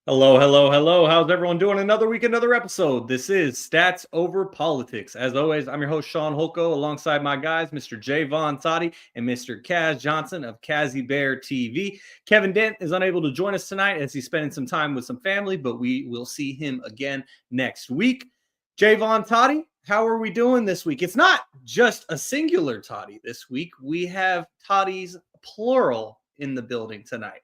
Hello, hello, hello. How's everyone doing? Another week, another episode. This is Stats Over Politics. As always, I'm your host, Shaun alongside my guys, Mr. Jaevon and Mr. Kaz Johnson of Kazzy Bear TV. Kevin Dent is unable to join us tonight as he's spending some time with some family, but we will see him again next week. Jaevon Toddy, how are we doing this week? It's not just a singular Toddy this week. We have Toddies plural in the building tonight.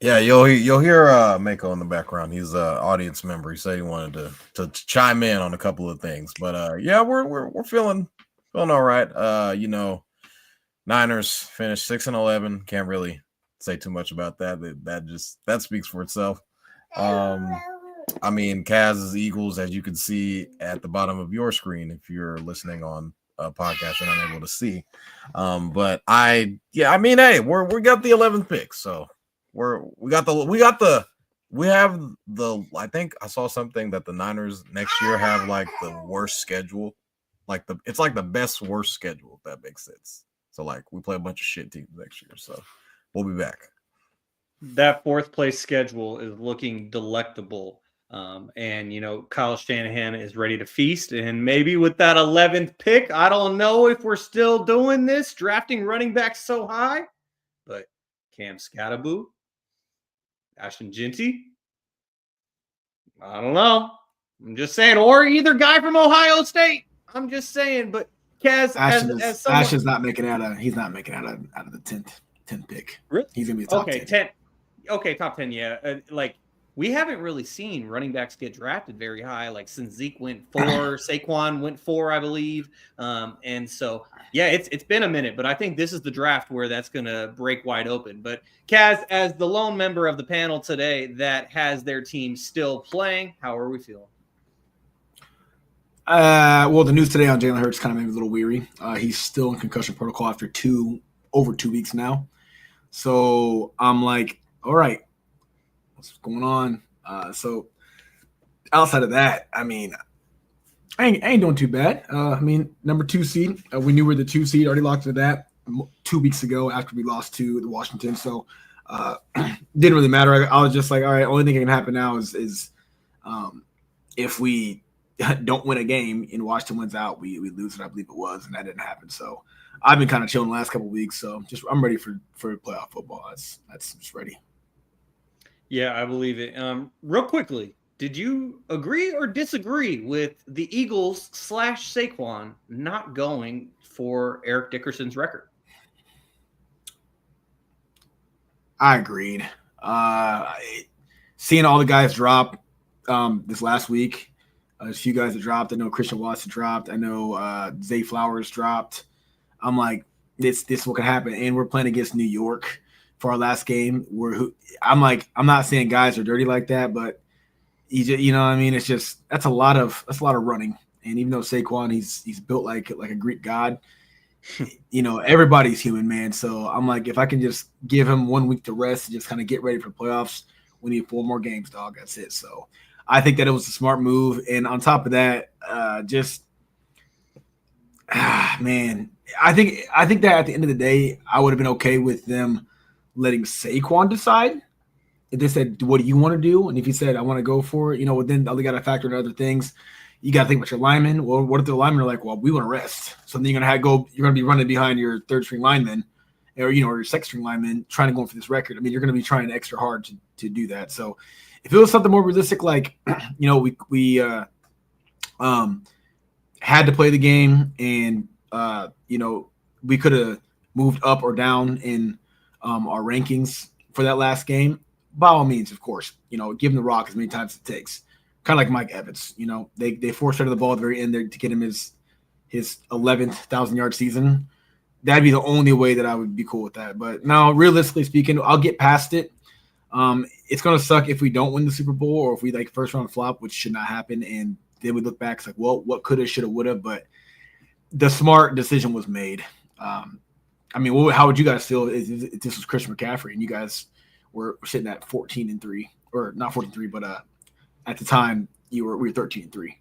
Yeah, you'll hear Mako in the background. He's an audience member. He said he wanted to chime in on a couple of things, but yeah, we're feeling all right. Niners finished 6-11. Can't really say too much about that. That speaks for itself. I mean, Kaz's Eagles, as you can see at the bottom of your screen, if you're listening on a podcast and unable to see. Hey, we got the 11th pick, so. I think I saw something that the Niners next year have like the worst schedule. It's like the best worst schedule, if that makes sense. So like we play a bunch of shit teams next year. So we'll be back. That fourth place schedule is looking delectable. Kyle Shanahan is ready to feast. And maybe with that 11th pick, I don't know if we're still doing this, drafting running backs so high, but Cam Scatterboo, Ashton Jinty, I don't know. I'm just saying, or either guy from Ohio State. I'm just saying, but Kaz, Ash is not making out of. He's not making out of the 10th pick. Really? He's gonna be top 10. Top 10. Yeah, we haven't really seen running backs get drafted very high, like since Zeke went 4, Saquon went 4, I believe. And so, yeah, it's been a minute, but I think this is the draft where that's going to break wide open. But Kaz, as the lone member of the panel today that has their team still playing, how are we feeling? Well, the news today on Jalen Hurts kind of made me a little weary. He's still in concussion protocol after over 2 weeks now. So I'm like, all right, what's going on? So outside of that, I mean, I ain't doing too bad. Number 2 seed. We knew we were the 2 seed. Already locked into that 2 weeks ago after we lost to the Washington. So didn't really matter. I was just like, all right, only thing that can happen now is if we don't win a game and Washington wins out, we lose it. I believe it was, and that didn't happen. So I've been kind of chilling the last couple of weeks. So I'm ready for playoff football. That's just ready. Yeah, I believe it. Real quickly, did you agree or disagree with the Eagles / Saquon not going for Eric Dickerson's record? I agreed. Seeing all the guys drop this last week, there's a few guys that dropped. I know Christian Watson dropped. I know Zay Flowers dropped. I'm like, this is what can happen. And we're playing against New York for our last game. I'm not saying guys are dirty like that, but you know what I mean? It's just that's a lot of running. And even though Saquon, he's built like a Greek god, everybody's human, man. So I'm like, if I can just give him 1 week to rest and just kind of get ready for playoffs, we need 4 more games, dog. That's it. So I think that it was a smart move. And on top of that, man, I think that at the end of the day, I would have been okay with them letting Saquon decide. If they said, what do you want to do? And if he said, I want to go for it, then they got to factor in other things. You got to think about your linemen. Well, what if the linemen are like, well, we want to rest. So then you're going to be running behind your third string lineman or your second string lineman trying to go for this record. I mean, you're going to be trying extra hard to do that. So if it was something more realistic, like, we had to play the game and, we could have moved up or down in our rankings for that last game, by all means, of course, give him the rock as many times as it takes. Kind of like Mike Evans, they force-fed the ball at the very end there to get him his 11th 1,000-yard season. That'd be the only way that I would be cool with that. But no, realistically speaking, I'll get past it. It's going to suck if we don't win the Super Bowl or if we first round flop, which should not happen. And then we look back, it's like, well, what could have, should have, would have, but the smart decision was made. How would you guys feel if this was Christian McCaffrey and you guys were sitting at 14-3, or not 14-3, but at the time we were 13-3?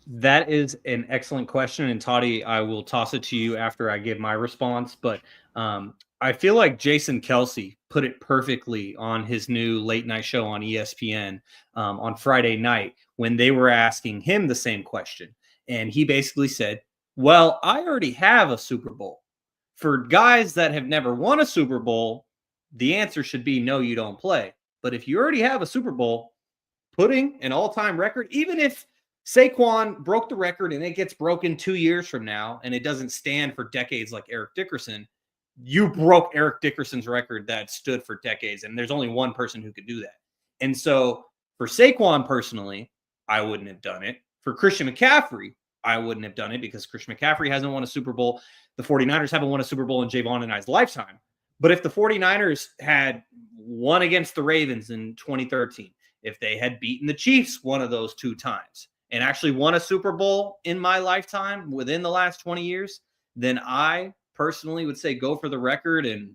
That is an excellent question. And Toddy, I will toss it to you after I give my response. But I feel like Jason Kelce put it perfectly on his new late night show on ESPN on Friday night when they were asking him the same question. And he basically said, well, I already have a Super Bowl. For guys that have never won a Super Bowl, the answer should be no, you don't play. But if you already have a Super Bowl, putting an all-time record, even if Saquon broke the record and it gets broken 2 years from now and it doesn't stand for decades like Eric Dickerson, you broke Eric Dickerson's record that stood for decades, and there's only one person who could do that. And so for Saquon personally, I wouldn't have done it. For Christian McCaffrey, I wouldn't have done it because Christian McCaffrey hasn't won a Super Bowl. The 49ers haven't won a Super Bowl in Jaevon and I's lifetime. But if the 49ers had won against the Ravens in 2013, if they had beaten the Chiefs one of those 2 times and actually won a Super Bowl in my lifetime within the last 20 years, then I personally would say go for the record and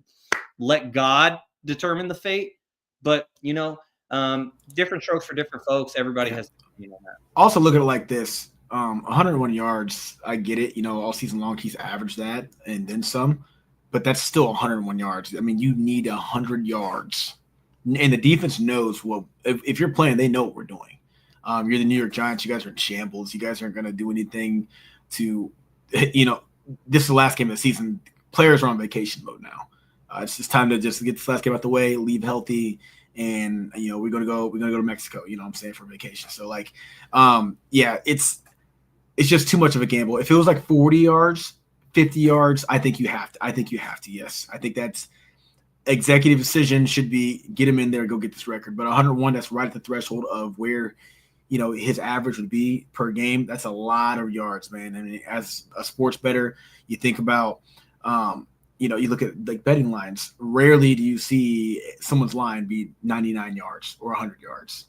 let God determine the fate. But, different strokes for different folks. Everybody has, that. Also look at it like this. 101 yards, I get it. All season long, he's averaged that and then some. But that's still 101 yards. I mean, you need 100 yards. And the defense knows, well, if you're playing, they know what we're doing. You're the New York Giants. You guys are in shambles. You guys aren't going to do anything to, this is the last game of the season. Players are on vacation mode now. It's just time to just get this last game out the way, leave healthy, and we're gonna go to Mexico. I'm saying, for vacation. So it's just too much of a gamble. If it was like 40 yards, 50 yards, I think you have to. Yes, I think that's executive decision should be get him in there, go get this record. But 101, that's right at the threshold of where his average would be per game. That's a lot of yards, man. I mean, as a sports bettor, you think about, you look at like betting lines. Rarely do you see someone's line be 99 yards or 100 yards.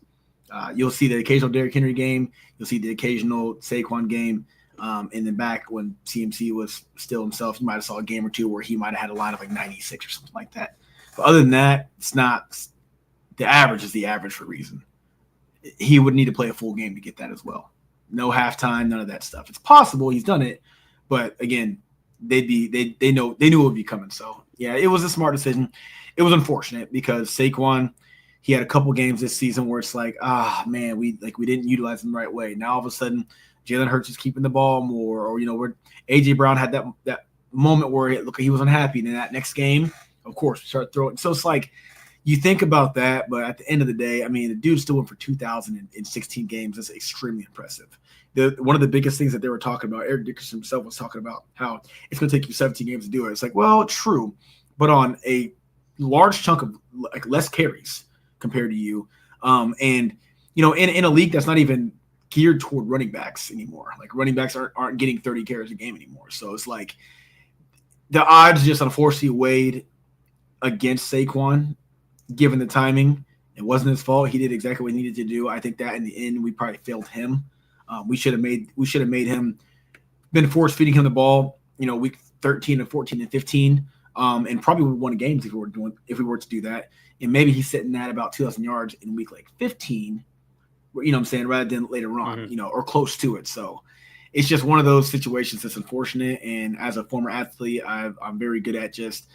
You'll see the occasional Derrick Henry game. You'll see the occasional Saquon game. And then back when CMC was still himself, you might have saw a game or two where he might have had a line of like 96 or something like that. But other than that, it's not – the average is the average for a reason. He would need to play a full game to get that as well. No halftime, none of that stuff. It's possible he's done it, but again, they knew it would be coming. So yeah, it was a smart decision. It was unfortunate because Saquon, he had a couple games this season where it's like, man, we didn't utilize him the right way. Now all of a sudden, Jalen Hurts is keeping the ball more, or where AJ Brown had that moment where he was unhappy. And then that next game, of course, we start throwing. So it's like, you think about that, but at the end of the day, I mean, the dude still went for 2,016 games. That's extremely impressive. One of the biggest things that they were talking about, Eric Dickerson himself was talking about how it's going to take you 17 games to do it. It's like, well, true, but on a large chunk of like less carries compared to you, and in a league that's not even geared toward running backs anymore. Like running backs aren't getting 30 carries a game anymore. So it's like the odds just unfortunately weighed against Saquon. Given the timing, it wasn't his fault. He did exactly what he needed to do. I think that in the end, we probably failed him. We should have made him, been force feeding him the ball, week 13 and 14 and 15, and probably would have won games if we were to do that. And maybe he's sitting at about 2,000 yards in week like 15, what I'm saying, rather than later on, or close to it. So it's just one of those situations that's unfortunate. And as a former athlete, I'm very good at just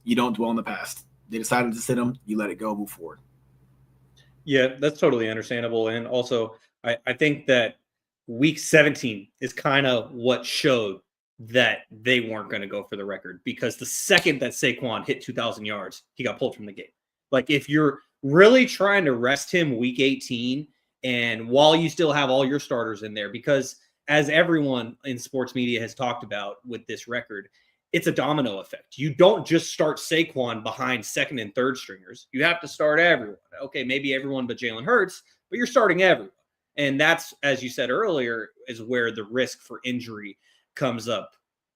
you don't dwell in the past. They decided to sit him. You let it go, move forward. Yeah, that's totally understandable. And also, I think that week 17 is kind of what showed that they weren't going to go for the record, because the second that Saquon hit 2,000 yards, he got pulled from the game. Like, if you're really trying to rest him week 18, and while you still have all your starters in there, because as everyone in sports media has talked about with this record, it's a domino effect. You don't just start Saquon behind second and third stringers. You have to start everyone. Okay, maybe everyone but Jalen Hurts, but you're starting everyone. And that's, as you said earlier, is where the risk for injury comes up.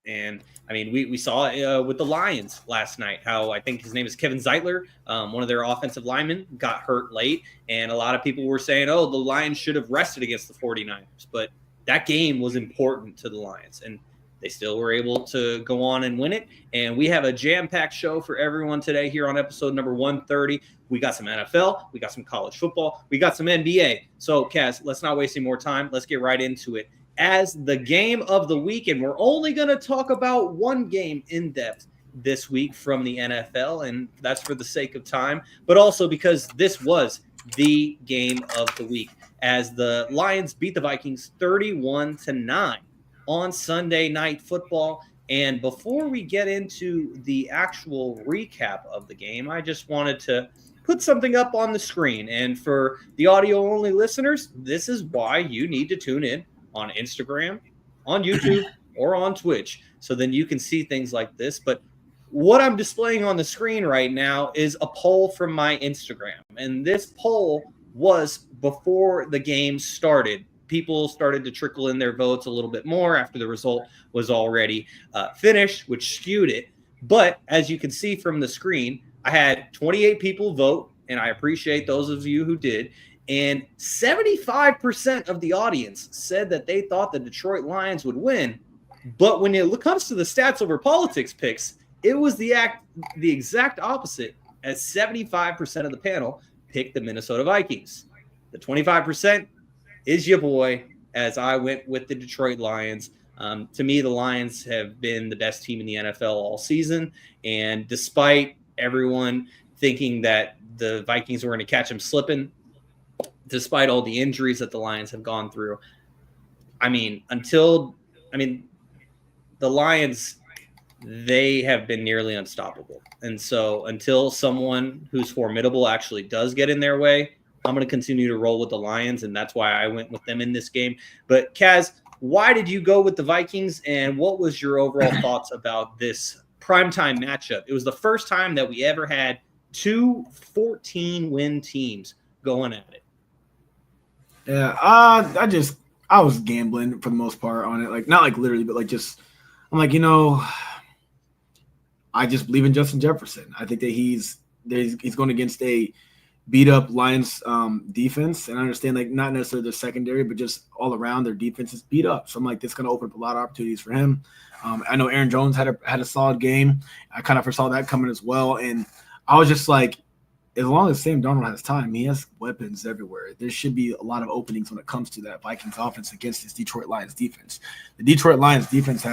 And, I mean, we saw it with the Lions last night, how I think his name is Kevin Zeitler, one of their offensive linemen, got hurt late. And a lot of people were saying, oh, the Lions should have rested against the 49ers. But that game was important to the Lions. And they still were able to go on and win it. And we have a jam-packed show for everyone today here on episode number 130. We got some NFL. We got some college football. We got some NBA. So, Kaz, let's not waste any more time. Let's get right into it. As the game of the week, and we're only going to talk about one game in depth, this week from the NFL, and that's for the sake of time, but also because this was the game of the week as the Lions beat the Vikings 31-9 on Sunday Night Football. And before we get into the actual recap of the game, I just wanted to put something up on the screen. And for the audio only listeners, this is why you need to tune in on Instagram, on YouTube, or on Twitch. So then you can see things like this. But what I'm displaying on the screen right now is a poll from my Instagram. And this poll was before the game started. People started to trickle in their votes a little bit more after the result was already finished, which skewed it. But as you can see from the screen, I had 28 people vote, and I appreciate those of you who did. And 75% of the audience said that they thought the Detroit Lions would win. But when it comes to the stats over politics picks, it was the exact opposite, as 75% of the panel picked the Minnesota Vikings. The 25% is your boy, as I went with the Detroit Lions. To me, the Lions have been the best team in the NFL all season. And despite everyone thinking that the Vikings were going to catch them slipping, despite all the injuries that the Lions have gone through, the Lions, they have been nearly unstoppable. And so until someone who's formidable actually does get in their way, I'm going to continue to roll with the Lions, and that's why I went with them in this game. But Kaz, why did you go with the Vikings, and what was your overall thoughts about this primetime matchup? It was the first time that we ever had two 14-win teams going at it. Yeah, I was gambling for the most part on it. Like, not like literally, but like just, I'm like, I just believe in Justin Jefferson. I think that he's going against a beat up Lions defense, and I understand like not necessarily their secondary, but just all around their defense is beat up. So I'm like, this is going to open up a lot of opportunities for him. I know Aaron Jones had a solid game. I kind of foresaw that coming as well, and I was just like, as long as Sam Darnold has time, he has weapons everywhere. There should be a lot of openings when it comes to that Vikings offense against this Detroit Lions defense. The Detroit Lions defense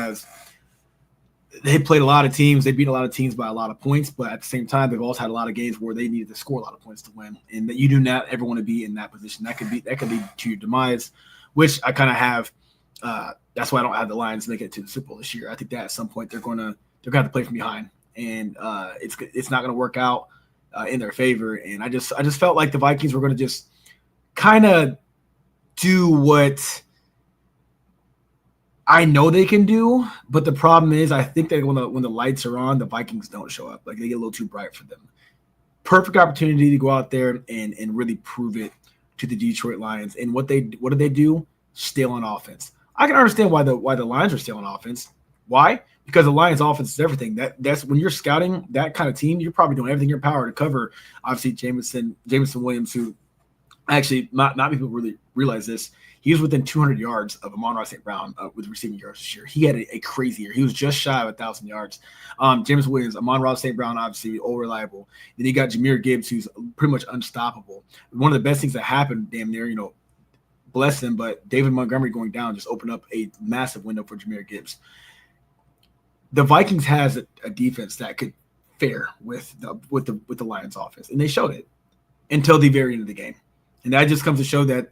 they played a lot of teams. They beat a lot of teams by a lot of points, but at the same time, they've also had a lot of games where they needed to score a lot of points to win. And that you do not ever want to be in that position. That could be to your demise, which I kind of have. That's why I don't have the Lions make it to the Super Bowl this year. I think that at some point they're going to have to play from behind, and it's not going to work out in their favor. And I just felt like the Vikings were going to just kind of do what I know they can do, but the problem is I think that when the lights are on, the Vikings don't show up. Like, they get a little too bright for them. Perfect opportunity to go out there and really prove it to the Detroit Lions. And what did they do? Stale on offense. I can understand why the Lions are stale on offense. Why? Because the Lions offense is everything. That's when you're scouting that kind of team, you're probably doing everything in your power to cover, obviously, Jameson Williams, who actually not many people really realize this. He was within 200 yards of Amon-Ra St. Brown with receiving yards this year. He had a crazy year. He was just shy of 1,000 yards. James Williams, Amon-Ra St. Brown, obviously all reliable. Then you got Jahmyr Gibbs, who's pretty much unstoppable. One of the best things that happened, damn near, bless him, but David Montgomery going down just opened up a massive window for Jahmyr Gibbs. The Vikings has a defense that could fare with the Lions offense, and they showed it until the very end of the game. And that just comes to show that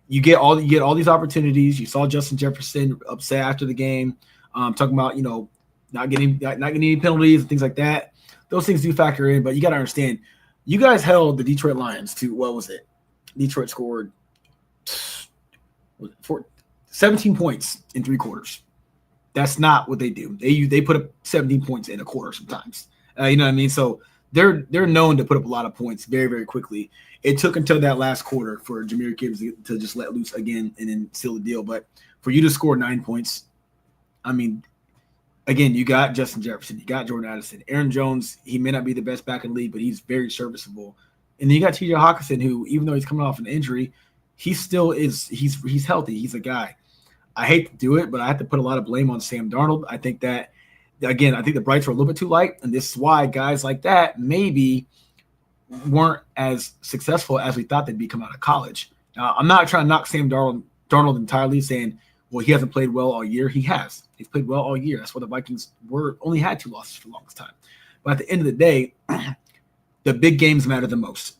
you get all these opportunities. You saw Justin Jefferson upset after the game, talking about not getting any penalties and things like that. Those things do factor in, but you got to understand, you guys held the Detroit Lions to, what was it? Detroit scored 17 points in 3 quarters. That's not what they do. They put up 17 points in a quarter sometimes. You know what I mean? So they're known to put up a lot of points very, very quickly. It took until that last quarter for Jahmyr Gibbs to just let loose again and then seal the deal. But for you to score 9 points, again, you got Justin Jefferson, you got Jordan Addison, Aaron Jones. He may not be the best back in the league, but he's very serviceable. And then you got T.J. Hawkinson, who, even though he's coming off an injury, he still is. He's healthy. He's a guy. I hate to do it, but I have to put a lot of blame on Sam Darnold. I think the brights were a little bit too light, and this is why guys like that maybe weren't as successful as we thought they'd be coming out of college. Now, I'm not trying to knock Sam Darnold entirely, saying well, he hasn't played well all year. He has. He's played well all year. That's why the Vikings only had 2 losses for the longest time. But at the end of the day, the big games matter the most.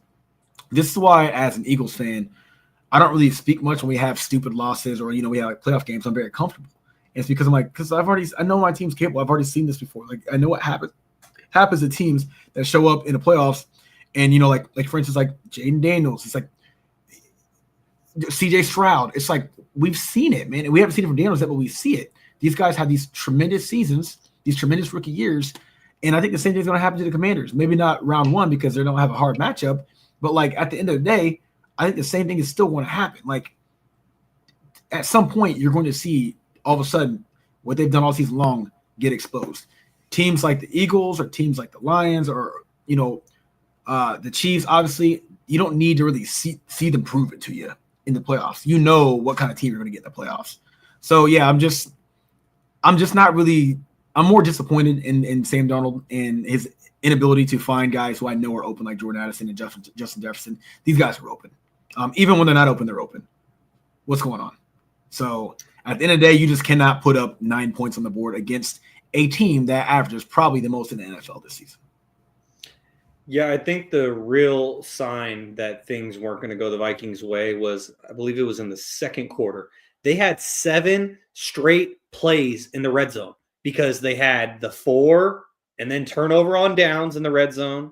This is why, as an Eagles fan, I don't really speak much when we have stupid losses or, we have like playoff games. I'm very comfortable. And it's because I know my team's capable. I've already seen this before. Like, I know what happens to teams that show up in the playoffs. And, like for instance, like Jaden Daniels, it's like CJ Stroud. It's like, we've seen it, man. And we haven't seen it from Daniels yet, but we see it. These guys have these tremendous seasons, these tremendous rookie years. And I think the same thing's going to happen to the Commanders. Maybe not round 1 because they don't have a hard matchup. But, like, at the end of the day, I think the same thing is still going to happen. Like, at some point, you're going to see all of a sudden what they've done all season long get exposed. Teams like the Eagles or teams like the Lions or, the Chiefs, obviously, you don't need to really see them prove it to you in the playoffs. You know what kind of team you're going to get in the playoffs. So, yeah, I'm just not really – I'm more disappointed in Sam Darnold and his inability to find guys who I know are open like Jordan Addison and Justin Jefferson. These guys are open. Even when they're not open, they're open. What's going on? So at the end of the day, you just cannot put up 9 points on the board against a team that averages probably the most in the NFL this season. Yeah, I think the real sign that things weren't going to go the Vikings' way was, I believe it was in the second quarter. They had 7 straight plays in the red zone because they had the 4 and then turnover on downs in the red zone.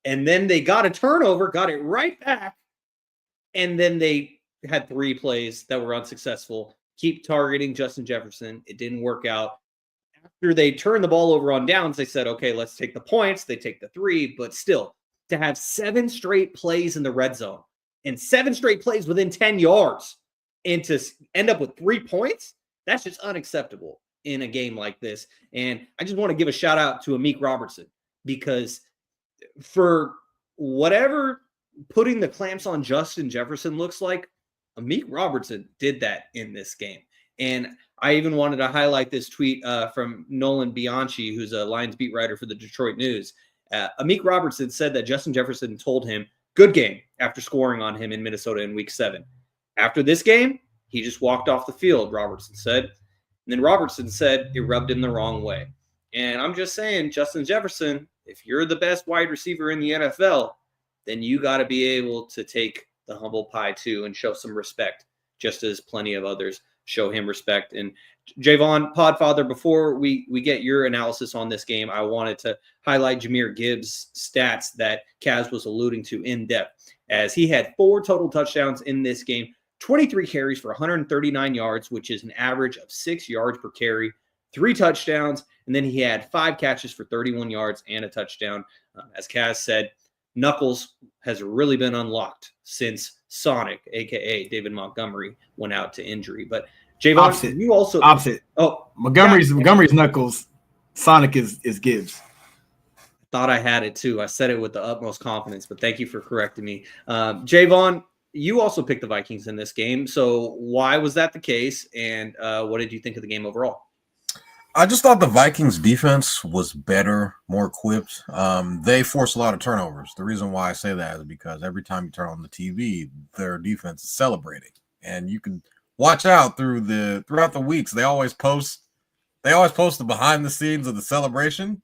And then they got a turnover, got it right back. And then they had 3 plays that were unsuccessful. Keep targeting Justin Jefferson. It didn't work out. After they turned the ball over on downs, they said, okay, let's take the points. They take the 3, but still, to have 7 straight plays in the red zone and 7 straight plays within 10 yards and to end up with 3 points, that's just unacceptable in a game like this. And I just want to give a shout out to Amik Robertson because for whatever putting the clamps on Justin Jefferson looks like, Amik Robertson did that in this game. And I even wanted to highlight this tweet from Nolan Bianchi, who's a Lions beat writer for the Detroit News. Amik Robertson said that Justin Jefferson told him, good game, after scoring on him in Minnesota in week 7. After this game, he just walked off the field, Robertson said. And then Robertson said it rubbed him the wrong way. And I'm just saying, Justin Jefferson, if you're the best wide receiver in the NFL, then you got to be able to take the humble pie too and show some respect, just as plenty of others show him respect. And Jaevon, Podfather, before we get your analysis on this game, I wanted to highlight Jahmyr Gibbs' stats that Kaz was alluding to in depth, as he had 4 total touchdowns in this game, 23 carries for 139 yards, which is an average of 6 yards per carry, 3 touchdowns, and then he had 5 catches for 31 yards and a touchdown. As Kaz said, Knuckles has really been unlocked since Sonic, a.k.a. David Montgomery, went out to injury. But Jaevon, you also – Opposite. Oh, Montgomery's Knuckles. Sonic is Gibbs. Thought I had it too. I said it with the utmost confidence, but thank you for correcting me. Jaevon, you also picked the Vikings in this game. So why was that the case? And what did you think of the game overall? I just thought the Vikings defense was better, more equipped. They forced a lot of turnovers. The reason why I say that is because every time you turn on the TV, their defense is celebrating. And you can watch out throughout the weeks. They always post the behind the scenes of the celebration.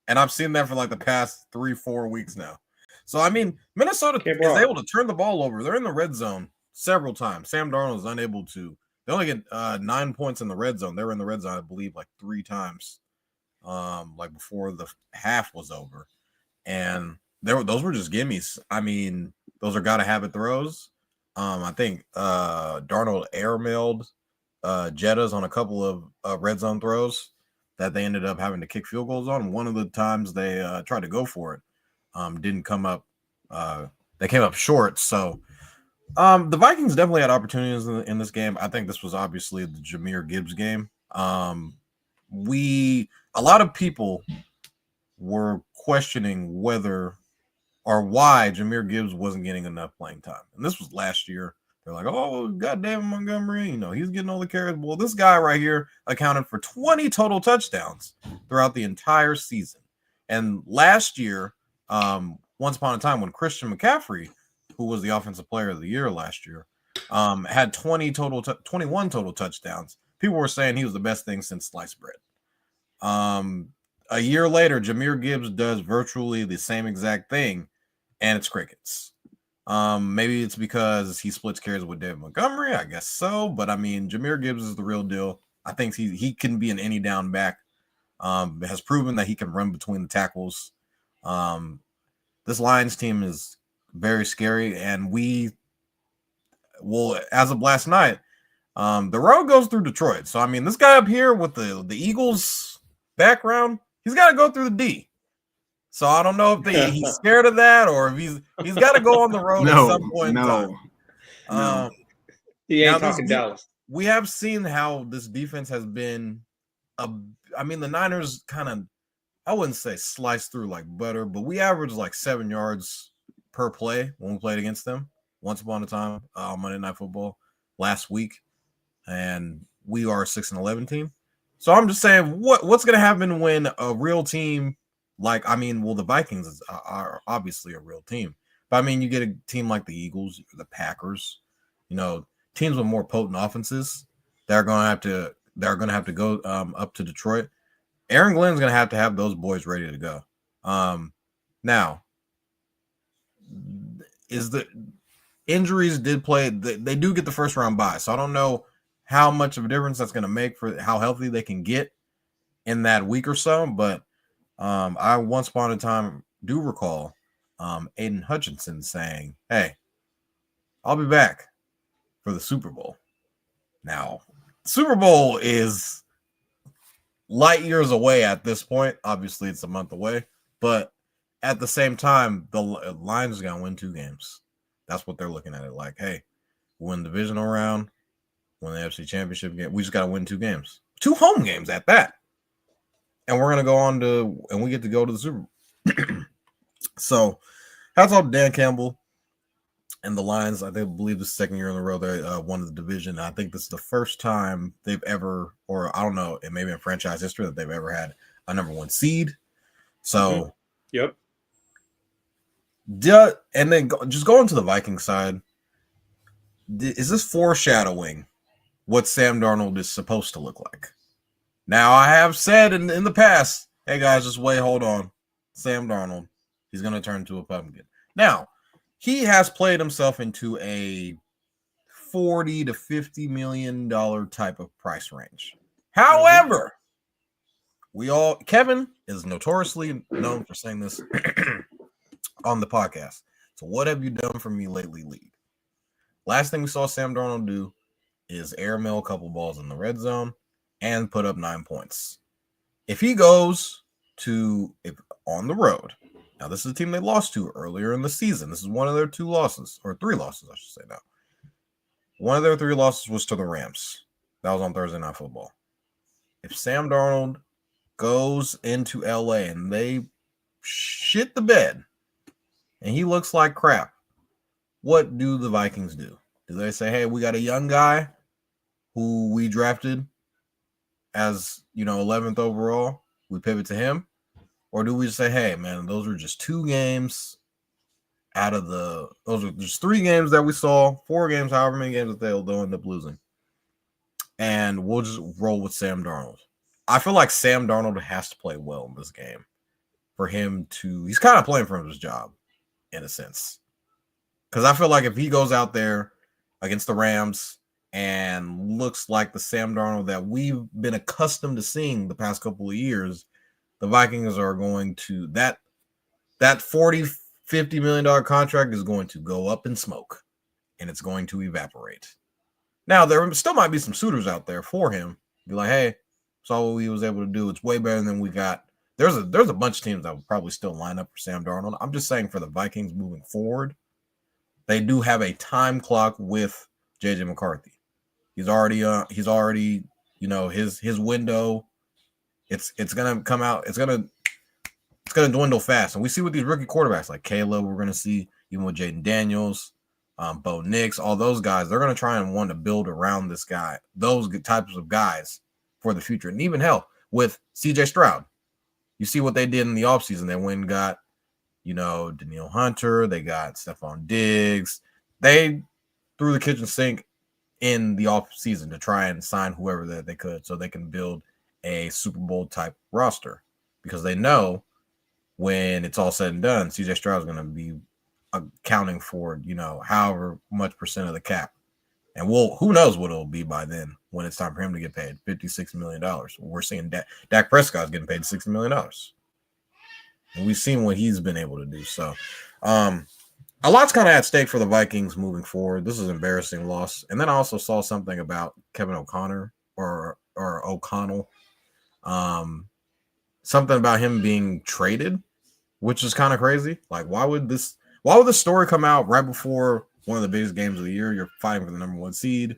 And I've seen that for like the past 3-4 weeks now. So, I mean, Minnesota is able to turn the ball over. They're in the red zone several times. Sam Darnold is unable to. They only get 9 points in the red zone. They were in the red zone, I believe, like 3 times, like before the half was over. And those were just gimmies. I mean, those are gotta-have-it throws. I think Darnold airmailed Jettas on a couple of red zone throws that they ended up having to kick field goals on. One of the times they tried to go for it didn't come up. They came up short, so the Vikings definitely had opportunities in this game. I think this was obviously the Jahmyr Gibbs game. A lot of people were questioning whether or why Jahmyr Gibbs wasn't getting enough playing time. And this was last year. They're like, oh, goddamn Montgomery, he's getting all the carries. Well, this guy right here accounted for 20 total touchdowns throughout the entire season. And last year, once upon a time when Christian McCaffrey, who was the offensive player of the year last year, had 21 total touchdowns. people were saying he was the best thing since sliced bread. A year later, Jahmyr Gibbs does virtually the same exact thing, and it's crickets. Maybe it's because he splits carries with David Montgomery. I guess so. But I mean, Jahmyr Gibbs is the real deal. I think he can be an any down back. Has proven that he can run between the tackles. This Lions team is very scary, and as of last night, the road goes through Detroit. So I mean, this guy up here with the Eagles background, he's got to go through the D. So I don't know if he's scared of that or if he's got to go on the road at some point in time. No. He ain't talking Dallas. We have seen how this defense has been. I mean, the Niners kind of, I wouldn't say slice through like butter, but we averaged like 7 yards per play when we played against them once upon a time on Monday Night Football last week, and we are a 6-11 team. So I'm just saying, what's going to happen when a real team the Vikings are obviously a real team, but I mean, you get a team like the Eagles, the Packers, teams with more potent offenses that are going to have to go up to Detroit. Aaron Glenn's going to have those boys ready to go. Now, is the injuries did play? They do get the first round bye, so I don't know how much of a difference that's going to make for how healthy they can get in that week or so. But I once upon a time do recall Aiden Hutchinson saying, "Hey, I'll be back for the Super Bowl." Now, Super Bowl is light years away at this point. Obviously, it's a month away, but at the same time, the Lions are going to win 2 games. That's what they're looking at it like. Hey, win the divisional round, win the NFC Championship game. We just got to win 2 games, 2 home games at that, and we're going to go on and we get to go to the Super Bowl. So, hats off to Dan Campbell and the Lions. I believe the second year in a row they won the division. I think this is the first time they've ever, or I don't know, it may be in franchise history that they've ever had a number 1 seed. So, Yep. And then just going to the Vikings side, is this foreshadowing what Sam Darnold is supposed to look like? Now, I have said in the past, hey guys, just wait, hold on. Sam Darnold, he's going to turn into a pumpkin. Now, he has played himself into a $40 to $50 million type of price range. However, Kevin is notoriously known for saying this on the podcast. So what have you done for me lately, league? Last thing we saw Sam Darnold do is airmail a couple balls in the red zone and put up 9 points. If he goes on the road, now this is a team they lost to earlier in the season. This is one of their 2 losses, or 3 losses, I should say now. One of their 3 losses was to the Rams. That was on Thursday Night Football. If Sam Darnold goes into LA and they shit the bed and he looks like crap, what do the Vikings do? Do they say, hey, we got a young guy who we drafted as, 11th overall, we pivot to him? Or do we just say, hey, man, those are just 2 games those are just 3 games that we saw, 4 games, however many games that they'll end up losing. And we'll just roll with Sam Darnold. I feel like Sam Darnold has to play well in this game for him to, he's kind of playing for his job in a sense. Because I feel like if he goes out there against the Rams and looks like the Sam Darnold that we've been accustomed to seeing the past couple of years, the Vikings are going to, that $40, $50 million contract is going to go up in smoke and it's going to evaporate. Now, there still might be some suitors out there for him. Be like, hey, saw what he was able to do. It's way better than we got. There's a bunch of teams that would probably still line up for Sam Darnold. I'm just saying for the Vikings moving forward, they do have a time clock with JJ McCarthy. He's already his window. It's gonna come out. It's gonna dwindle fast. And we see with these rookie quarterbacks like Caleb, we're gonna see even with Jaden Daniels, Bo Nix, all those guys, they're gonna try and want to build around this guy, those types of guys for the future. And even hell, with CJ Stroud, you see what they did in the offseason. They went and got, Danielle Hunter, they got Stephon Diggs. They threw the kitchen sink in the off season to try and sign whoever that they could so they can build a Super Bowl type roster, because they know when it's all said and done, CJ Stroud is going to be accounting for, however much percent of the cap. And who knows what it'll be by then when it's time for him to get paid $56 million. We're seeing Dak Prescott's getting paid $60 million. And we've seen what he's been able to do. So a lot's kind of at stake for the Vikings moving forward. This is an embarrassing loss. And then I also saw something about Kevin O'Connor or O'Connell. Something about him being traded, which is kind of crazy. Like, why would this story come out right before one of the biggest games of the year? You're fighting for the number 1 seed.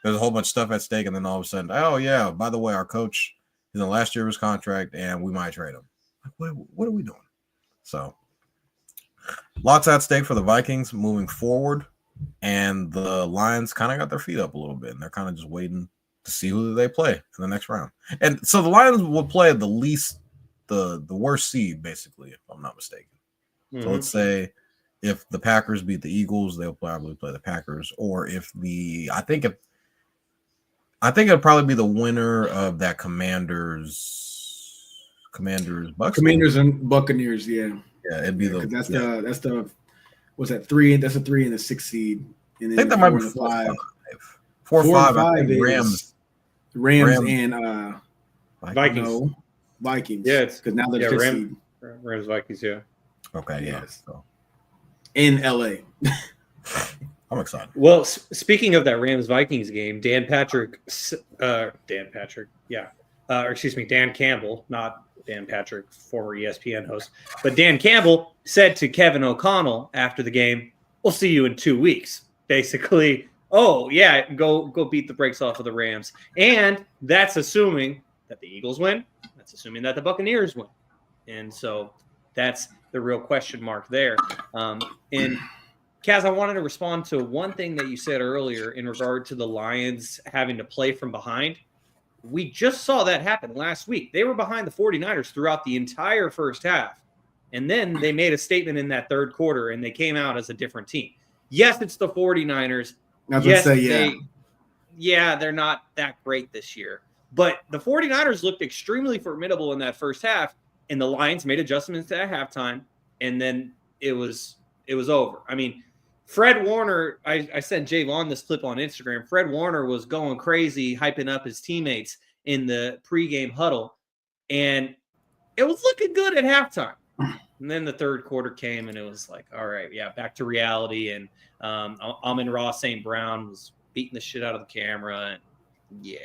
There's a whole bunch of stuff at stake, and then all of a sudden, oh yeah, by the way, our coach is in the last year of his contract, and we might trade him. Like, what are we doing? So, lots at stake for the Vikings moving forward, and the Lions kind of got their feet up a little bit, and they're kind of just waiting to see who they play in the next round. And so the Lions will play the worst seed, basically, if I'm not mistaken. Mm-hmm. So let's say if the Packers beat the Eagles, they'll probably play the Packers. Or if I think it'll probably be the winner of that Commanders Bucks. Commanders and Buccaneers, yeah. Yeah, it'd be that's the what's that 3? That's a 3 and the 6 seed. And then I think that might be 5. 4 or 5. 5 is Rams and Vikings. No, Vikings. Yeah, because now they're 5th seed. Rams, Vikings, yeah. Okay, yeah. Yes. So. In LA. I'm excited. Well, speaking of that Rams Vikings game, Dan Campbell, not Dan Patrick, former ESPN host, but Dan Campbell said to Kevin O'Connell after the game, "We'll see you in 2 weeks." Basically, oh yeah, go beat the brakes off of the Rams, and that's assuming that the Eagles win. That's assuming that the Buccaneers win, and so that's the real question mark there. And Kaz, I wanted to respond to one thing that you said earlier in regard to the Lions having to play from behind. We just saw that happen last week. They were behind the 49ers throughout the entire first half. And then they made a statement in that third quarter, and they came out as a different team. Yes, it's the 49ers. They're not that great this year. But the 49ers looked extremely formidable in that first half, and the Lions made adjustments at halftime, and then it was over. I mean, Fred Warner, I sent Jaevon this clip on Instagram. Fred Warner was going crazy, hyping up his teammates in the pregame huddle, and it was looking good at halftime. And then the third quarter came, and it was like, all right, yeah, back to reality. And Amon-Ra St. Brown was beating the shit out of the camera, and yeah.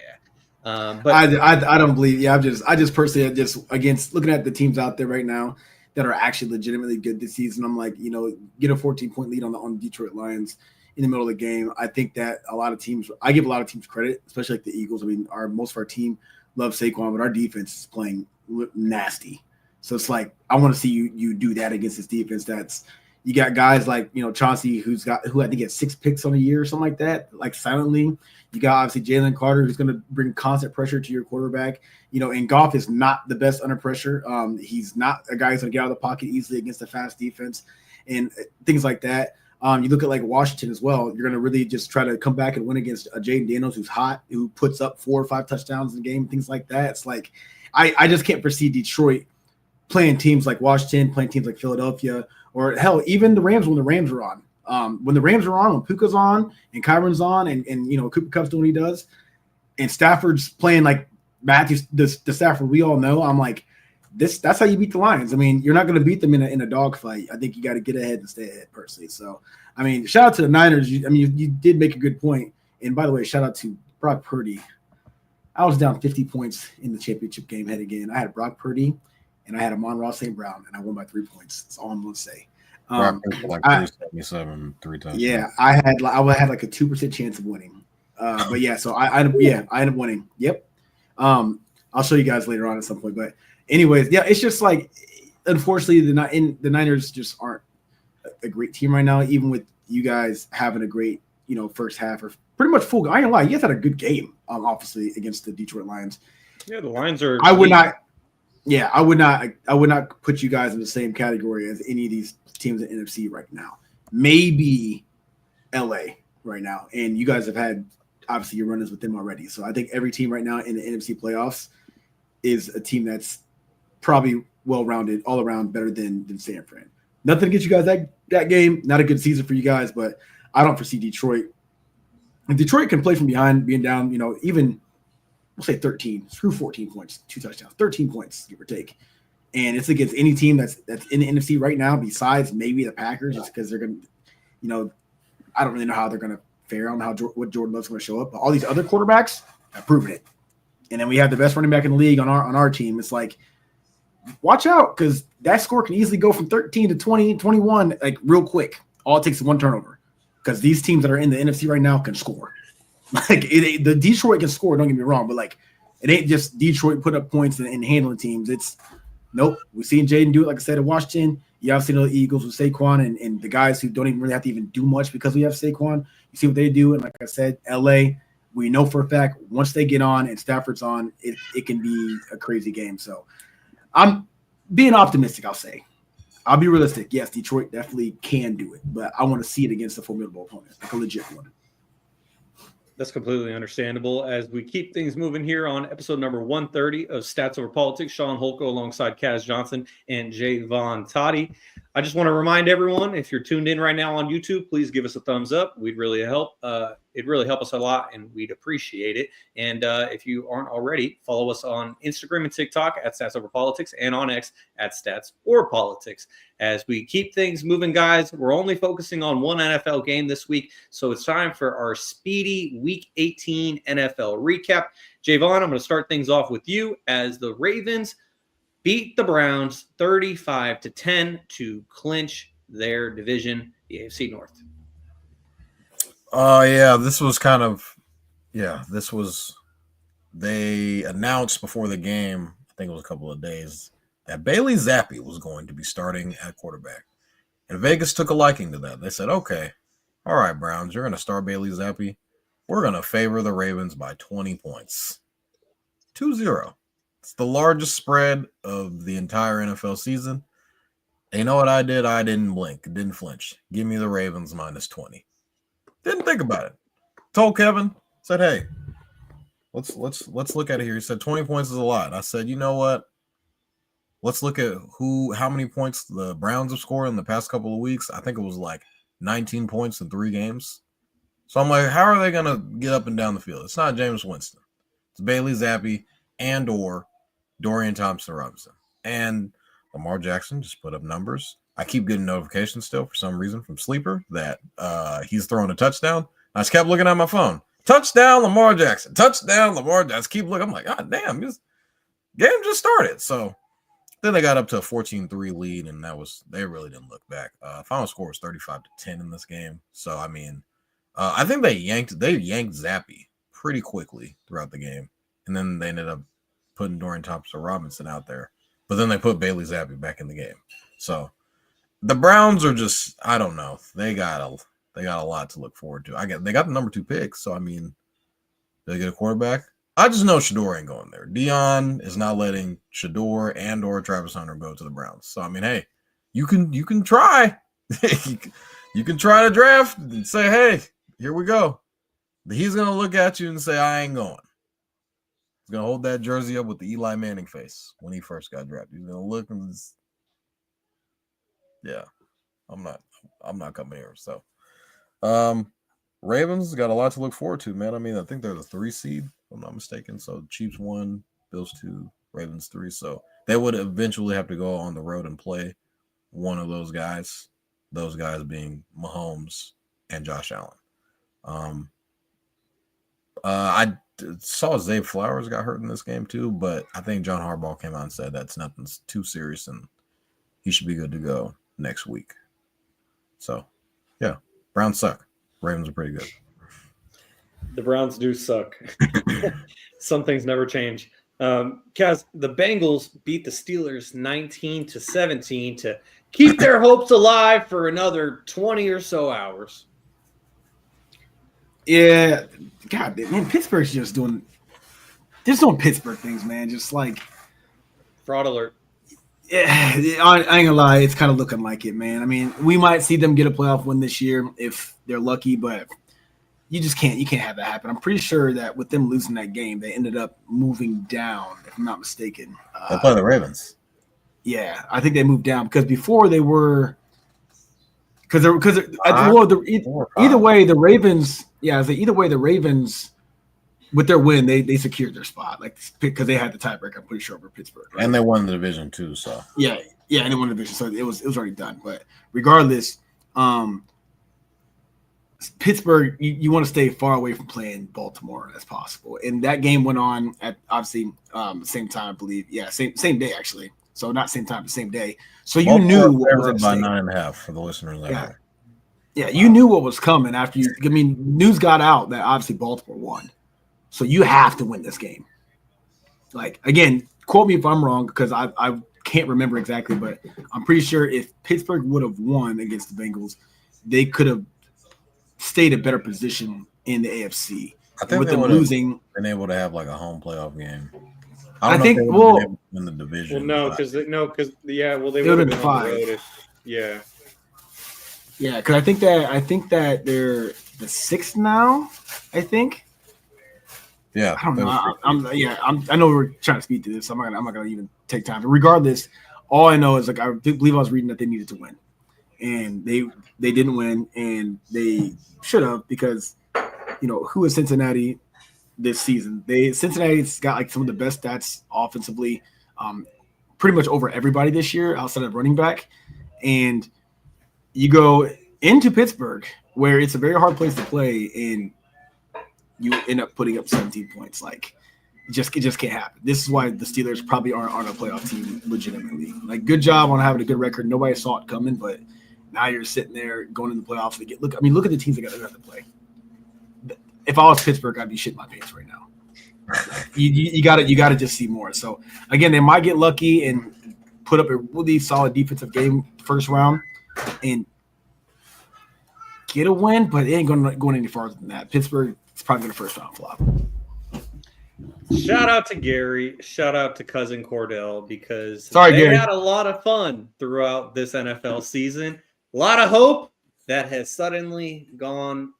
But I don't believe. Yeah, I just personally against looking at the teams out there right now that are actually legitimately good this season. I'm like, get a 14-point lead on the Detroit Lions in the middle of the game. I think that I give a lot of teams credit, especially like the Eagles. I mean, most of our team loves Saquon, but our defense is playing nasty. So it's like, I want to see you do that against this defense. You got guys like, Chauncey, who I think has 6 picks on a year or something like that, like silently. You got obviously Jalen Carter, who's going to bring constant pressure to your quarterback. And Goff is not the best under pressure. He's not a guy who's going to get out of the pocket easily against a fast defense and things like that. You look at like Washington as well. You're going to really just try to come back and win against Jaden Daniels, who's hot, who puts up 4 or 5 touchdowns in the game, things like that. It's like I just can't foresee Detroit playing teams like Washington, playing teams like Philadelphia, or hell, even the Rams when the Rams are on. When the Rams are on, when Puka's on and Kyron's on and Cooper Kupp's doing what he does, and Stafford's playing like Matthews, the Stafford we all know, I'm like, that's how you beat the Lions. I mean, you're not going to beat them in a dogfight. I think you got to get ahead and stay ahead personally. So, I mean, shout out to the Niners. You did make a good point. And by the way, shout out to Brock Purdy. I was down 50 points in the championship game head again. I had Brock Purdy and I had Amon-Ra St. Brown, and I won by 3 points. That's all I'm going to say. Like 377 3 times. Yeah, I had like a 2% chance of winning. But yeah, so I ended up winning. Yep. I'll show you guys later on at some point. But anyways, yeah, it's just like, unfortunately, the Niners just aren't a great team right now. Even with you guys having a great first half or pretty much full. I ain't gonna lie, you guys had a good game, obviously against the Detroit Lions. Yeah, the Lions are. I would not put you guys in the same category as any of these teams in NFC right now. Maybe LA right now. And you guys have had obviously your run is with them already. So I think every team right now in the NFC playoffs is a team that's probably well-rounded, all around better than San Fran. Nothing to get you guys that game. Not a good season for you guys, but I don't foresee Detroit. If Detroit can play from behind, being down, even we'll say 13, screw 14 points, 2 touchdowns, 13 points, give or take. And it's against any team that's in the NFC right now, besides maybe the Packers, just because they're going to, I don't really know how they're going to fare on what Jordan Love's going to show up. But all these other quarterbacks have proven it. And then we have the best running back in the league on our team. It's like, watch out, because that score can easily go from 13 to 20, 21, like real quick. All it takes is one turnover, because these teams that are in the NFC right now can score. Like the Detroit can score, don't get me wrong, but like it ain't just Detroit put up points and handling teams. It's nope. We've seen Jaden do it, like I said, at Washington. You have seen the Eagles with Saquon and the guys who don't even really have to even do much because we have Saquon. You see what they do, and like I said, LA, we know for a fact once they get on and Stafford's on, it can be a crazy game. So I'm being optimistic, I'll say. I'll be realistic. Yes, Detroit definitely can do it, but I want to see it against a formidable opponent, like a legit one. That's completely understandable. As we keep things moving here on episode number 130 of Stats Over Politics, Shaun Holko alongside Kaz Johnson and Jaevon Toddy. I just want to remind everyone, if you're tuned in right now on YouTube, please give us a thumbs up. We'd really help. It'd really help us a lot, and we'd appreciate it. And if you aren't already, follow us on Instagram and TikTok at Stats Over Politics, and on X at Stats or Politics. As we keep things moving, guys, we're only focusing on one NFL game this week, so it's time for our speedy Week 18 NFL recap. Jaevon, I'm going to start things off with you, as the Ravens beat the Browns 35-10 to clinch their division, the AFC North. They announced before the game, I think it was a couple of days, that Bailey Zappi was going to be starting at quarterback. And Vegas took a liking to that. They said, okay, all right, Browns, you're going to start Bailey Zappi. We're going to favor the Ravens by 20 points. 2-0. It's the largest spread of the entire NFL season. And you know what I did? I didn't blink, didn't flinch. Give me the Ravens minus 20. Didn't think about it. Told Kevin, said, hey, let's look at it here. He said 20 points is a lot. I said, you know what? Let's look at how many points the Browns have scored in the past couple of weeks. I think it was like 19 points in 3 games. So I'm like, how are they going to get up and down the field? It's not Jameis Winston. It's Bailey Zappi and or Dorian Thompson-Robinson. And Lamar Jackson just put up numbers. I keep getting notifications still for some reason from Sleeper that he's throwing a touchdown. I just kept looking at my phone. Touchdown, Lamar Jackson. Touchdown, Lamar Jackson. I just keep looking. I'm like, God damn, this game just started. So then they got up to a 14-3 lead, and they really didn't look back. Final score was 35-10 in this game. So I mean, I think they yanked Zappi pretty quickly throughout the game, and then they ended up putting Dorian Thompson-Robinson out there. But then they put Bailey Zappi back in the game. So the Browns are just, I don't know. They got a lot to look forward to. They got the number 2 pick. So I mean, they get a quarterback. I just know Shador ain't going there. Dion is not letting Shador and or Travis Hunter go to the Browns. So I mean, hey, you can try. you can try to draft and say, hey, here we go. He's gonna look at you and say, I ain't going. He's gonna hold that jersey up with the Eli Manning face when he first got drafted. He's gonna look and just, yeah, I'm not coming here. So Ravens got a lot to look forward to, man. I mean, I think they're the 3 seed, if I'm not mistaken. So Chiefs 1, Bills 2, Ravens 3. So they would eventually have to go on the road and play one of those guys being Mahomes and Josh Allen. I saw Zay Flowers got hurt in this game too, but I think John Harbaugh came out and said that's nothing too serious and he should be good to go next week. So, yeah, Browns suck. Ravens are pretty good. The Browns do suck. Some things never change. Kaz, the Bengals beat the Steelers 19-17 to keep their hopes alive for another 20 or so hours. Yeah, God, man, Pittsburgh's just doing Pittsburgh things, man. Just like Fraud alert. Yeah, I ain't gonna lie, it's kind of looking like it, man. I mean, we might see them get a playoff win this year if they're lucky, but you just can't have that happen. I'm pretty sure that with them losing that game, they ended up moving down, if I'm not mistaken. They play the Ravens. Yeah, I think they moved down because before they were either way the Ravens. Yeah, either way the Ravens with their win they secured their spot because they had the tiebreaker. I'm pretty sure over Pittsburgh, right? And they won the division too. So yeah, and they won the division, so it was already done. But regardless, Pittsburgh, you want to stay far away from playing Baltimore as possible. And that game went on at obviously the same time, I believe. Yeah, same day actually. So not same time, but same day. So you knew what was at by stake. 9.5 for the listeners. Yeah, you knew what was coming after you. I mean, news got out that obviously Baltimore won, so you have to win this game. Like again, quote me if I'm wrong because I can't remember exactly, but I'm pretty sure if Pittsburgh would have won against the Bengals, they could have stayed a better position in the AFC. I think with they them would losing, have been able to have like a home playoff game. I think well in the division. Well, no, because they They would would've have been been on five. the road yeah. Yeah, because I think that they're the 6th now. I think. Yeah, I don't know. I know we're trying to speed to this. So I'm not gonna even take time. But regardless, all I know is like I believe I was reading that they needed to win, and they didn't win, and they should have because who is Cincinnati this season? Cincinnati's got like some of the best stats offensively, pretty much over everybody this year outside of running back, and you go into Pittsburgh where it's a very hard place to play, and you end up putting up 17 points. Like, it just can't happen. This is why the Steelers probably aren't a playoff team legitimately. Like, good job on having a good record. Nobody saw it coming, but now you're sitting there going in the playoffs. Look at the teams that got to play. If I was Pittsburgh, I'd be shitting my pants right now. You got to just see more. So again, they might get lucky and put up a really solid defensive game first round and get a win, but it ain't going any farther than that. Pittsburgh is probably going to first round flop. Shout out to Gary. Shout out to cousin Cordell because Gary. had a lot of fun throughout this NFL season. A lot of hope that has suddenly gone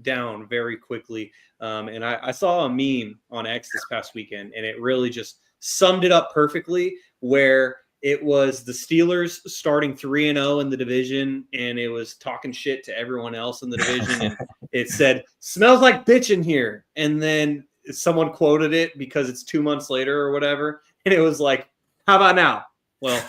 down very quickly. And I saw a meme on X this past weekend, and it really just summed it up perfectly, where it was the Steelers starting 3-0 in the division, and it was talking shit to everyone else in the division. And it said, "Smells like bitch in here." And then someone quoted it because it's 2 months later or whatever. And it was like, how about now? Well,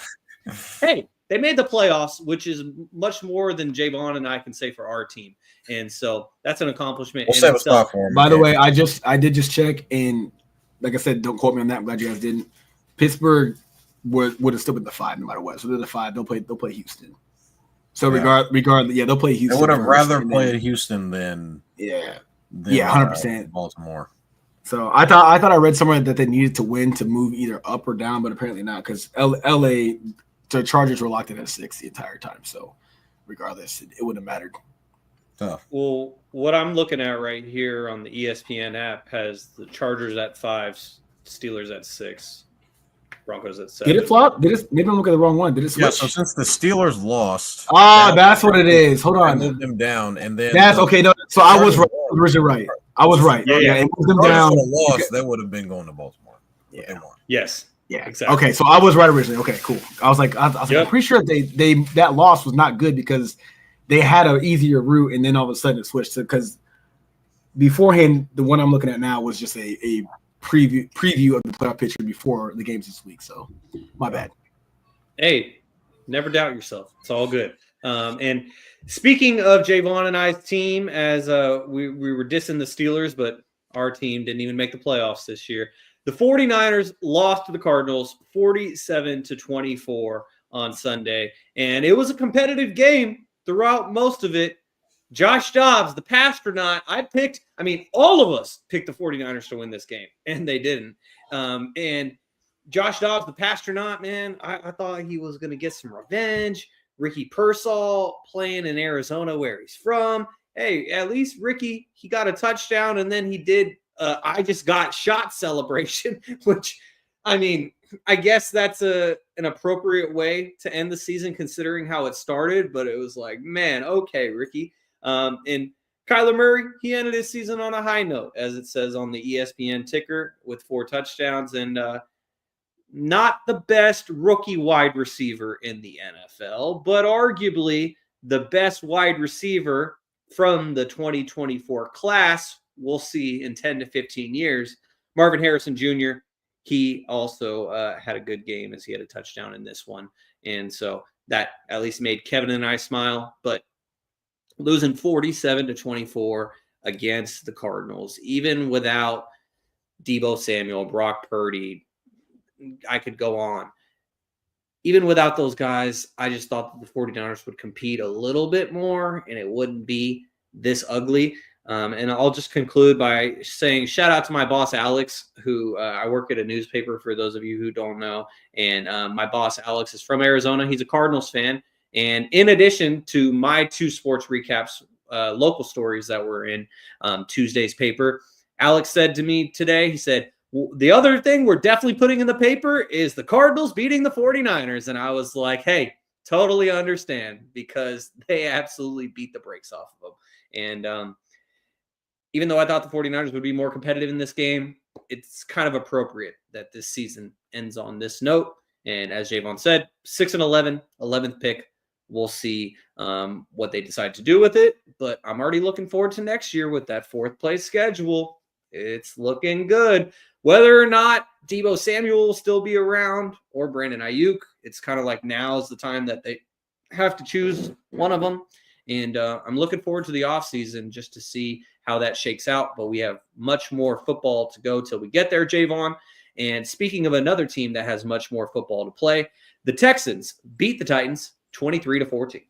hey, they made the playoffs, which is much more than Jaevon and I can say for our team. And so that's an accomplishment. We'll save a spot for him. By the way, I did just check, and like I said, don't quote me on that. I'm glad you guys didn't. Pittsburgh would have still been the 5 no matter what. So they're the 5. They'll play Houston. So regardless, they'll play Houston. They would have rather played Houston than 100% Baltimore. So I thought I read somewhere that they needed to win to move either up or down, but apparently not because LA, the Chargers were locked in at 6 the entire time. So regardless, it wouldn't have mattered. Tough. Well, what I'm looking at right here on the ESPN app has the Chargers at 5, Steelers at 6, Broncos at 7. Did it flop? Maybe I'm looking at the wrong one. Did it switch? Yeah, so since the Steelers lost. That's what it is. Hold on. Moved them down, and then that's okay. No, so I was right. Originally right. I was right. Yeah. It moved them down. Lost, they would have been going to Baltimore. Yeah. Yes. Yeah. Exactly. Okay. So I was right originally. Okay. Cool. I was like, I'm pretty sure they that loss was not good because they had an easier route, and then all of a sudden it switched to because beforehand the one I'm looking at now was just a preview of the playoff picture before the games this week. So my bad. Hey, never doubt yourself. It's all good. And speaking of Jaevon and I's team, as we were dissing the Steelers, but our team didn't even make the playoffs this year. The 49ers lost to the Cardinals 47-24 on Sunday. And it was a competitive game throughout most of it. Josh Dobbs, the Pastronaut, all of us picked the 49ers to win this game, and they didn't. And Josh Dobbs, the Pastronaut, man, I thought he was going to get some revenge. Ricky Pearsall playing in Arizona where he's from. Hey, at least Ricky, he got a touchdown, and then he did I just got shot celebration, which, I guess that's an appropriate way to end the season considering how it started, but it was like, man, okay, Ricky. And Kyler Murray, he ended his season on a high note, as it says on the ESPN ticker, with 4 touchdowns and not the best rookie wide receiver in the NFL, but arguably the best wide receiver from the 2024 class we'll see in 10 to 15 years. Marvin Harrison Jr., he also had a good game as he had a touchdown in this one. And so that at least made Kevin and I smile. But losing 47-24 against the Cardinals, even without Deebo Samuel, Brock Purdy, I could go on. Even without those guys, I just thought that the 49ers would compete a little bit more and it wouldn't be this ugly. And I'll just conclude by saying shout out to my boss, Alex, who I work at a newspaper for those of you who don't know. And my boss, Alex, is from Arizona. He's a Cardinals fan. And in addition to my 2 sports recaps, local stories that were in Tuesday's paper, Alex said to me today, he said, the other thing we're definitely putting in the paper is the Cardinals beating the 49ers. And I was like, hey, totally understand, because they absolutely beat the brakes off of them. And even though I thought the 49ers would be more competitive in this game, it's kind of appropriate that this season ends on this note. And as Jaevon said, 6-11, 11th pick. We'll see what they decide to do with it. But I'm already looking forward to next year with that 4th place schedule. It's looking good. Whether or not Deebo Samuel will still be around or Brandon Ayuk, it's kind of like now is the time that they have to choose one of them. And I'm looking forward to the offseason just to see how that shakes out. But we have much more football to go till we get there, Jaevon. And speaking of another team that has much more football to play, the Texans beat the Titans 23-14.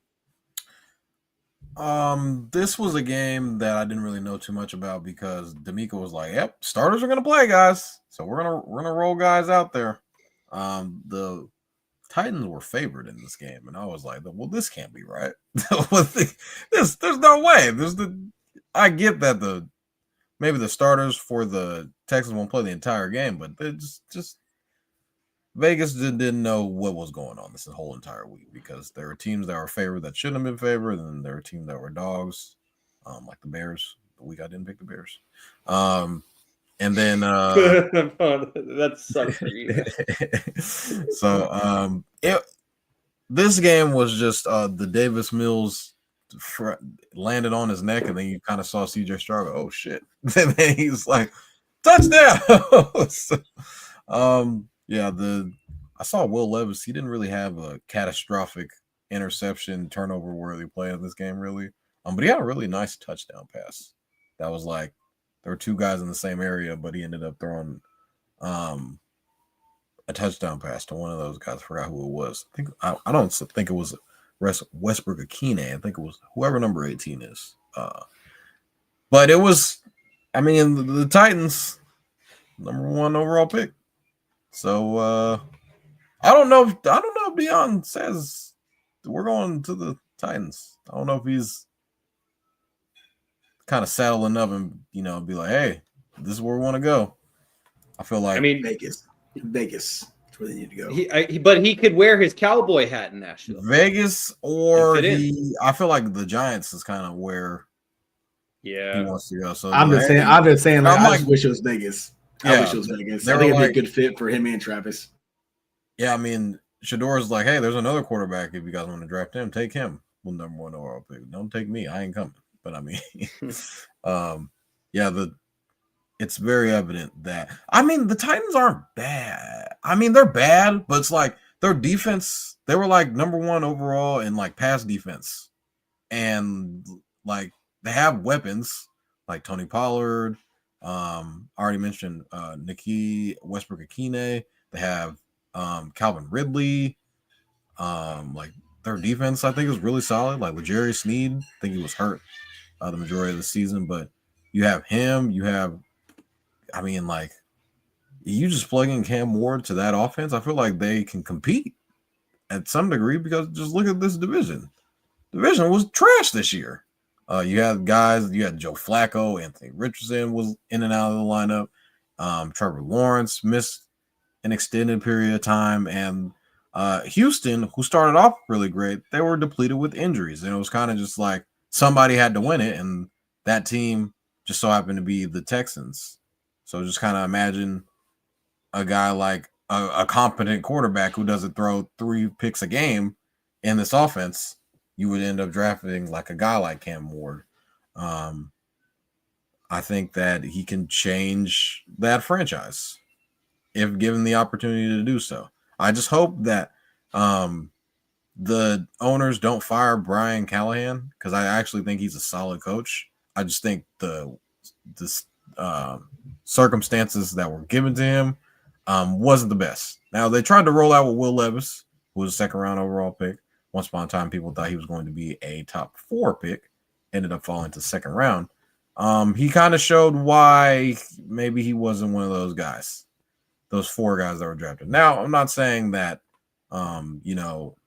This was a game that I didn't really know too much about because D'Amico was like, "Yep, starters are gonna play, guys. So we're gonna roll guys out there." The Titans were favored in this game, and I was like, "Well, this can't be right. There's no way. I get that maybe the starters for the Texans won't play the entire game, but it's just Vegas didn't know what was going on this whole entire week because there were teams that were favored that shouldn't have been favored, and there were teams that were dogs, like the Bears. The week I didn't pick the Bears. And then that sucks for you. So this game was just the Davis Mills landed on his neck, and then you kind of saw CJ Stroud go, "Oh shit!" And then he's like, "Touchdown!" So, yeah, I saw Will Levis. He didn't really have a catastrophic interception turnover worthy play in this game, really. But he had a really nice touchdown pass. That was like there were 2 guys in the same area, but he ended up throwing a touchdown pass to one of those guys. I forgot who it was. I don't think it was Westbrook Akine. I think it was whoever number 18 is. But it was, I mean, the Titans, number 1 overall pick. So I don't know if Deion says we're going to the Titans. I don't know if he's kind of saddling up and be like, "Hey, this is where we want to go." I feel like Vegas. That's where they need to go. But he could wear his cowboy hat in Nashville. Vegas, or I feel like the Giants is kind of where he wants to go. So I've been saying like, I just wish it was Vegas. I wish it was Vegas. I think it'd be a good fit for him and Travis. Yeah, I mean, Shador's like, "Hey, there's another quarterback. If you guys want to draft him, take him. Well, number 1 overall pick. Don't take me. I ain't coming." But I mean, it's very evident that the Titans aren't bad. I mean, they're bad, but it's like their defense. They were like number 1 overall in like pass defense, and like they have weapons like Tony Pollard. I already mentioned Nikki Westbrook Akine. They have Calvin Ridley. Like their defense, I think, is really solid. Like L'Jarius Sneed, I think he was hurt the majority of the season, but you have him. You have, like you just plug in Cam Ward to that offense. I feel like they can compete at some degree because just look at this division. Division was trash this year. You had guys. You had Joe Flacco, Anthony Richardson was in and out of the lineup. Trevor Lawrence missed an extended period of time, and Houston, who started off really great, they were depleted with injuries, and it was kind of just like somebody had to win it, and that team just so happened to be the Texans. So just kind of imagine a guy like a competent quarterback who doesn't throw 3 picks a game in this offense. You would end up drafting like a guy like Cam Ward. I think that he can change that franchise if given the opportunity to do so. I just hope that the owners don't fire Brian Callahan, because I actually think he's a solid coach. I just think the circumstances that were given to him wasn't the best. Now, they tried to roll out with Will Levis, who was a second-round overall pick. Once upon a time, people thought he was going to be a top 4 pick. Ended up falling to second round. He kind of showed why maybe he wasn't one of those guys, those 4 guys that were drafted. Now, I'm not saying that,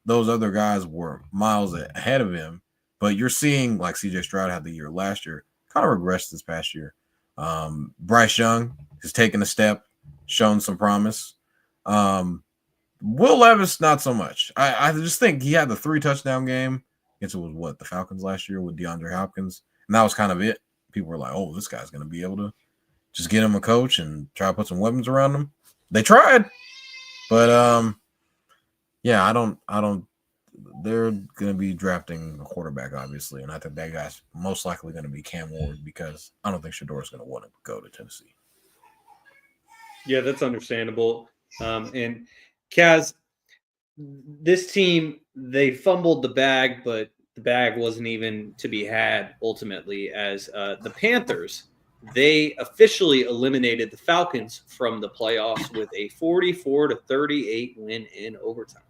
those other guys were miles ahead of him, but you're seeing like CJ Stroud had the year last year, kind of regressed this past year. Bryce Young has taken a step, shown some promise. Will Levis, not so much. I just think he had the 3 touchdown game against the Falcons last year with DeAndre Hopkins, and that was kind of it. People were like, "Oh, this guy's going to be able to just get him a coach and try to put some weapons around him." They tried, but I don't. They're going to be drafting a quarterback, obviously, and I think that guy's most likely going to be Cam Ward, because I don't think Shador's going to want to go to Tennessee. Yeah, that's understandable. And Kaz, this team, they fumbled the bag, but the bag wasn't even to be had ultimately, as the Panthers, they officially eliminated the Falcons from the playoffs with a 44-38 win in overtime.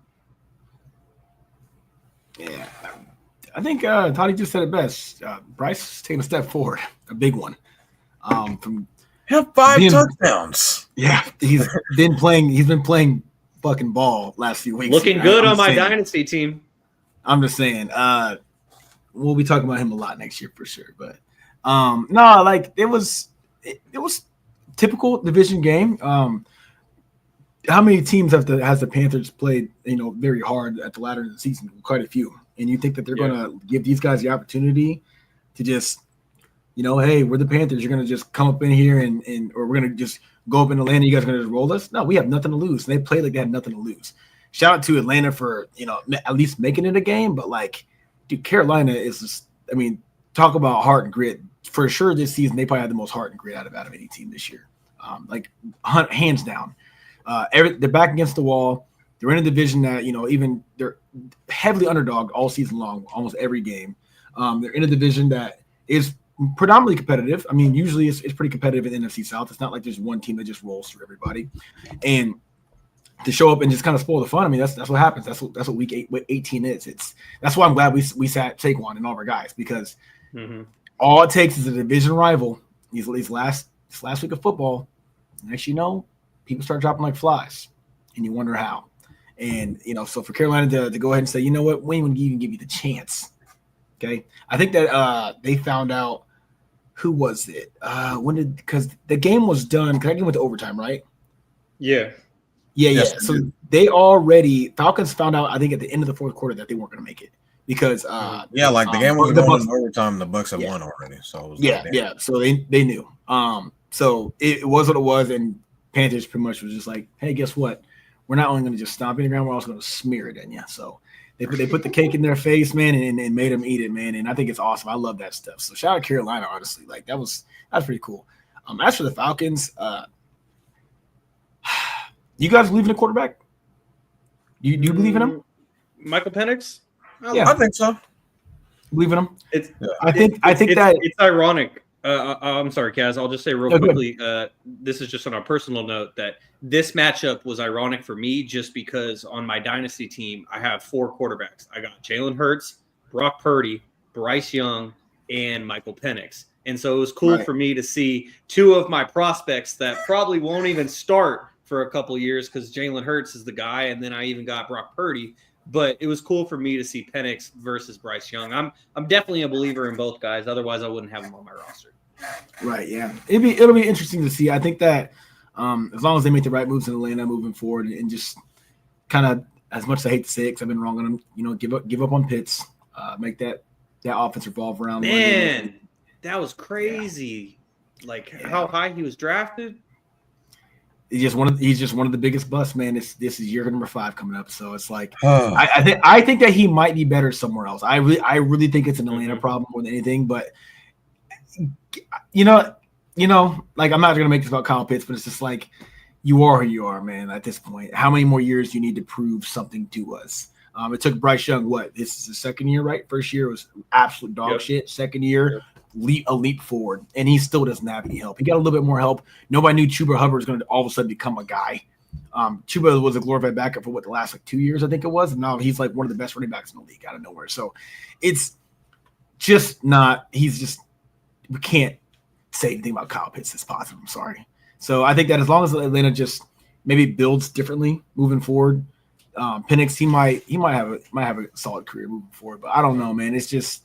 Yeah, I think Toddy just said it best. Bryce is taking a step forward, a big one. From have 5 touchdowns. Yeah, he's been playing fucking ball last few weeks. Looking good on my dynasty team. I'm just saying, we'll be talking about him a lot next year for sure. But no, like it was typical division game. How many teams has the Panthers played, very hard at the latter of the season? Quite a few. And you think that they're going to give these guys the opportunity to just, hey, we're the Panthers. You're going to just come up in here or we're going to just go up in Atlanta. You guys are going to just roll us? No, we have nothing to lose. And they played like they had nothing to lose. Shout out to Atlanta for, at least making it a game. But like, dude, Carolina is just, talk about heart and grit. For sure this season, they probably had the most heart and grit out of any team this year. Hands down. They're back against the wall. They're in a division that, even they're heavily underdog all season long, almost every game. They're in a division that is predominantly competitive. Usually it's pretty competitive in the NFC South. It's not like there's one team that just rolls through everybody. And to show up and just kind of spoil the fun, that's what happens. That's what week 18 is. That's why I'm glad we sat Saquon and all of our guys, because all it takes is a division rival. These last week of football, next people start dropping like flies, and you wonder how. And, so for Carolina to go ahead and say, you know what, we ain't even give you the chance. Okay. I think that they found out, who was it? Because the game was done. Because I game went to overtime, right? Yeah. Yes, so Falcons found out, I think, at the end of the fourth quarter that they weren't going to make it. Because the game was going in overtime. The Bucs had won already. So it was So they knew. So it was what it was, and Panthers pretty much was just like, hey, guess what? We're not only going to just stomp in the ground, we're also going to smear it in you. So they put the cake in their face, man, and made them eat it, man. And I think it's awesome. I love that stuff. So shout out Carolina, honestly. Like that's pretty cool. As for the Falcons, you guys believe in a quarterback? Do you believe in him? Michael Penix? I think so. Believe in him? I think that it's ironic. I'm sorry, Kaz. I'll just say real quickly. This is just on a personal note that this matchup was ironic for me, just because on my dynasty team I have 4 quarterbacks. I got Jalen Hurts, Brock Purdy, Bryce Young, and Michael Penix. And so it was cool for me to see 2 of my prospects that probably won't even start for a couple years, because Jalen Hurts is the guy, and then I even got Brock Purdy. But it was cool for me to see Penix versus Bryce Young. I'm definitely a believer in both guys. Otherwise, I wouldn't have them on my roster. Right, yeah. It'll be interesting to see. I think that as long as they make the right moves in Atlanta moving forward, and just kind of, as much as I hate to say it, because I've been wrong on them, give up on Pitts, make that offense revolve around. Man, That was crazy. Like how high he was drafted. He's just one of the biggest busts, man. This is year number 5 coming up, so it's like I think that he might be better somewhere else. I really think it's an Atlanta problem more than anything. But you know, like I'm not gonna make this about Kyle Pitts, but it's just like you are who you are, man. At this point, how many more years do you need to prove something to us? It took Bryce Young this is the second year, right? First year was absolute dog shit. Second year. A leap forward, and he still doesn't have any help. He got a little bit more help. Nobody knew Chuba Hubbard was going to all of a sudden become a guy. Chuba was a glorified backup for the last 2 years, I think it was, and now he's like one of the best running backs in the league out of nowhere. So it's just not. We can't say anything about Kyle Pitts that's positive. I'm sorry. So I think that as long as Atlanta just maybe builds differently moving forward, Penix he might have a solid career moving forward. But I don't know, man. It's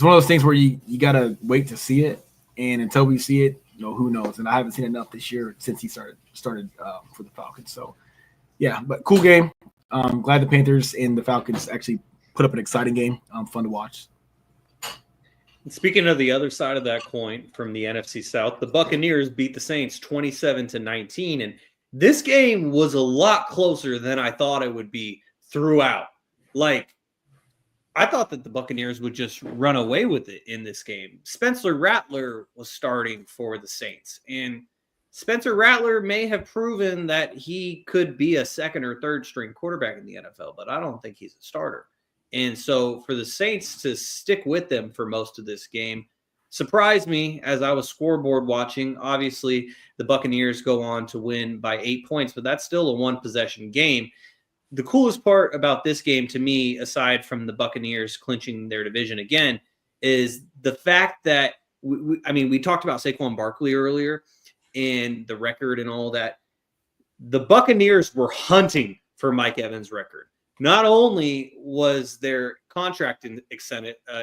one of those things where you gotta wait to see it, and until we see it, who knows? And I haven't seen enough this year since he started for the Falcons. So, yeah, but cool game. Glad the Panthers and the Falcons actually put up an exciting game. Fun to watch. Speaking of the other side of that coin from the NFC South, the Buccaneers beat the Saints 27-19, and this game was a lot closer than I thought it would be throughout. Like, I thought that the Buccaneers would just run away with it in this game. Spencer Rattler was starting for the Saints, and Spencer Rattler may have proven that he could be a second or third string quarterback in the NFL, but I don't think he's a starter. And so for the Saints to stick with them for most of this game surprised me as I was scoreboard watching. Obviously, the Buccaneers go on to win by 8 points, but that's still a one-possession game. The coolest part about this game to me, aside from the Buccaneers clinching their division again, is the fact that, we talked about Saquon Barkley earlier and the record and all that. The Buccaneers were hunting for Mike Evans' record. Not only was there contract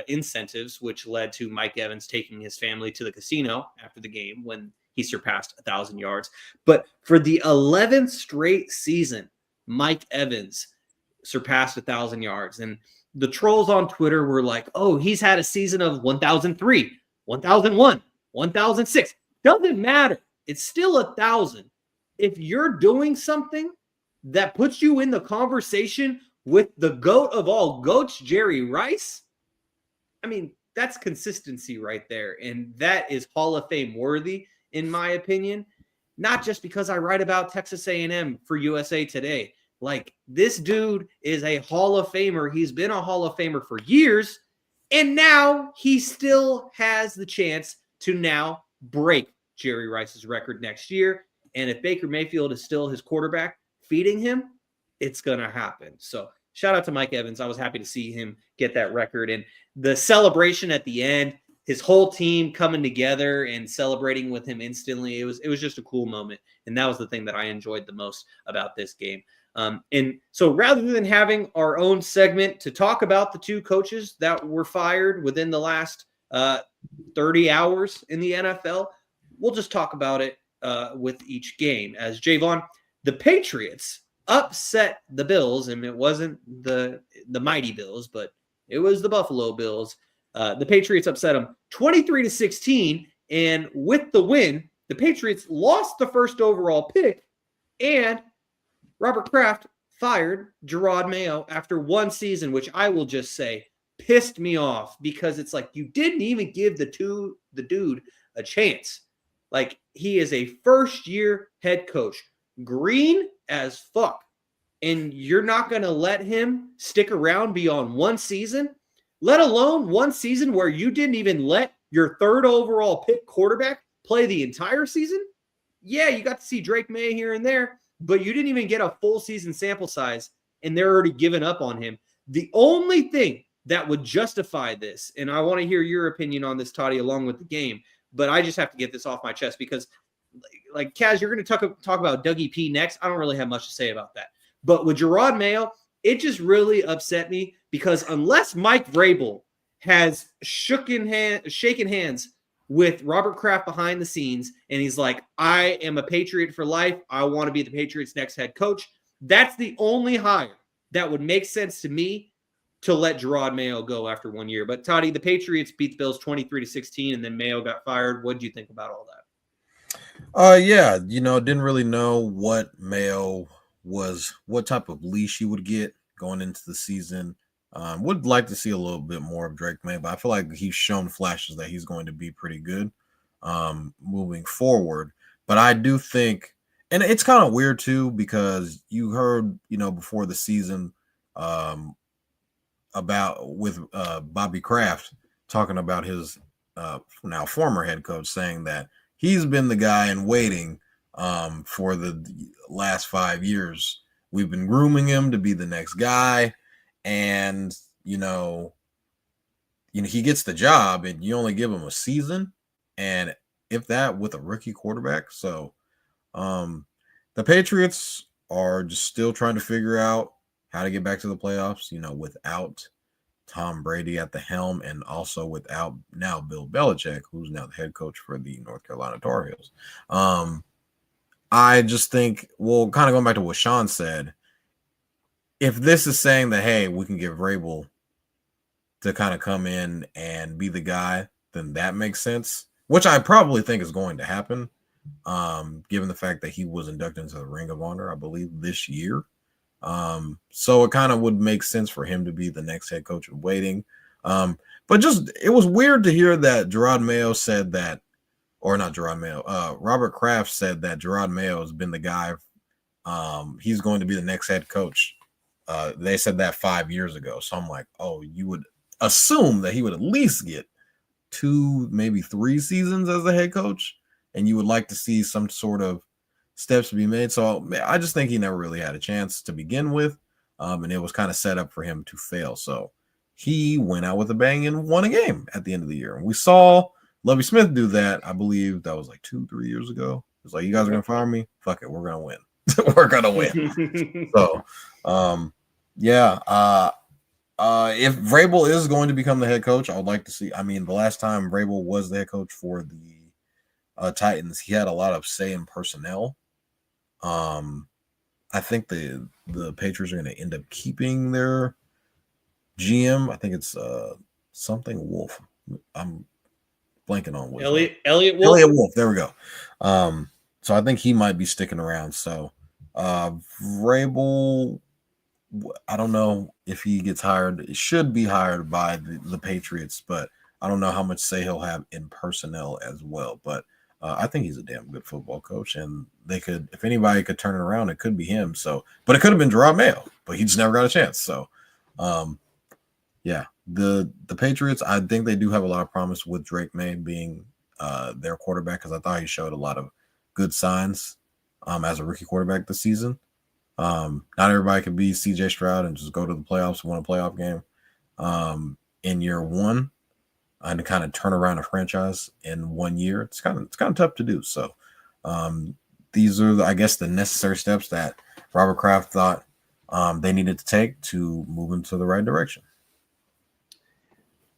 incentives, which led to Mike Evans taking his family to the casino after the game when he surpassed 1,000 yards, but for the 11th straight season, Mike Evans surpassed 1,000 yards. And the trolls on Twitter were like, oh, he's had a season of 1,003, 1,001, 1,006. Doesn't matter. It's still 1,000. If you're doing something that puts you in the conversation with the GOAT of all GOATs, Jerry Rice, that's consistency right there. And that is Hall of Fame worthy, in my opinion. Not just because I write about Texas A&M for USA Today. Like, this dude is a Hall of Famer. He's been a Hall of Famer for years, and now he still has the chance to now break Jerry Rice's record next year. And if Baker Mayfield is still his quarterback feeding him, it's going to happen. So shout out to Mike Evans. I was happy to see him get that record. And the celebration at the end, his whole team coming together and celebrating with him instantly. It was just a cool moment. And that was the thing that I enjoyed the most about this game. And so rather than having our own segment to talk about the two coaches that were fired within the last 30 hours in the NFL, we'll just talk about it with each game. As Jaevon, the Patriots upset the Bills, and it wasn't the mighty Bills, but it was the Buffalo Bills. The Patriots upset them 23-16, and with the win, the Patriots lost the first overall pick, and Robert Kraft fired Gerard Mayo after one season, which I will just say pissed me off, because it's like you didn't even give the dude a chance. Like, he is a first-year head coach, green as fuck, and you're not going to let him stick around beyond one season, let alone one season where you didn't even let your third overall pick quarterback play the entire season? Yeah, you got to see Drake May here and there, but you didn't even get a full season sample size, and they're already giving up on him. The only thing that would justify this, and I want to hear your opinion on this, Toddy, along with the game, but I just have to get this off my chest because, like, Kaz, you're going to talk about Dougie P next. I don't really have much to say about that. But with Gerard Mayo, it just really upset me because unless Mike Vrabel has shaken hands with Robert Kraft behind the scenes, and he's like, I am a Patriot for life, I want to be the Patriots' next head coach, that's the only hire that would make sense to me to let Gerard Mayo go after 1 year. But Toddy, the Patriots beat the Bills 23-16, and then Mayo got fired. What do you think about all that? Yeah, didn't really know what type of leash he would get going into the season. Would like to see a little bit more of Drake May, but I feel like he's shown flashes that he's going to be pretty good moving forward. But I do think, and it's kind of weird too, because you heard, before the season about with Bobby Kraft talking about his now former head coach, saying that he's been the guy in waiting for the last 5 years. We've been grooming him to be the next guy. And, he gets the job and you only give him a season. And if that, with a rookie quarterback. So the Patriots are just still trying to figure out how to get back to the playoffs, without Tom Brady at the helm, and also without now Bill Belichick, who's now the head coach for the North Carolina Tar Heels. I just think, well, kind of going back to what Shaun said, if this is saying that, hey, we can get Vrabel to kind of come in and be the guy, then that makes sense, which I probably think is going to happen, given the fact that he was inducted into the Ring of Honor, I believe, this year. So it kind of would make sense for him to be the next head coach in waiting. But just, it was weird to hear that Gerard Mayo said that, or not Gerard Mayo, Robert Kraft said that Gerard Mayo has been the guy. He's going to be the next head coach. They said that 5 years ago. So I'm like, oh, you would assume that he would at least get 2, maybe 3 seasons as the head coach, and you would like to see some sort of steps to be made. So I just think he never really had a chance to begin with, and it was kind of set up for him to fail. So he went out with a bang and won a game at the end of the year. And we saw Lovie Smith do that. I believe that was like 2-3 years ago. It's like, you guys are gonna fire me? Fuck it, we're gonna win. We're gonna win. So if Vrabel is going to become the head coach, I would like to see. I mean, the last time Vrabel was the head coach for the Titans, he had a lot of say in personnel. I think the Patriots are going to end up keeping their GM. I think it's something Wolf. I'm blanking on what. Elliot Wolf. Elliot Wolf. There we go. So I think he might be sticking around. So Vrabel, I don't know if he gets hired. It should be hired by the Patriots, but I don't know how much say he'll have in personnel as well. But I think he's a damn good football coach, and they could, if anybody could turn it around, it could be him. So, but it could have been Gerard Mayo, but he just never got a chance. So, the Patriots, I think they do have a lot of promise with Drake May being their quarterback, because I thought he showed a lot of good signs as a rookie quarterback this season. Not everybody could be CJ Stroud and just go to the playoffs and win a playoff game in year one, and to kind of turn around a franchise in 1 year. It's kind of tough to do. So these are, I guess, the necessary steps that Robert Kraft thought they needed to take to move into the right direction.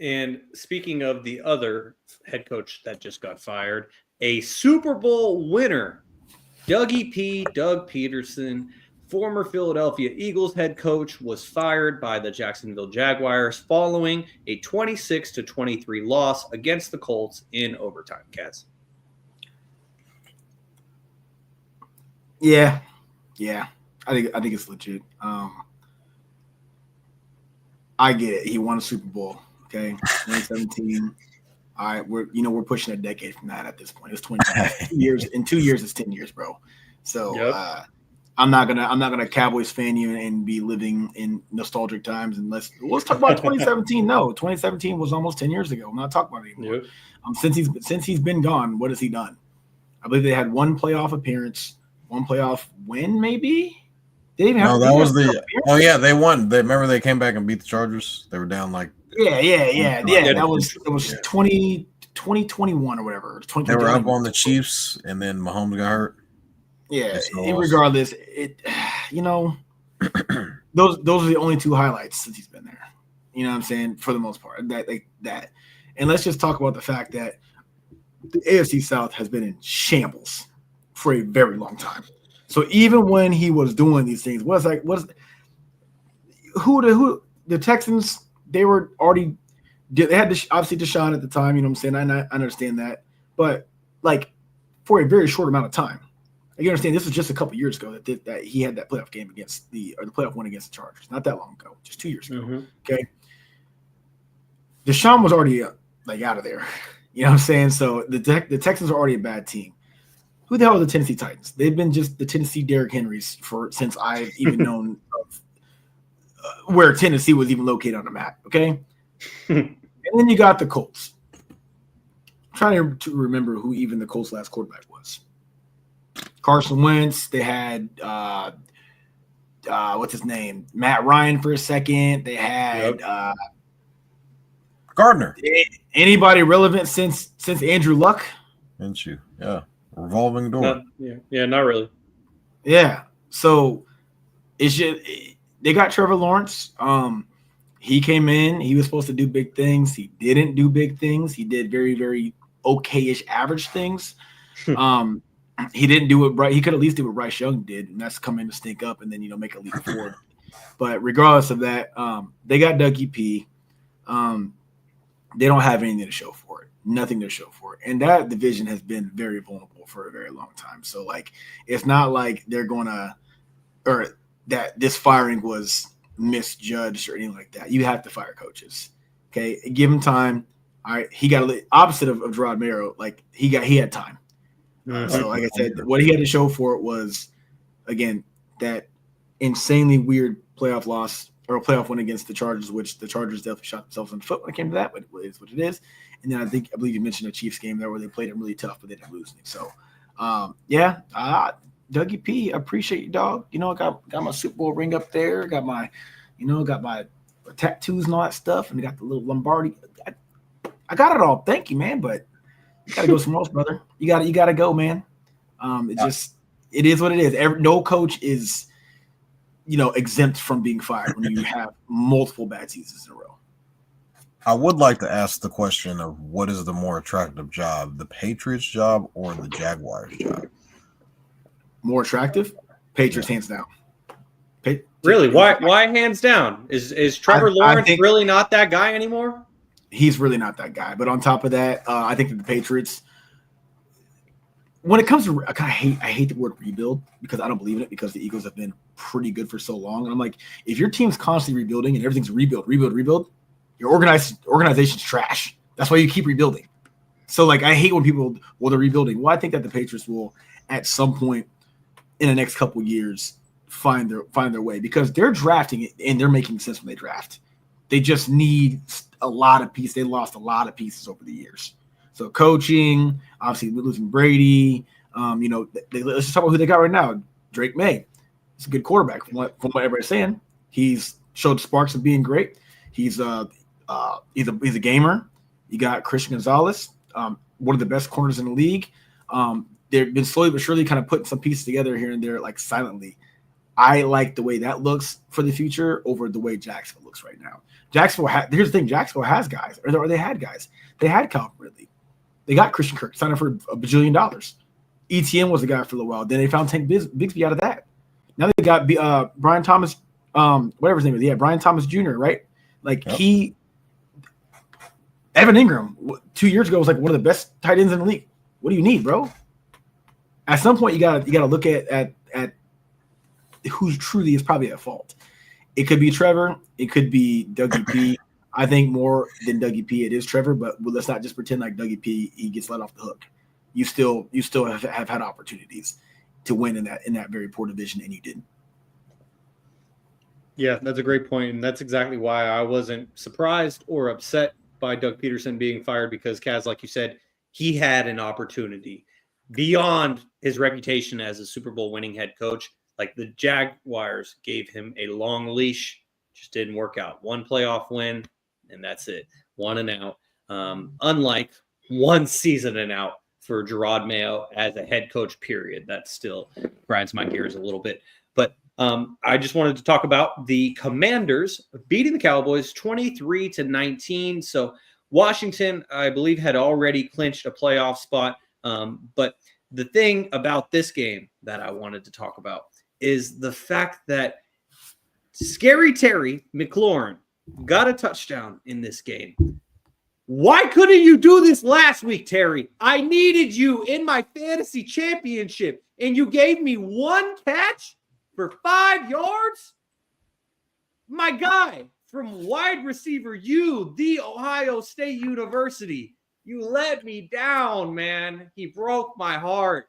And speaking of the other head coach that just got fired, a Super Bowl winner, Doug Peterson, former Philadelphia Eagles head coach, was fired by the Jacksonville Jaguars following a 26-23 loss against the Colts in overtime. Kaz. Yeah. I think it's legit. I get it. He won a Super Bowl. Okay, 2017. All right, we're pushing a decade from that at this point. It's 20 years. In 2 years, it's 10 years, bro. So I'm not gonna Cowboys fan you and be living in nostalgic times. And let's talk about 2017. No, 2017 was almost 10 years ago. I'm not talking about it anymore. Yep. Since he's been gone, what has he done? I believe they had one playoff appearance, one playoff win, maybe. They didn't even have. No, that was the. Oh yeah, they won. Remember they came back and beat the Chargers. They were down like. Yeah. That was 2021 or whatever. They were up on the Chiefs, and then Mahomes got hurt. Yeah. Regardless, those are the only two highlights since he's been there. You know what I'm saying? For the most part, that. And let's just talk about the fact that the AFC South has been in shambles for a very long time. So even when he was doing these things, who the Texans, they were already they had obviously Shaun at the time. You know what I'm saying? I understand that, but like for a very short amount of time. You understand this was just a couple years ago that he had that playoff game against the playoff win against the Chargers. Not that long ago, just 2 years ago. Mm-hmm. Okay, Deshaun was already like out of there. You know what I'm saying? So the Texans are already a bad team. Who the hell are the Tennessee Titans? They've been just the Tennessee Derrick Henrys since I've even known of where Tennessee was even located on the map. Okay, and then you got the Colts. I'm trying to remember who even the Colts' last quarterback was. Carson Wentz. They had what's his name? Matt Ryan for a second. They had Gardner. Anybody relevant since Andrew Luck? Minshew. Yeah. Revolving door. Not really. Yeah. So it's just they got Trevor Lawrence. He came in. He was supposed to do big things. He didn't do big things. He did very, very okay-ish average things. He didn't do it right. He could at least do what Bryce Young did, and that's come in to stink up and then make a leap forward. But regardless of that, they got Dougie P. They don't have anything to show for it. Nothing to show for it. And that division has been very vulnerable for a very long time. So it's not like they're gonna or that this firing was misjudged or anything like that. You have to fire coaches. Okay. Give him time. All right. He got opposite of Gerard Mayo. He had time. So like I said, what he had to show for it was, again, that insanely weird playoff loss or a playoff win against the Chargers, which the Chargers definitely shot themselves in the foot when it came to that, but it is what it is. And then I believe you mentioned a Chiefs game there where they played him really tough, but they didn't lose. So, Dougie P, I appreciate you, dog. I got my Super Bowl ring up there. Got my tattoos and all that stuff, and I got the little Lombardi. I got it all. Thank you, man. But you got to go somewhere else, brother. You got to go, man. It is what it is. No coach is, exempt from being fired when you have multiple bad seasons in a row. I would like to ask the question of what is the more attractive job, the Patriots job or the Jaguars job? More attractive? Patriots, hands down. Really? Why hands down? Is Trevor Lawrence really not that guy anymore? He's really not that guy. But on top of that, I think that the Patriots, when it comes to, I hate the word rebuild because I don't believe in it because the Eagles have been pretty good for so long. And I'm like, if your team's constantly rebuilding and everything's rebuild, your organization's trash. That's why you keep rebuilding. So I hate when people, they're rebuilding. Well, I think that the Patriots will at some point in the next couple of years find their way because they're drafting it and they're making sense when they draft. They just need a lot of pieces. They lost a lot of pieces over the years. So coaching, obviously losing Brady. Let's just talk about who they got right now. Drake May. He's a good quarterback from what everybody's saying. He's showed sparks of being great. He's a gamer. You got Christian Gonzalez, one of the best corners in the league. They've been slowly but surely kind of putting some pieces together here and there, silently. I like the way that looks for the future over the way Jacksonville looks right now. Here's the thing: Jacksonville has guys, or they had guys. They had Calvin Ridley. They got Christian Kirk, signed up for $1 billion. ETN was the guy for a little while. Then they found Tank Bigsby out of that. Now they got Brian Thomas, whatever his name is. Yeah, Brian Thomas Jr., right? Evan Ingram 2 years ago was one of the best tight ends in the league. What do you need, bro? At some point, you gotta look at who truly is probably at fault. It could be Trevor. It could be Dougie P. I think more than Dougie P, it is Trevor. But let's not just pretend like Dougie P, he gets let off the hook. You still have had opportunities to win in that very poor division, and you didn't. Yeah, that's a great point, and that's exactly why I wasn't surprised or upset by Doug Peterson being fired because, Kaz, like you said, he had an opportunity beyond his reputation as a Super Bowl winning head coach. The Jaguars gave him a long leash, just didn't work out. One playoff win, and that's it. One and out. Unlike one season and out for Gerard Mayo as a head coach, period. That still grinds my gears a little bit. But I just wanted to talk about the Commanders beating the Cowboys 23-19. So Washington, I believe, had already clinched a playoff spot. But the thing about this game that I wanted to talk about is the fact that Scary Terry McLaurin got a touchdown in this game. Why couldn't you do this last week, Terry? I needed you in my fantasy championship, and you gave me one catch for 5 yards? My guy from wide receiver U, the Ohio State University, you let me down, man. He broke my heart.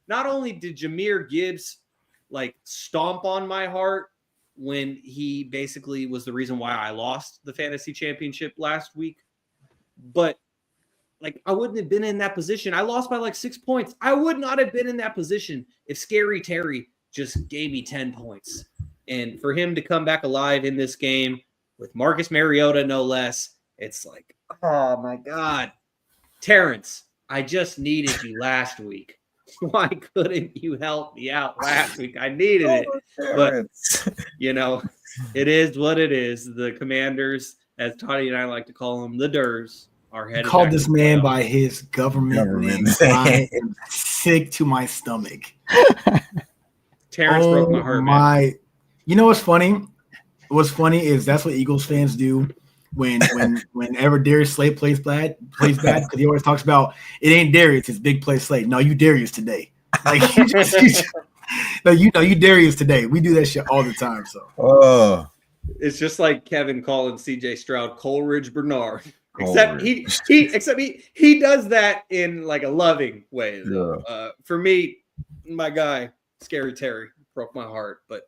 Not only did Jahmyr Gibbs stomp on my heart when he basically was the reason why I lost the fantasy championship last week, but I wouldn't have been in that position. I lost by 6 points. I would not have been in that position if Scary Terry just gave me 10 points. And for him to come back alive in this game with Marcus Mariota, no less, it's oh my God. Terrence, I just needed you last week. Why couldn't you help me out last week? I needed it. But, it is what it is. The Commanders, as Toddy and I like to call them, the Durs, are headed. Called this man by his government name. I am sick to my stomach. Terrence broke my heart, man. You know what's funny? What's funny is that's what Eagles fans do whenever Darius Slay plays bad, because he always talks about it ain't Darius, it's big play Slay. No, you Darius today. You Darius today. We do that shit all the time. So it's just like Kevin calling CJ Stroud Coleridge Bernard. Except he does that in a loving way. Yeah. For me, my guy, Scary Terry, broke my heart, but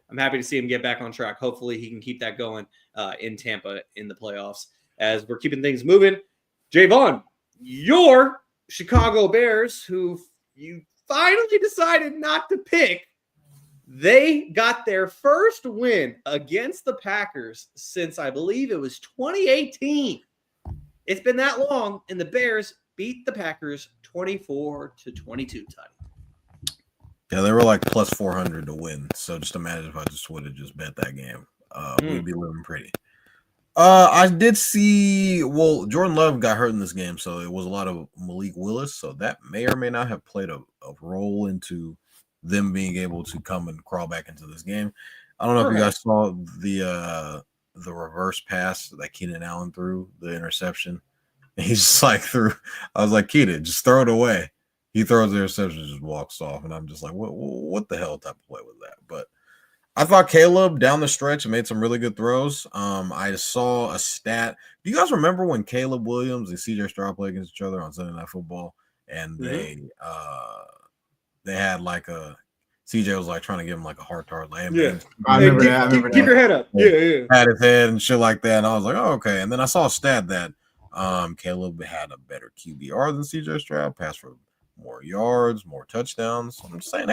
I'm happy to see him get back on track. Hopefully he can keep that going in Tampa in the playoffs as we're keeping things moving. Jaevon, your Chicago Bears, who you finally decided not to pick, they got their first win against the Packers since I believe it was 2018. It's been that long, and the Bears beat the Packers 24-22, Toddy. Yeah, they were plus 400 to win. So just imagine if I just would have just bet that game. We'd be living pretty. I did see, Jordan Love got hurt in this game, so it was a lot of Malik Willis. So that may or may not have played a role into them being able to come and crawl back into this game. I don't know if you guys saw the reverse pass that Keenan Allen threw, the interception. And he's just threw. I was like, Keenan, just throw it away. He throws the interception, just walks off, and I'm just like, what the hell type of play was that? But I thought Caleb down the stretch made some really good throws. I saw a stat. Do you guys remember when Caleb Williams and CJ Stroud played against each other on Sunday Night Football, and they had CJ was trying to give him a heart tart. I remember that. Keep your head up. Yeah. Had his head and shit like that, and I was like, oh, okay. And then I saw a stat that Caleb had a better QBR than CJ Stroud, passed for more yards, more touchdowns. I'm just saying,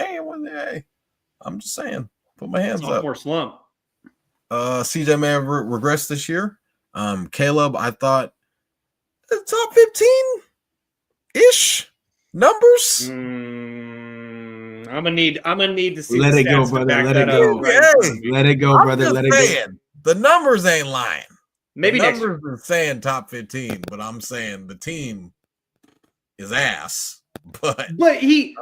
I'm just saying, put my hands up. More slump. CJ may have regressed this year. Caleb, I thought top 15-ish numbers. I'm gonna need to see. Let it go, brother. Let it go. Let it go, brother. Let it go. The numbers ain't lying. Maybe the numbers are saying top 15, but I'm saying the team is ass. But he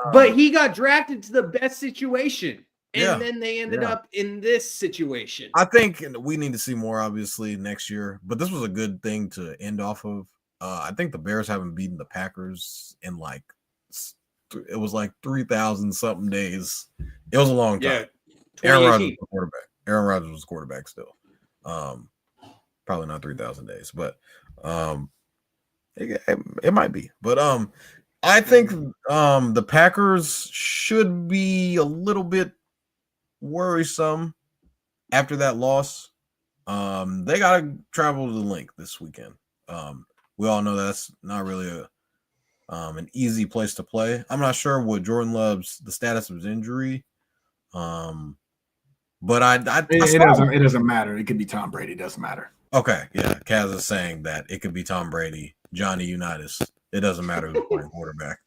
got drafted to the best situation, and then they ended up in this situation. I think we need to see more, obviously, next year. But this was a good thing to end off of. I think the Bears haven't beaten the Packers in it was 3,000 something days. It was a long time. Yeah, Aaron Rodgers was the quarterback. Aaron Rodgers was quarterback still. Probably not 3,000 days, but it might be. But I think the Packers should be a little bit worrisome after that loss. They got to travel to the Link this weekend. We all know that's not really an easy place to play. I'm not sure what Jordan Love's the status of his injury. But it doesn't matter. It could be Tom Brady. It doesn't matter. Okay, yeah. Kaz is saying that it could be Tom Brady, Johnny Unitas. It doesn't matter who's playing quarterback.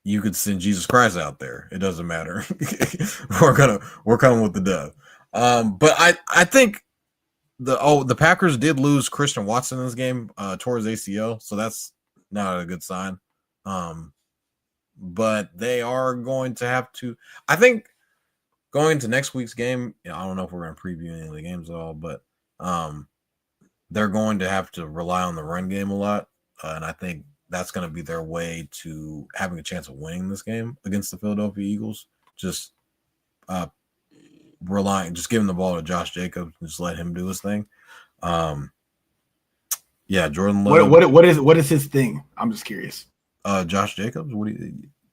You could send Jesus Christ out there. It doesn't matter. we're coming with the dub. But I think the Packers did lose Christian Watson in this game towards ACL, so that's not a good sign. But they are going to have to. I think going into next week's game, I don't know if we're going to preview any of the games at all, but they're going to have to rely on the run game a lot, and I think that's going to be their way to having a chance of winning this game against the Philadelphia Eagles. Just just giving the ball to Josh Jacobs and just let him do his thing. Jordan Love. What is his thing? I'm just curious. Josh Jacobs.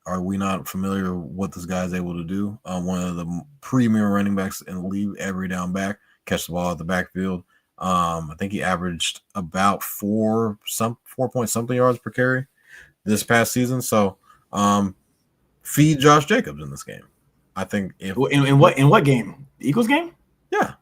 Are we not familiar with what this guy's able to do? One of the premier running backs in the league, every down back, catch the ball at the backfield. I think he averaged about 4 point something yards per carry this past season. So feed Josh Jacobs in this game. I think in what game? The Eagles game? Yeah.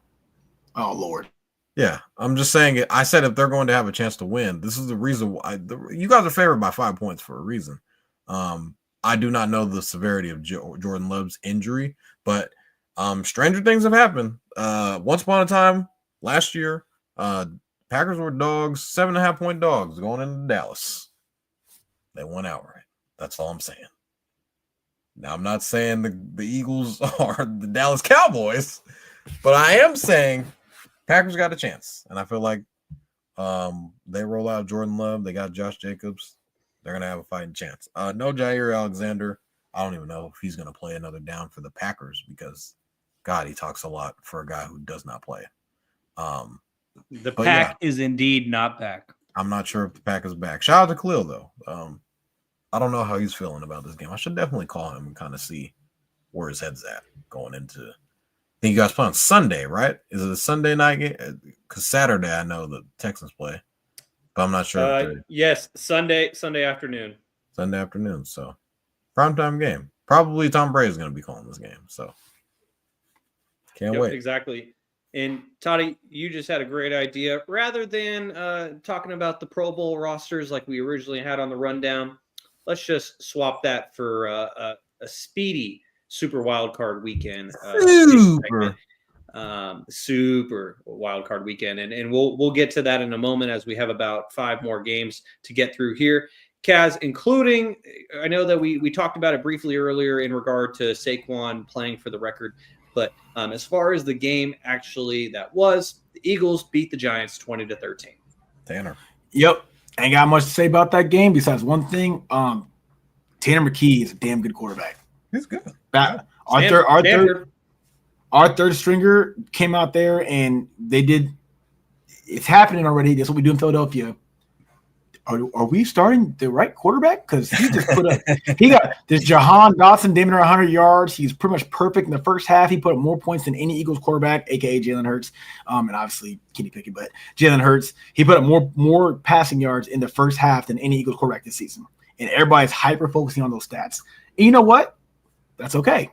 Oh Lord. Yeah, I'm just saying it. I said if they're going to have a chance to win, this is the reason why you guys are favored by 5 points for a reason. I do not know the severity of Jordan Love's injury, but stranger things have happened. Once upon a time, last year, Packers were dogs, 7.5-point dogs going into Dallas. They won outright. That's all I'm saying. Now, I'm not saying the Eagles are the Dallas Cowboys, but I am saying Packers got a chance. And I feel like they roll out Jordan Love. They got Josh Jacobs. They're going to have a fighting chance. No Jair Alexander. I don't even know if he's going to play another down for the Packers because, God, he talks a lot for a guy who does not play. The pack is indeed not back. I'm not sure if the pack is back. Shout out to Khalil, though. I don't know how he's feeling about this game. I should definitely call him and kind of see where his head's at going into. I think you guys play on Sunday, right? Is it a Sunday night game? Because Saturday, I know the Texans play, but I'm not sure. Yes, Sunday afternoon. Sunday afternoon. So, primetime game. Probably Tom Brady's going to be calling this game. So, can't wait. Exactly. And Toddy, you just had a great idea. Rather than talking about the Pro Bowl rosters like we originally had on the rundown, let's just swap that for a speedy Super Wild Card weekend. Super Wild Card weekend, and we'll get to that in a moment as we have about 5 more games to get through here. Kaz, including, I know that we talked about it briefly earlier in regard to Saquon playing for the record, but as far as the game actually that was, the Eagles beat the Giants 20-13. Tanner. Yep. Ain't got much to say about that game besides one thing. Tanner McKee is a damn good quarterback. He's good. Our third stringer came out there and they did. It's happening already. That's what we do in Philadelphia. Are we starting the right quarterback? Because he just put up. He got this Jahan Dotson, damn near 100 yards. He's pretty much perfect in the first half. He put up more points than any Eagles quarterback, aka Jalen Hurts, and obviously Kenny Pickett. But Jalen Hurts, he put up more passing yards in the first half than any Eagles quarterback this season. And everybody's hyper focusing on those stats. And you know what? That's okay.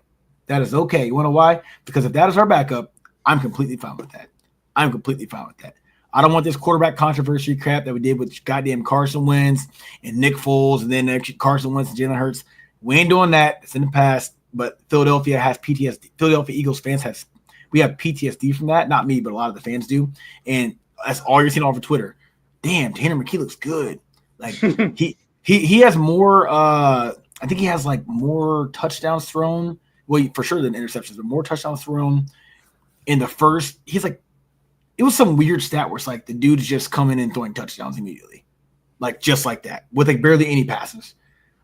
That is okay. You want to know why? Because if that is our backup, I'm completely fine with that. I don't want this quarterback controversy crap that we did with goddamn Carson Wentz and Nick Foles and then actually Carson Wentz and Jalen Hurts. We ain't doing that. It's in the past. But Philadelphia has PTSD. Philadelphia Eagles fans have PTSD from that. Not me, but a lot of the fans do. And that's all you're seeing all over Twitter. Damn, Tanner McKee looks good. Like he has more. I think he has like more touchdowns thrown. Well, for sure than interceptions, but more touchdowns thrown in the first. He's like. It was some weird stat where it's like the dude's just coming in throwing touchdowns immediately. Like just like that with like barely any passes.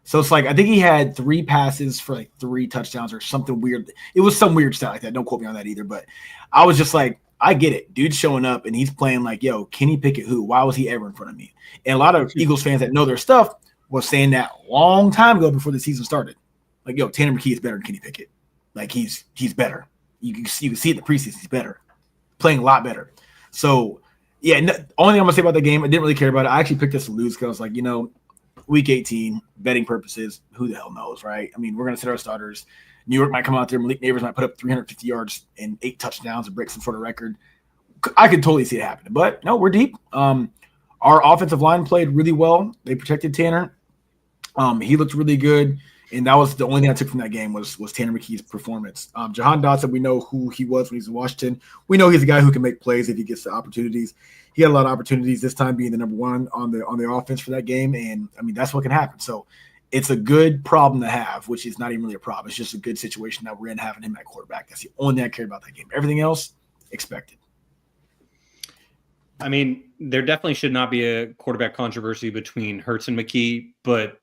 So it's like I think he had 3 passes for like 3 touchdowns or something weird. It was some weird stat like that. Don't quote me on that either. But I was just like, I get it. Dude's showing up and he's playing like, yo, Kenny Pickett who? Why was he ever in front of me? And a lot of Eagles fans that know their stuff was saying that a long time ago before the season started. Like, yo, Tanner McKee is better than Kenny Pickett. Like he's better. You can see it in the preseason. He's better. Playing a lot better. So, yeah, only thing I'm going to say about the game, I didn't really care about it. I actually picked us to lose because I was like, week 18, betting purposes, who the hell knows, right? I mean, we're going to sit our starters. New York might come out there. Malik Neighbors might put up 350 yards and 8 touchdowns and break some sort of record. I could totally see it happening. But, no, we're deep. Our offensive line played really well. They protected Tanner. He looked really good. And that was the only thing I took from that game was Tanner McKee's performance. Jahan Dotson, we know who he was when he's in Washington. We know he's a guy who can make plays if he gets the opportunities. He had a lot of opportunities this time being the number 1 on the offense for that game. And, I mean, that's what can happen. So, it's a good problem to have, which is not even really a problem. It's just a good situation that we're in having him at quarterback. That's the only thing I care about that game. Everything else, expected. I mean, there definitely should not be a quarterback controversy between Hurts and McKee, but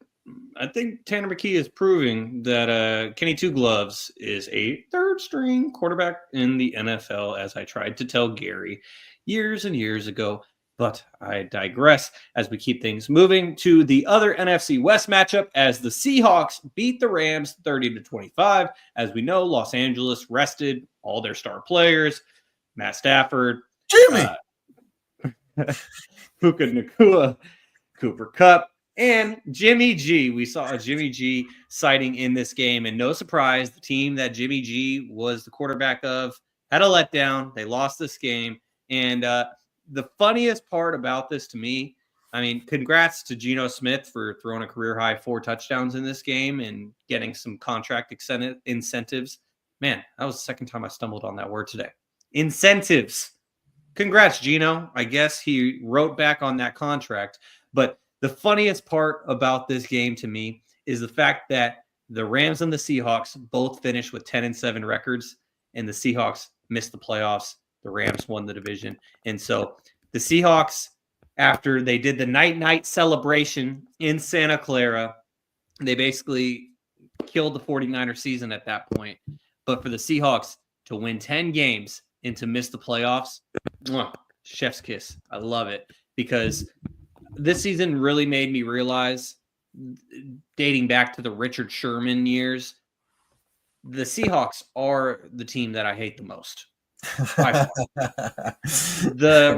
I think Tanner McKee is proving that Kenny Two Gloves is a third-string quarterback in the NFL, as I tried to tell Gary years and years ago. But I digress as we keep things moving to the other NFC West matchup as the Seahawks beat the Rams 30-25. As we know, Los Angeles rested all their star players, Matt Stafford, Jimmy. Puka Nacua, Cooper Kupp, and Jimmy G. We saw a Jimmy G sighting in this game, and no surprise, the team that Jimmy G was the quarterback of had a letdown. They lost this game, and the funniest part about this to me, I mean, congrats to Geno Smith for throwing a career-high 4 touchdowns in this game and getting some contract incentives. Man, that was the second time I stumbled on that word today. Incentives. Congrats, Geno. I guess he wrote back on that contract. But the funniest part about this game to me is the fact that the Rams and the Seahawks both finished with 10-7 records, and the Seahawks missed the playoffs. The Rams won the division. And so the Seahawks, after they did the night-night celebration in Santa Clara, they basically killed the 49ers season at that point. But for the Seahawks to win 10 games and to miss the playoffs, chef's kiss. I love it because this season really made me realize, dating back to the Richard Sherman years, the Seahawks are the team that I hate the most. The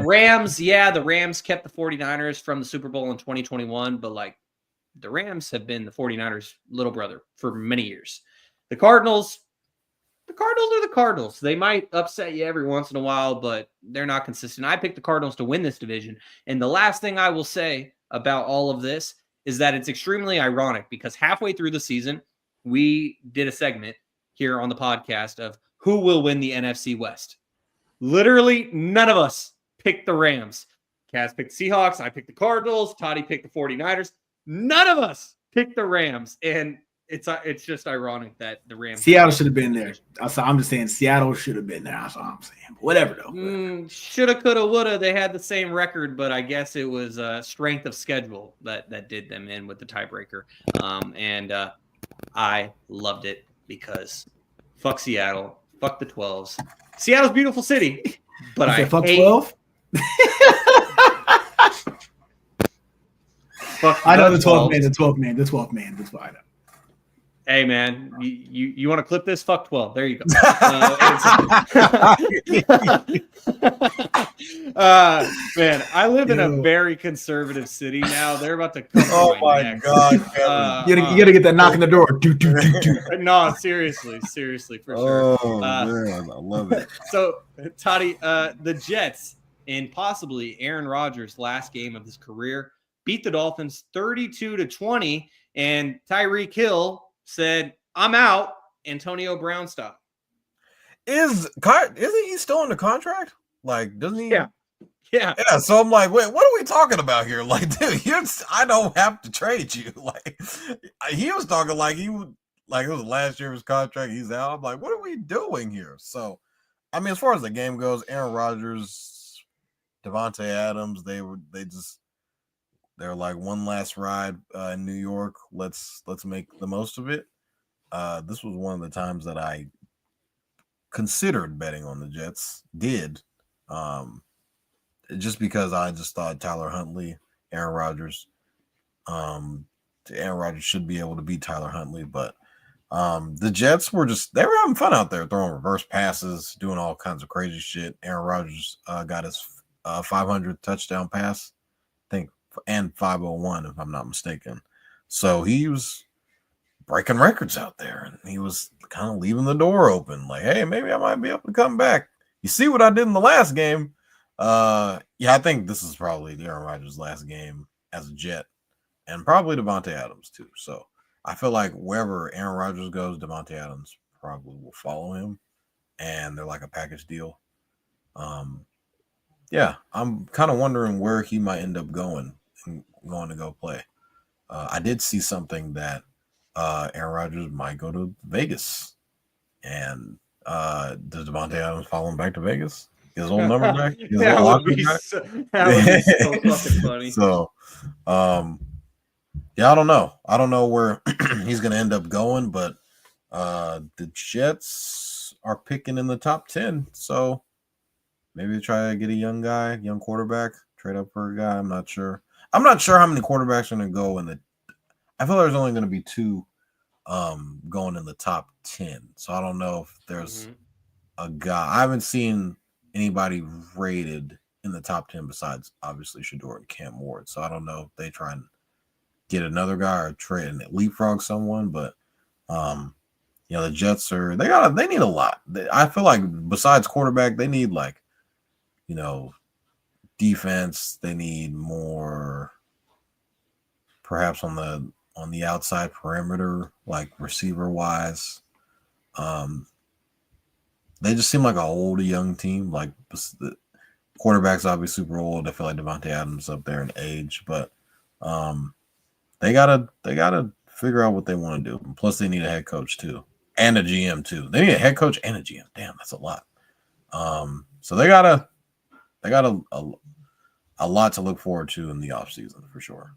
Rams, the Rams kept the 49ers from the Super Bowl in 2021, but like the Rams have been the 49ers' little brother for many years. The Cardinals are the Cardinals. They might upset you every once in a while, but they're not consistent. I picked the Cardinals to win this division. And the last thing I will say about all of this is that it's extremely ironic because halfway through the season, we did a segment here on the podcast of who will win the NFC West. Literally, none of us picked the Rams. Kaz picked the Seahawks. I picked the Cardinals. Toddy picked the 49ers. None of us picked the Rams. And it's just ironic that the Rams. Seattle should have been there. I'm just saying Seattle should have been there. That's all I'm saying. But whatever, though. Shoulda, coulda, woulda. They had the same record, but I guess it was strength of schedule that did them in with the tiebreaker. And I loved it because fuck Seattle. Fuck the 12s. Seattle's a beautiful city, but I fuck hate 12. Fuck I know the 12 man. The 12 man. That's why I know. Hey man, you want to clip this? Fuck 12. There you go. Man, I live in a very conservative city now. They're about to come. Oh my neck. God! You gotta get that knock on the door. No, seriously, for sure. Oh man, I love it. So, Toddy, the Jets in possibly Aaron Rodgers' last game of his career beat the Dolphins 32-20, and Tyreek Hill said, "I'm out." Antonio Brown style. Isn't he still under contract? Like, doesn't he? Yeah. So I'm like, wait, what are we talking about here? Like, dude, I don't have to trade you. Like, he was talking like it was last year of his contract. He's out. I'm like, what are we doing here? So, I mean, as far as the game goes, Aaron Rodgers, Devontae Adams, they're like one last ride in New York. Let's make the most of it. This was one of the times that I considered betting on the Jets. Just because I just thought Tyler Huntley, Aaron Rodgers should be able to beat Tyler Huntley, but the Jets were having fun out there, throwing reverse passes, doing all kinds of crazy shit. Aaron Rodgers got his 500th touchdown pass, I think, and 501 if I'm not mistaken. So he was breaking records out there, and he was kind of leaving the door open, like, hey, maybe I might be able to come back. You see what I did in the last game? I think this is probably Aaron Rodgers' last game as a Jet, and probably Devontae Adams too. So I feel like wherever Aaron Rodgers goes, Devontae Adams probably will follow him, and they're like a package deal. I'm kind of wondering where he might end up going to go play. I did see something that Aaron Rodgers might go to Vegas, and does Devontae Adams follow him back to Vegas? Get his old number back? Get his old locker back? That would be so fucking funny. So, yeah, I don't know. I don't know where he's going to end up going, but the Jets are picking in the top 10. So maybe try to get a young quarterback, trade up for a guy. I'm not sure. I'm not sure how many quarterbacks are going to go in the. I feel there's only going to be 2 going in the top 10. So I don't know if there's a guy. I haven't seen anybody rated in the top 10 besides obviously Shador and Cam Ward. So I don't know if they try and get another guy or trade and leapfrog someone, but the Jets they need a lot. I feel like besides quarterback, they need defense. They need more perhaps on the outside perimeter, like receiver wise. They just seem like an old young team. Like the quarterback's obviously super old. I feel like Devontae Adams up there in age, but they gotta figure out what they want to do. And plus, they need a head coach too, and a GM too. They need a head coach and a GM. Damn, that's a lot. So they got a lot to look forward to in the offseason for sure.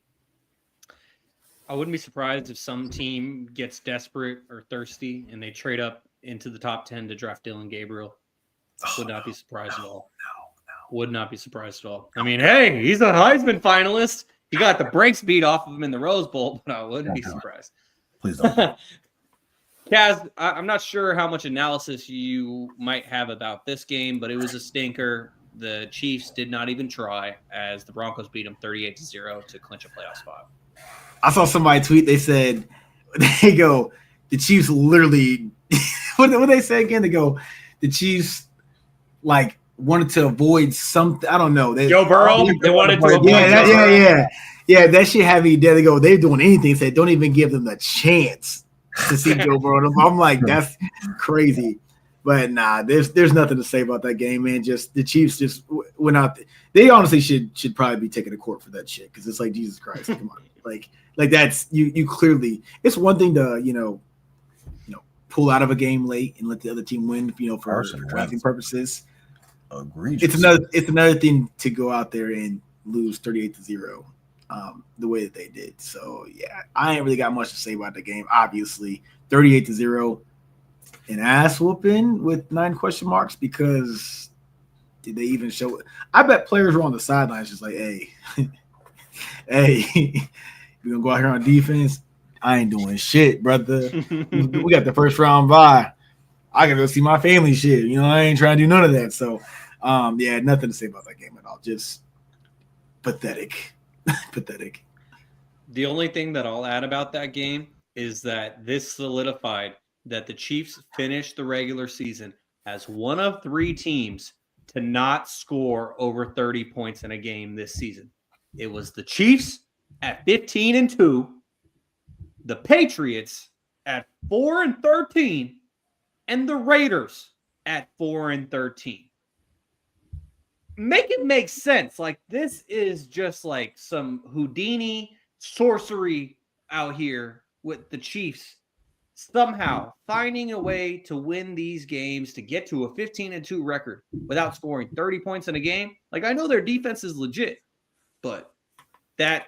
I wouldn't be surprised if some team gets desperate or thirsty and they trade up into the top 10 to draft Dylan Gabriel. Would not be surprised at all. No. Would not be surprised at all. I mean, hey, he's a Heisman finalist. He got the brakes beat off of him in the Rose Bowl, but I wouldn't be surprised. Please don't. Kaz, I'm not sure how much analysis you might have about this game, but it was a stinker. The Chiefs did not even try as the Broncos beat them 38-0 to clinch a playoff spot. I saw somebody tweet. They said, they go, the Chiefs literally, what they say again? They go, the Chiefs wanted to avoid something. I don't know. Joe Burrow, they wanted to avoid. Yeah. That shit had me there. They go, they're doing anything. Said, don't even give them the chance to see Joe Burrow. I'm like, that's crazy. But nah, there's nothing to say about that game, man. Just the Chiefs just went out. They honestly should probably be taken to court for that shit because it's like Jesus Christ, come on, like that's you clearly. It's one thing to pull out of a game late and let the other team win, for drafting purposes. Egregious. It's another thing to go out there and lose 38-0, the way that they did. So yeah, I ain't really got much to say about the game. Obviously, 38-0. An ass whooping with 9 question marks because did they even show it? I bet players were on the sidelines just like, hey, we're gonna go out here on defense. I ain't doing shit, brother. We got the first round bye. I gotta go see my family shit. I ain't trying to do none of that. So yeah, nothing to say about that game at all. Just pathetic. Pathetic. The only thing that I'll add about that game is that this solidified that the Chiefs finished the regular season as one of 3 teams to not score over 30 points in a game this season. It was the Chiefs at 15-2, the Patriots at 4-13, and the Raiders at 4-13. Make it make sense. Like, this is just like some Houdini sorcery out here with the Chiefs somehow finding a way to win these games to get to a 15-2 record without scoring 30 points in a game. Like, I know their defense is legit, but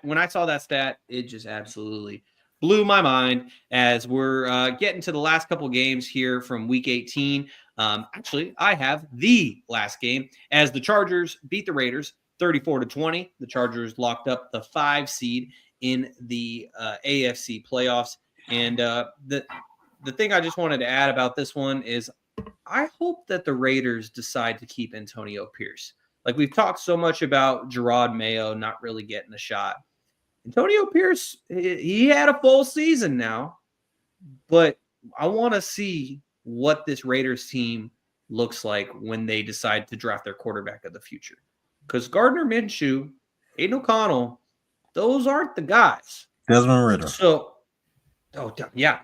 when I saw that stat, it just absolutely blew my mind as we're getting to the last couple games here from week 18. Actually, I have the last game as the Chargers beat the Raiders 34-20. The Chargers locked up the 5 seed in the AFC playoffs. And the thing I just wanted to add about this one is I hope that the Raiders decide to keep Antonio Pierce. Like, we've talked so much about Gerard Mayo not really getting a shot. Antonio Pierce, he had a full season now, but I want to see what this Raiders team looks like when they decide to draft their quarterback of the future. Because Gardner Minshew, Aiden O'Connell, those aren't the guys. Desmond Ridder.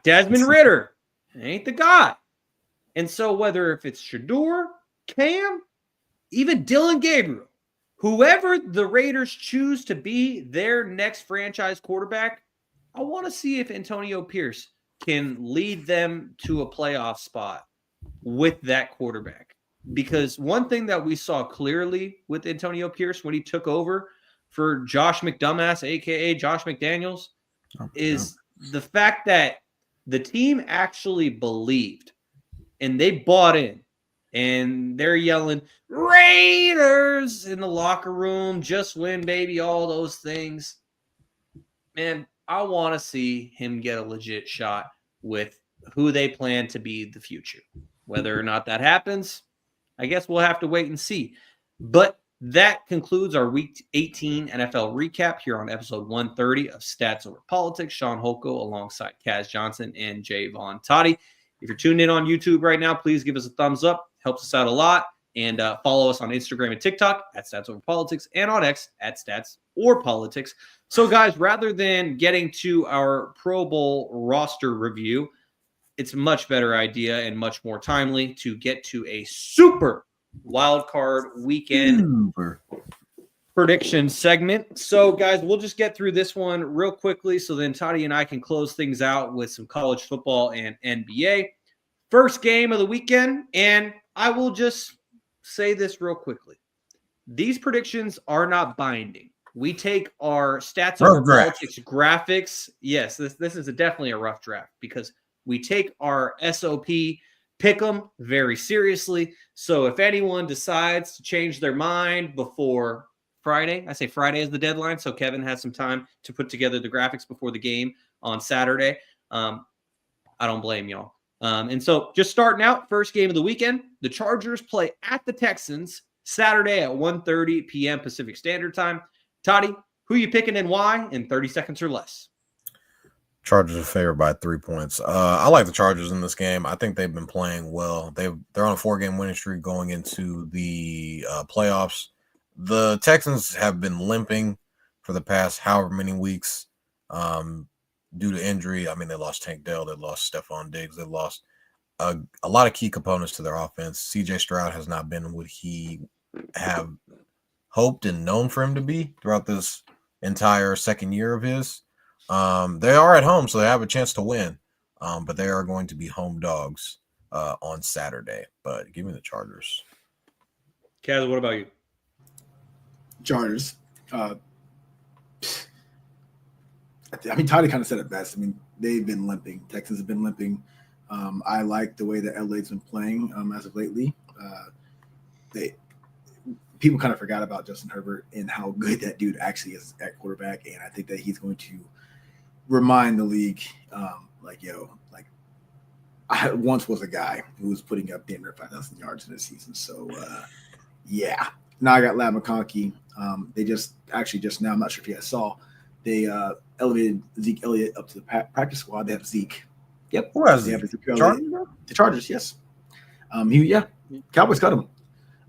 Desmond Ridder ain't the guy. And so whether if it's Shador, Cam, even Dylan Gabriel, whoever the Raiders choose to be their next franchise quarterback, I want to see if Antonio Pierce can lead them to a playoff spot with that quarterback. Because one thing that we saw clearly with Antonio Pierce when he took over for Josh McDumbass, a.k.a. Josh McDaniels, is the fact that the team actually believed and they bought in. And they're yelling, Raiders in the locker room, just win, baby, all those things. Man, I want to see him get a legit shot with who they plan to be the future. Whether or not that happens, I guess we'll have to wait and see. But that concludes our Week 18 NFL recap here on episode 130 of Stats Over Politics. Shaun Holko alongside Kaz Johnson and Jaevon Toddy. If you're tuned in on YouTube right now, please give us a thumbs up. Helps us out a lot. And follow us on Instagram and TikTok at Stats Over Politics and on X at Stats or Politics. So, guys, rather than getting to our Pro Bowl roster review, it's a much better idea and much more timely to get to a super wild card weekend prediction segment. So, guys, we'll just get through this one real quickly so then Toddy and I can close things out with some college football and NBA. First game of the weekend, and I will just say this real quickly. These predictions are not binding. We take our Stats Over Politics graphics. Yes, this is definitely a rough draft because we take our SOP pick'em very seriously. So if anyone decides to change their mind before Friday, I say Friday is the deadline, so Kevin has some time to put together the graphics before the game on Saturday. I don't blame y'all. And so just starting out, first game of the weekend, the Chargers play at the Texans Saturday at 1:30 p.m. Pacific Standard Time. Toddy, who you picking and why in 30 seconds or less? Chargers are favored by 3 points. I like the Chargers in this game. I think they've been playing well. They're on a 4-game winning streak going into the playoffs. The Texans have been limping for the past however many weeks due to injury. I mean, they lost Tank Dell. They lost Stephon Diggs. They lost a lot of key components to their offense. C.J. Stroud has not been what he have hoped and known for him to be throughout this entire second year of his. They are at home, so they have a chance to win, but they are going to be home dogs on Saturday. But give me the Chargers. Kaz, what about you? Chargers. I mean, Toddy kind of said it best. I mean, they've been limping. Texans have been limping. I like the way that LA's been playing as of lately. People kind of forgot about Justin Herbert and how good that dude actually is at quarterback, and I think that he's going to remind the league, I once was a guy who was putting up damn near 5,000 yards in this season. So, yeah. Now I got Lab McConkey. They just now, I'm not sure if you guys saw, they elevated Zeke Elliott up to the practice squad. They have Zeke. Yep. Who has Zeke? The Chargers, yes. Cowboys cut him.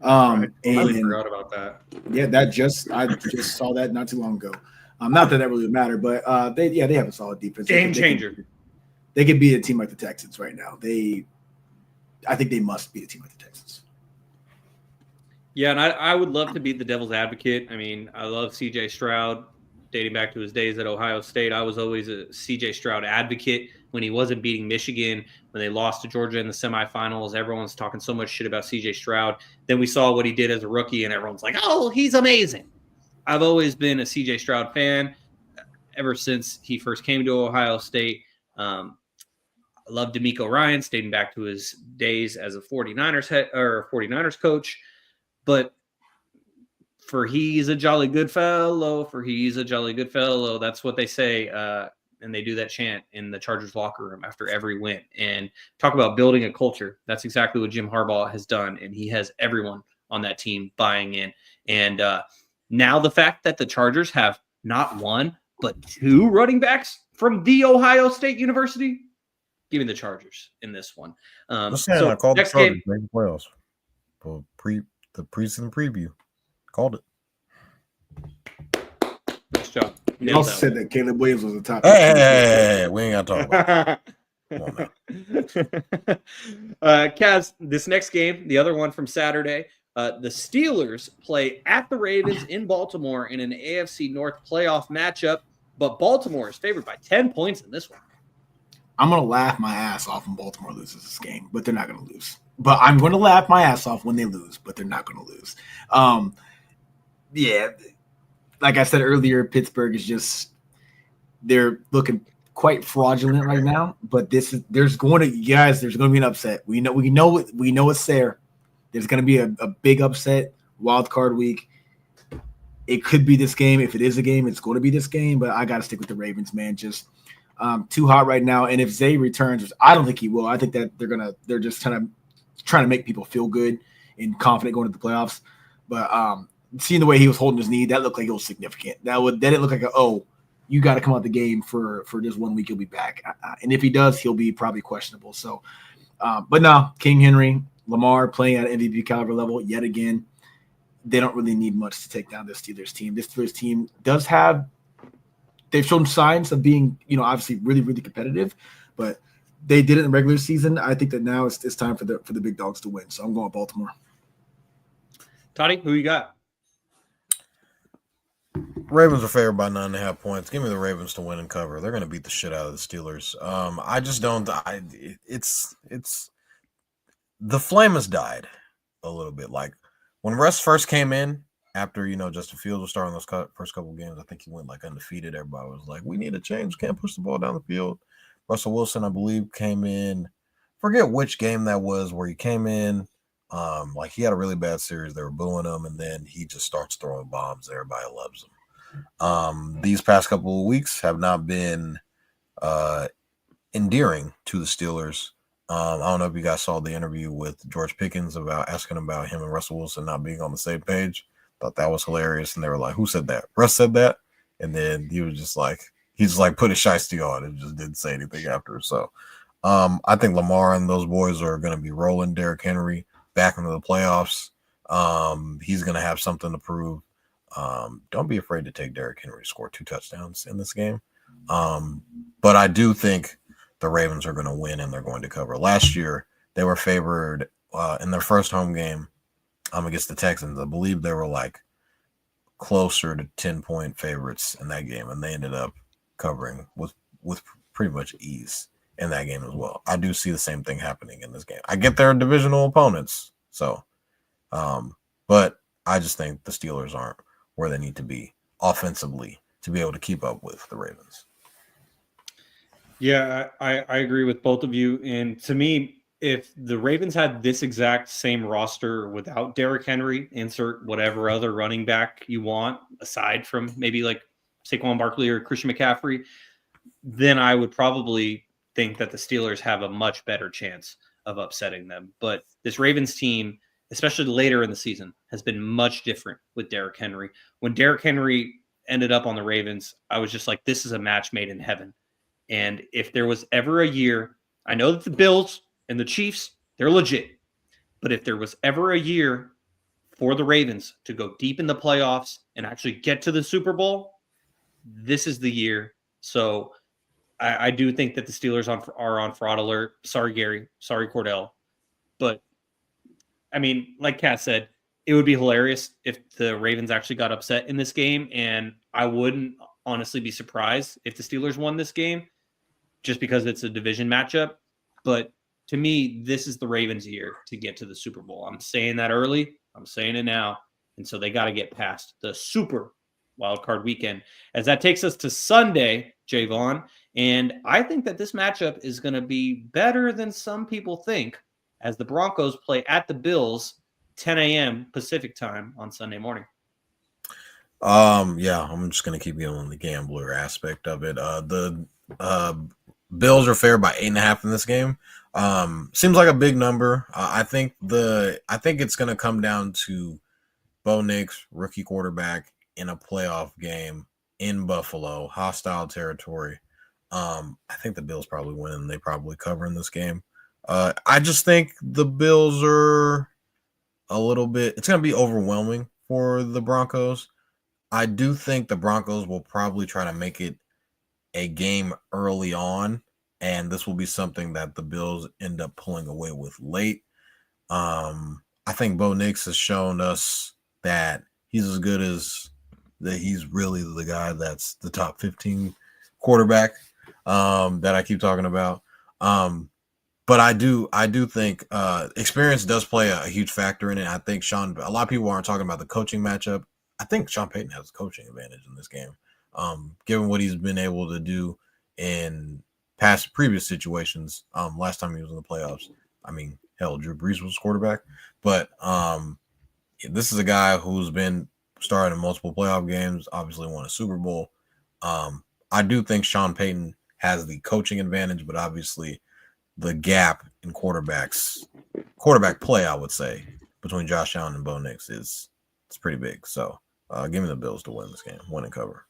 I forgot about that. Yeah, I just saw that not too long ago. Not that really would matter, but they have a solid defense. Game changer. They could beat a team like the Texans right now. I think they must beat a team like the Texans. Yeah, and I would love to be the devil's advocate. I mean, I love C.J. Stroud dating back to his days at Ohio State. I was always a C.J. Stroud advocate when he wasn't beating Michigan, when they lost to Georgia in the semifinals. Everyone's talking so much shit about C.J. Stroud. Then we saw what he did as a rookie, and everyone's like, oh, he's amazing. I've always been a C.J. Stroud fan ever since he first came to Ohio State. I love DeMeco Ryans dating back to his days as a 49ers coach. But for he's a jolly good fellow, that's what they say. And they do that chant in the Chargers locker room after every win. And talk about building a culture. That's exactly what Jim Harbaugh has done. And he has everyone on that team buying in. And now the fact that the Chargers have not one, but 2 running backs from The Ohio State University, give me the Chargers in this one. I called the Chargers making playoffs. The preseason preview. Called it. Nice job. You also said that Caleb Williams was the top. Hey, we ain't got to talk about it. Come on, Kaz, this next game, the other one from Saturday, the Steelers play at the Ravens in Baltimore in an AFC North playoff matchup. but Baltimore is favored by 10 points in this one. I'm going to laugh my ass off when Baltimore loses this game, but they're not going to lose. But I'm going to laugh my ass off when they lose, but they're not going to lose. Yeah, like I said earlier, Pittsburgh is just they're looking quite fraudulent right now. But there's going to be an upset. We know it's there. There's going to be a big upset wild card week. It could be this game. If it is a game, it's going to be this game. But I got to stick with the Ravens, man. Just too hot right now. And if Zay returns, which I don't think he will, I think that they're just kind of trying to make people feel good and confident going to the playoffs. But seeing the way he was holding his knee, that looked like it was significant. That didn't look like you got to come out the game for just 1 week. You'll be back. And if he does, he'll be probably questionable. So, but no, King Henry, Lamar playing at MVP caliber level yet again. They don't really need much to take down this Steelers team. This Steelers team they've shown signs of being, obviously really, really competitive, but they did it in the regular season. I think that now it's time for the big dogs to win. So I'm going with Baltimore. Toddy, who you got? Ravens are favored by 9.5 points. Give me the Ravens to win and cover. They're going to beat the shit out of the Steelers. I just don't. It's the flame has died a little bit. Like when Russ first came in, after Justin Fields was starting those first couple of games, I think he went like undefeated. Everybody was like, "We need a change. Can't push the ball down the field." Russell Wilson, I believe, came in. Forget which game that was where he came in. Like he had a really bad series. They were booing him, and then he just starts throwing bombs. Everybody loves him. These past couple of weeks have not been endearing to the Steelers. I don't know if you guys saw the interview with George Pickens about asking about him and Russell Wilson not being on the same page. Thought that was hilarious, and they were like, "Who said that?" Russ said that, and then he was just like, put a shiesty on and just didn't say anything after. So, I think Lamar and those boys are going to be rolling Derrick Henry back into the playoffs. He's going to have something to prove. Don't be afraid to take Derrick Henry to score 2 touchdowns in this game. But I do think the Ravens are going to win and they're going to cover. Last year, they were favored in their first home game against the Texans. I believe they were like closer to 10-point favorites in that game, and they ended up covering with pretty much ease in that game as well. I do see the same thing happening in this game. I get their divisional opponents, so but I just think the Steelers aren't where they need to be offensively to be able to keep up with the Ravens. Yeah, I agree with both of you. And to me, if the Ravens had this exact same roster without Derrick Henry, insert whatever other running back you want, aside from maybe like Saquon Barkley or Christian McCaffrey, then I would probably think that the Steelers have a much better chance of upsetting them. But this Ravens team, especially later in the season, has been much different with Derrick Henry. When Derrick Henry ended up on the Ravens, I was just like, this is a match made in heaven. And if there was ever a year, I know that the Bills and the Chiefs, they're legit. But if there was ever a year for the Ravens to go deep in the playoffs and actually get to the Super Bowl, this is the year. So I do think that the Steelers are on fraud alert. Sorry, Gary. Sorry, Cordell. But, I mean, like Kat said, it would be hilarious if the Ravens actually got upset in this game. And I wouldn't honestly be surprised if the Steelers won this game just because it's a division matchup. But to me, this is the Ravens' year to get to the Super Bowl. I'm saying that early. I'm saying it now. And so they got to get past the super wild card weekend. As that takes us to Sunday, Jaevon. And I think that this matchup is going to be better than some people think, as the Broncos play at the Bills 10 a.m. Pacific time on Sunday morning. Yeah, I'm just going to keep going on the gambler aspect of it. The Bills are favored by 8.5 in this game. Seems like a big number. I think it's going to come down to Bo Nix, rookie quarterback, in a playoff game in Buffalo, hostile territory. I think the Bills probably win and they probably cover in this game. I just think the Bills are a little bit, it's going to be overwhelming for the Broncos. I do think the Broncos will probably try to make it a game early on, and this will be something that the Bills end up pulling away with late. I think Bo Nix has shown us that he's as good as that he's really the guy that's the top 15 quarterback that I keep talking about. But I do think experience does play a huge factor in it. I think a lot of people aren't talking about the coaching matchup. I think Sean Payton has a coaching advantage in this game, given what he's been able to do in previous situations. Last time he was in the playoffs, I mean, hell, Drew Brees was quarterback, but this is a guy who's been starting in multiple playoff games, obviously won a Super Bowl. I do think Sean Payton has the coaching advantage, but obviously the gap in quarterback play, I would say, between Josh Allen and Bo Nix it's pretty big. So give me the Bills to win this game, win and cover.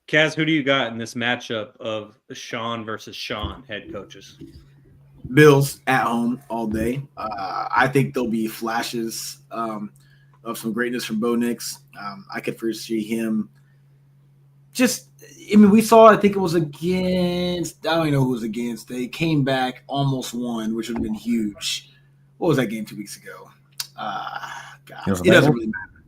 Kaz, who do you got in this matchup of Shaun versus Shaun head coaches? Bills at home all day. I think there'll be flashes of some greatness from Bo Nix. I could foresee him we saw, I think it was against, I don't even know who it was against. They came back, almost won, which would have been huge. What was that game 2 weeks ago? God, it doesn't really matter.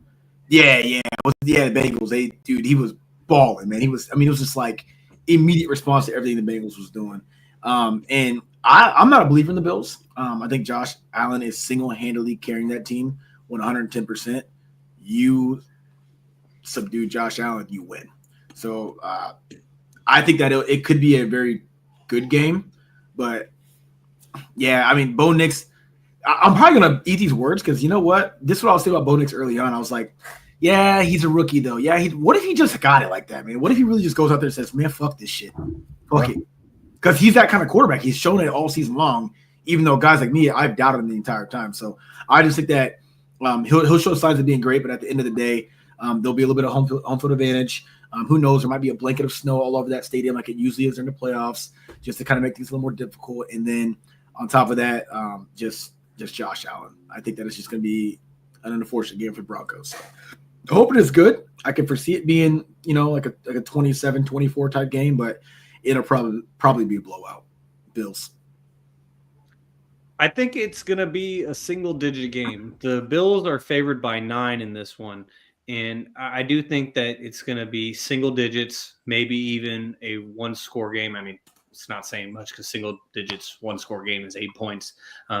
Yeah. The Bengals. He was balling, man. It was just like immediate response to everything the Bengals was doing. And I'm not a believer in the Bills. I think Josh Allen is single-handedly carrying that team 110%. You subdue Josh Allen, you win. So I think that it could be a very good game. But, yeah, I mean, Bo Nix, I'm probably going to eat these words because you know what? This is what I was saying about Bo Nix early on. I was like, yeah, he's a rookie, though. Yeah, what if he just got it like that, man? What if he really just goes out there and says, man, fuck this shit. Fuck it. Because he's that kind of quarterback. He's shown it all season long, even though guys like me, I've doubted him the entire time. So I just think that he'll show signs of being great, but at the end of the day, there'll be a little bit of home field advantage. Who knows? There might be a blanket of snow all over that stadium like it usually is during the playoffs, just to kind of make things a little more difficult. And then on top of that, just Josh Allen. I think that it's just going to be an unfortunate game for the Broncos. So I hope it is good. I can foresee it being, like a 27-24 type game, but it'll probably be a blowout. Bills. I think it's going to be a single-digit game. The Bills are favored by 9 in this one. And I do think that it's going to be single digits, maybe even a one-score game. I mean, it's not saying much because single digits, one-score game is 8 points,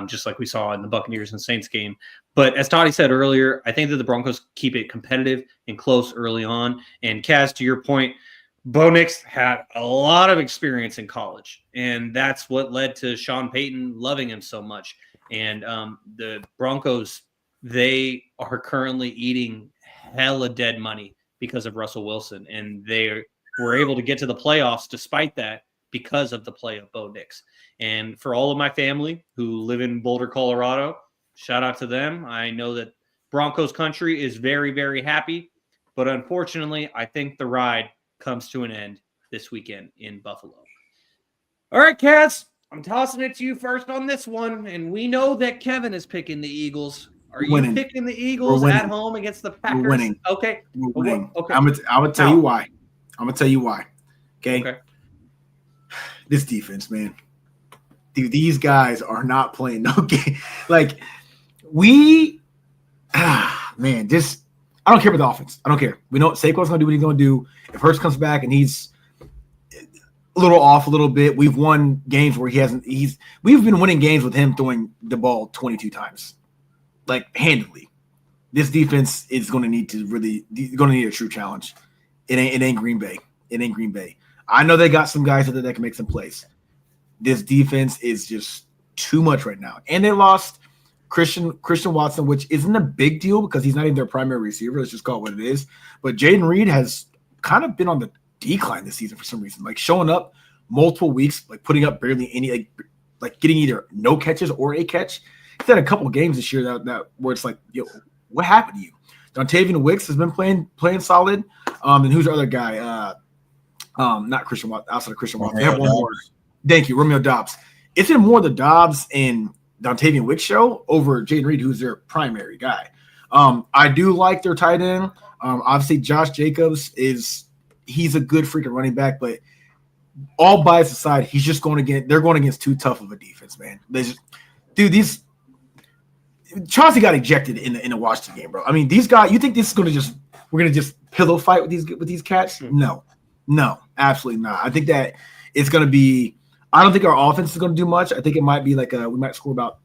just like we saw in the Buccaneers and Saints game. But as Toddy said earlier, I think that the Broncos keep it competitive and close early on. And Kaz, to your point, Bo Nix had a lot of experience in college, and that's what led to Sean Payton loving him so much. And the Broncos, they are currently eating hella dead money because of Russell Wilson, and they were able to get to the playoffs despite that because of the play of Bo Nix. And for all of my family who live in Boulder, Colorado, shout out to them. I know that Broncos country is very, very happy, but unfortunately, I think the ride comes to an end this weekend in Buffalo. All right, Kaz, I'm tossing it to you first on this one, and we know that Kevin is picking the Eagles. Are you picking the Eagles at home against the Packers? We're winning. Okay. We're winning. Okay. I'm gonna tell you why. Okay. This defense, man. Dude, these guys are not playing no game. Like man, just I don't care about the offense. I don't care. We know Saquon's gonna do what he's gonna do. If Hurts comes back and he's a little off a little bit, we've won games where we've been winning games with him throwing the ball 22 times. Like handily. This defense is going to need a true challenge. It ain't Green Bay. It ain't Green Bay. I know they got some guys that can make some plays. This defense is just too much right now. And they lost Christian Watson, which isn't a big deal because he's not even their primary receiver. Let's just call it what it is. But Jaden Reed has kind of been on the decline this season for some reason. Like showing up multiple weeks, like putting up barely any, like getting either no catches or a catch. He's had a couple of games this year that where it's like, yo, what happened to you? Dontavian Wicks has been playing solid. And who's the other guy? Not Christian Watson, outside of Christian Watson. They have one more. Thank you, Romeo Doubs. It's been more the Dobbs and Dontavian Wicks show over Jaden Reed, who's their primary guy. I do like their tight end. Obviously, Josh Jacobs he's a good freaking running back, but all bias aside, they're going against too tough of a defense, man. Chauncey got ejected in the Washington game, bro. I mean, these guys, you think this is going to just we're gonna just pillow fight with these cats. No, absolutely not. I think that it's gonna be. I don't think our offense is gonna do much. I think it might be like we might score about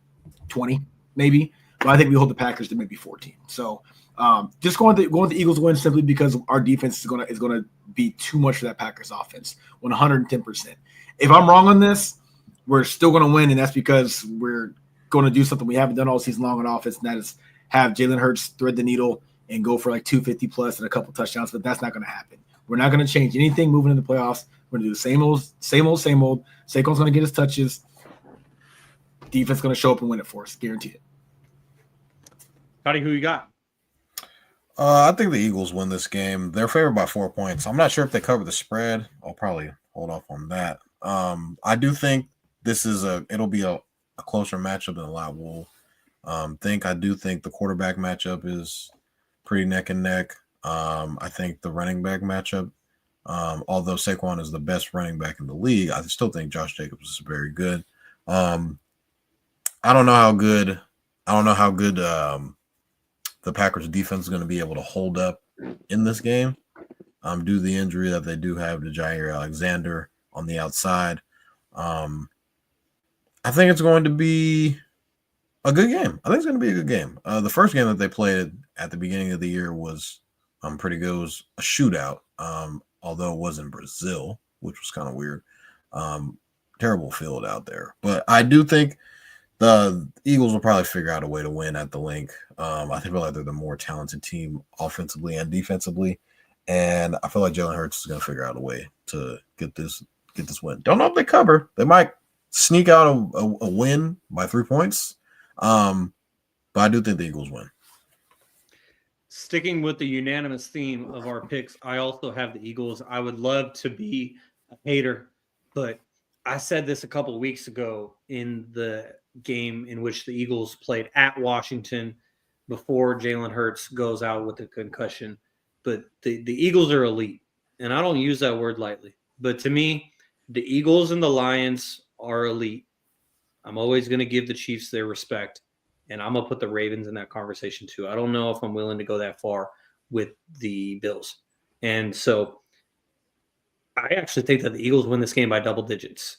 20 maybe, but I think we hold the Packers to maybe 14. So just going with the Eagles win simply because our defense is gonna be too much for that Packers offense. 110%. If I'm wrong on this, we're still gonna win, and that's because we're going to do something we haven't done all season long on offense, and that is have Jalen Hurts thread the needle and go for like 250 plus and a couple touchdowns. But that's not going to happen. We're not going to change anything moving into the playoffs. We're going to do the same old. Saquon's going to get his touches. Defense going to show up and win it for us, guaranteed it. Scotty, who you got? I think the Eagles win this game. They're favored by 4 points. I'm not sure if they cover the spread. I'll probably hold off on that. I do think this is it'll be a closer matchup than a lot will think. I do think the quarterback matchup is pretty neck and neck. I think the running back matchup, although Saquon is the best running back in the league, I still think Josh Jacobs is very good. I don't know how good the Packers defense is going to be able to hold up in this game due to the injury that they do have to Jair Alexander on the outside. I think it's going to be a good game. I think it's going to be a good game. The first game that they played at the beginning of the year was pretty good. It was a shootout, although it was in Brazil, which was kind of weird. Terrible field out there. But I do think the Eagles will probably figure out a way to win at the link. I feel like they're the more talented team offensively and defensively. And I feel like Jalen Hurts is going to figure out a way to get this win. Don't know if they cover. They might sneak out a win by 3 points. But I do think the Eagles win. Sticking with the unanimous theme of our picks, I also have the Eagles. I would love to be a hater, but I said this a couple of weeks ago in the game in which the Eagles played at Washington before Jalen Hurts goes out with a concussion. But the Eagles are elite, and I don't use that word lightly. But to me, the Eagles and the Lions are elite. I'm always going to give the Chiefs their respect, and I'm going to put the Ravens in that conversation too. I don't know if I'm willing to go that far with the Bills. And so I actually think that the Eagles win this game by double digits.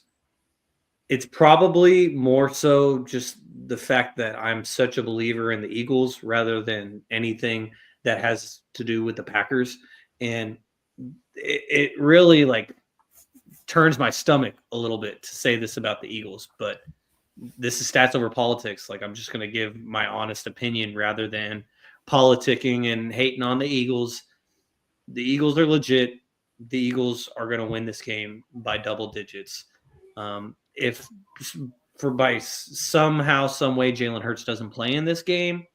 It's probably more so just the fact that I'm such a believer in the Eagles rather than anything that has to do with the Packers. And it really turns my stomach a little bit to say this about the Eagles, but this is stats over politics. I'm just going to give my honest opinion rather than politicking and hating on the Eagles. The Eagles are legit. The Eagles are going to win this game by double digits. If by somehow, some way, Jalen Hurts doesn't play in this game,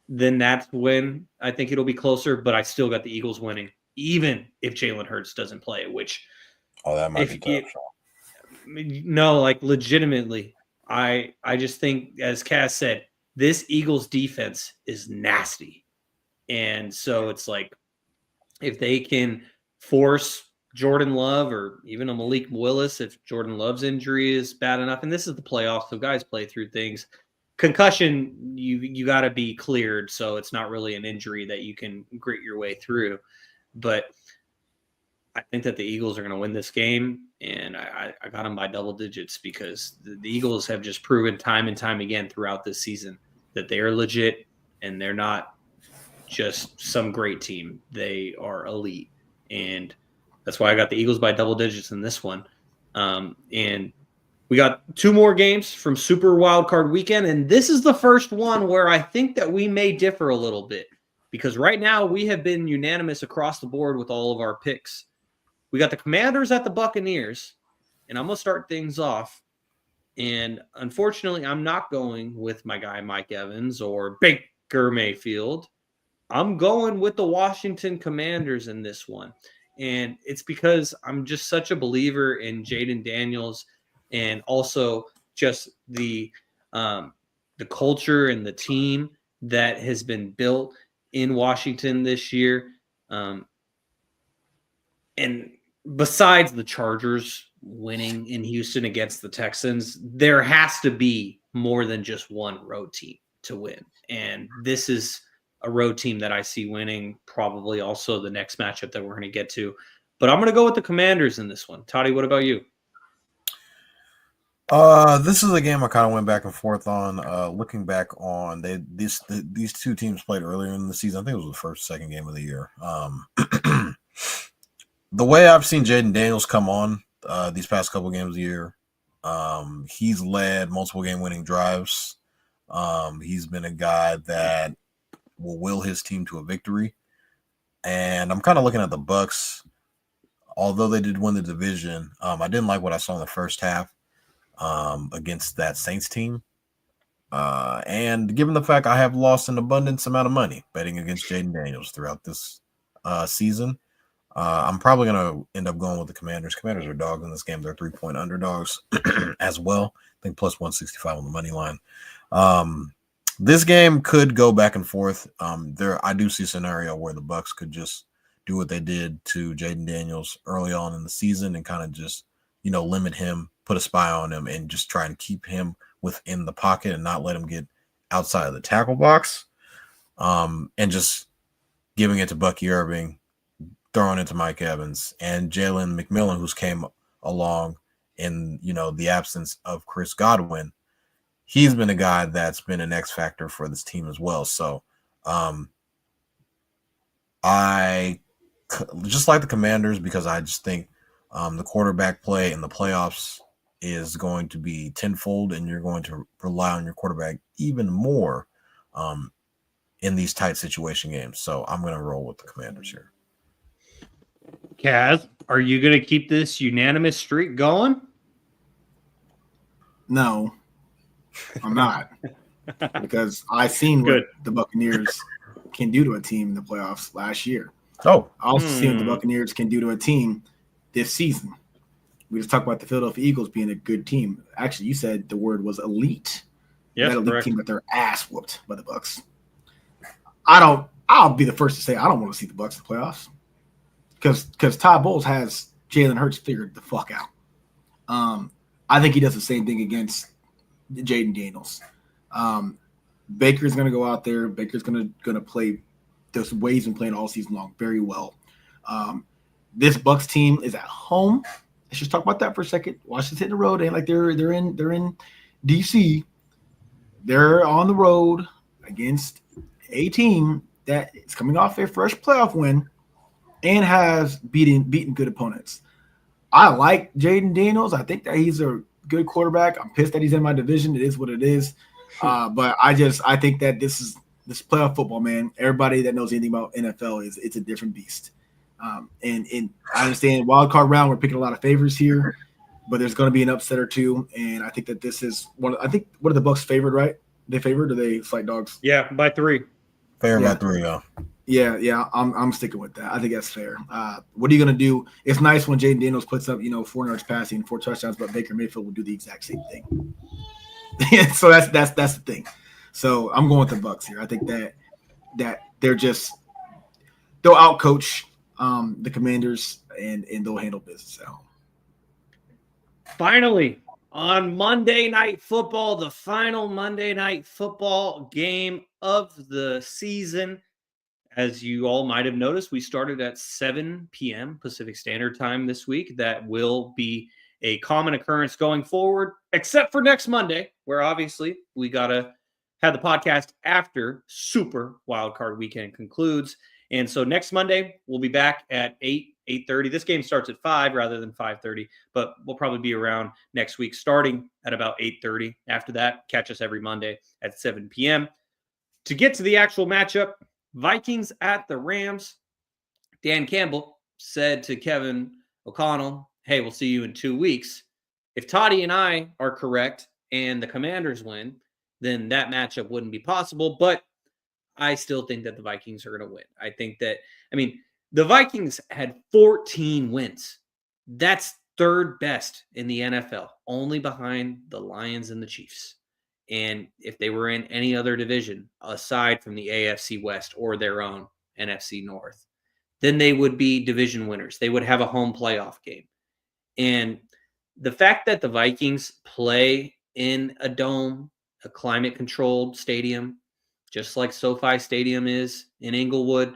then that's when I think it'll be closer. But I still got the Eagles winning, even if Jalen Hurts doesn't play. Which, that might be tough. No, legitimately, I just think, as Cass said, this Eagles defense is nasty, and so it's if they can force Jordan Love or even a Malik Willis, if Jordan Love's injury is bad enough, and this is the playoffs, so guys play through things. Concussion, you got to be cleared, so it's not really an injury that you can grit your way through. But I think that the Eagles are going to win this game, and I got them by double digits because the Eagles have just proven time and time again throughout this season that they are legit, and they're not just some great team. They are elite, and that's why I got the Eagles by double digits in this one. And we got 2 more games from Super Wildcard Weekend, and this is the first one where I think that we may differ a little bit because right now we have been unanimous across the board with all of our picks. We got the Commanders at the Buccaneers, and I'm going to start things off. And unfortunately, I'm not going with my guy Mike Evans or Baker Mayfield. I'm going with the Washington Commanders in this one. And it's because I'm just such a believer in Jaden Daniels and also just the culture and the team that has been built in Washington this year. And besides the Chargers winning in Houston against the Texans, there has to be more than just one road team to win. And this is a road team that I see winning, probably also the next matchup that we're going to get to. But I'm going to go with the Commanders in this one. Toddy, what about you? This is a game I kind of went back and forth on. Looking back on these two teams played earlier in the season. I think it was the first, second game of the year. The way I've seen Jaden Daniels come on these past couple games of the year, he's led multiple game-winning drives. He's been a guy that will will his team to a victory. And I'm kind of looking at the Bucks. Although they did win the division, I didn't like what I saw in the first half against that Saints team. And given the fact I have lost an abundance amount of money betting against Jaden Daniels throughout this season, I'm probably going to end up going with the Commanders. Commanders are dogs in this game. They're 3-point underdogs as well. I think plus 165 on the money line. This game could go back and forth. I do see a scenario where the Bucks could just do what they did to Jaden Daniels early on in the season and kind of just, limit him, put a spy on him, and just try and keep him within the pocket and not let him get outside of the tackle box. And just giving it to Bucky Irving, throwing it to Mike Evans and Jalen McMillan, who's came along in, the absence of Chris Godwin. He's been a guy that's been an X factor for this team as well. So I just like the Commanders because I just think the quarterback play in the playoffs is going to be tenfold, and you're going to rely on your quarterback even more in these tight situation games. So I'm going to roll with the Commanders here. Kaz, are you going to keep this unanimous streak going? No, I'm not. Because I seen what the Buccaneers can do to a team in the playoffs last year. Oh. I also seen what the Buccaneers can do to a team this season. We just talked about the Philadelphia Eagles being a good team. Actually, you said the word was elite. Yes, that elite correct. team got their ass whooped by the Bucs. I'll be the first to say I don't want to see the Bucs in the playoffs. Because Todd Bowles has Jalen Hurts figured the fuck out. I think he does the same thing against Jaden Daniels. Baker's going to go out there. Baker's going to play the way he's been playing all season long very well. This Bucs team is at home. Let's just talk about that for a second. Washington's hitting the road. Ain't like they're in DC. They're on the road against a team that is coming off a fresh playoff win and has beaten good opponents. I like Jaden Daniels. I think that he's a good quarterback. I'm pissed that he's in my division. It is what it is. But I think that this playoff football, man. Everybody that knows anything about NFL it's a different beast. And I understand wild card round, we're picking a lot of favorites here, but there's going to be an upset or two. And I think that this is what are the Bucs favored, right? They favored or they slight dogs? Yeah, by 3. Fair by 3, yeah. Yeah, I'm sticking with that. I think that's fair. What are you going to do? It's nice when Jaden Daniels puts up, 4 yards passing, 4 touchdowns, but Baker Mayfield will do the exact same thing. So that's the thing. So I'm going with the Bucs here. I think that they'll outcoach the Commanders and they'll handle business at home. Finally, on Monday Night Football, the final Monday Night Football game of the season. As you all might have noticed, we started at 7 p.m. Pacific Standard Time this week. That will be a common occurrence going forward, except for next Monday, where obviously we got to have the podcast after Super Wildcard Weekend concludes. And so next Monday, we'll be back at 8:30. This game starts at 5 rather than 5:30, but we'll probably be around next week starting at about 8:30. After that, catch us every Monday at 7 p.m. To get to the actual matchup, Vikings at the Rams. Dan Campbell said to Kevin O'Connell, hey, we'll see you in 2 weeks. If Toddy and I are correct and the Commanders win, then that matchup wouldn't be possible. But I still think that the Vikings are going to win. I think that, the Vikings had 14 wins. That's third best in the NFL, only behind the Lions and the Chiefs. And if they were in any other division aside from the AFC West or their own NFC North, then they would be division winners. They would have a home playoff game. And the fact that the Vikings play in a dome, a climate-controlled stadium, just like SoFi Stadium is in Inglewood,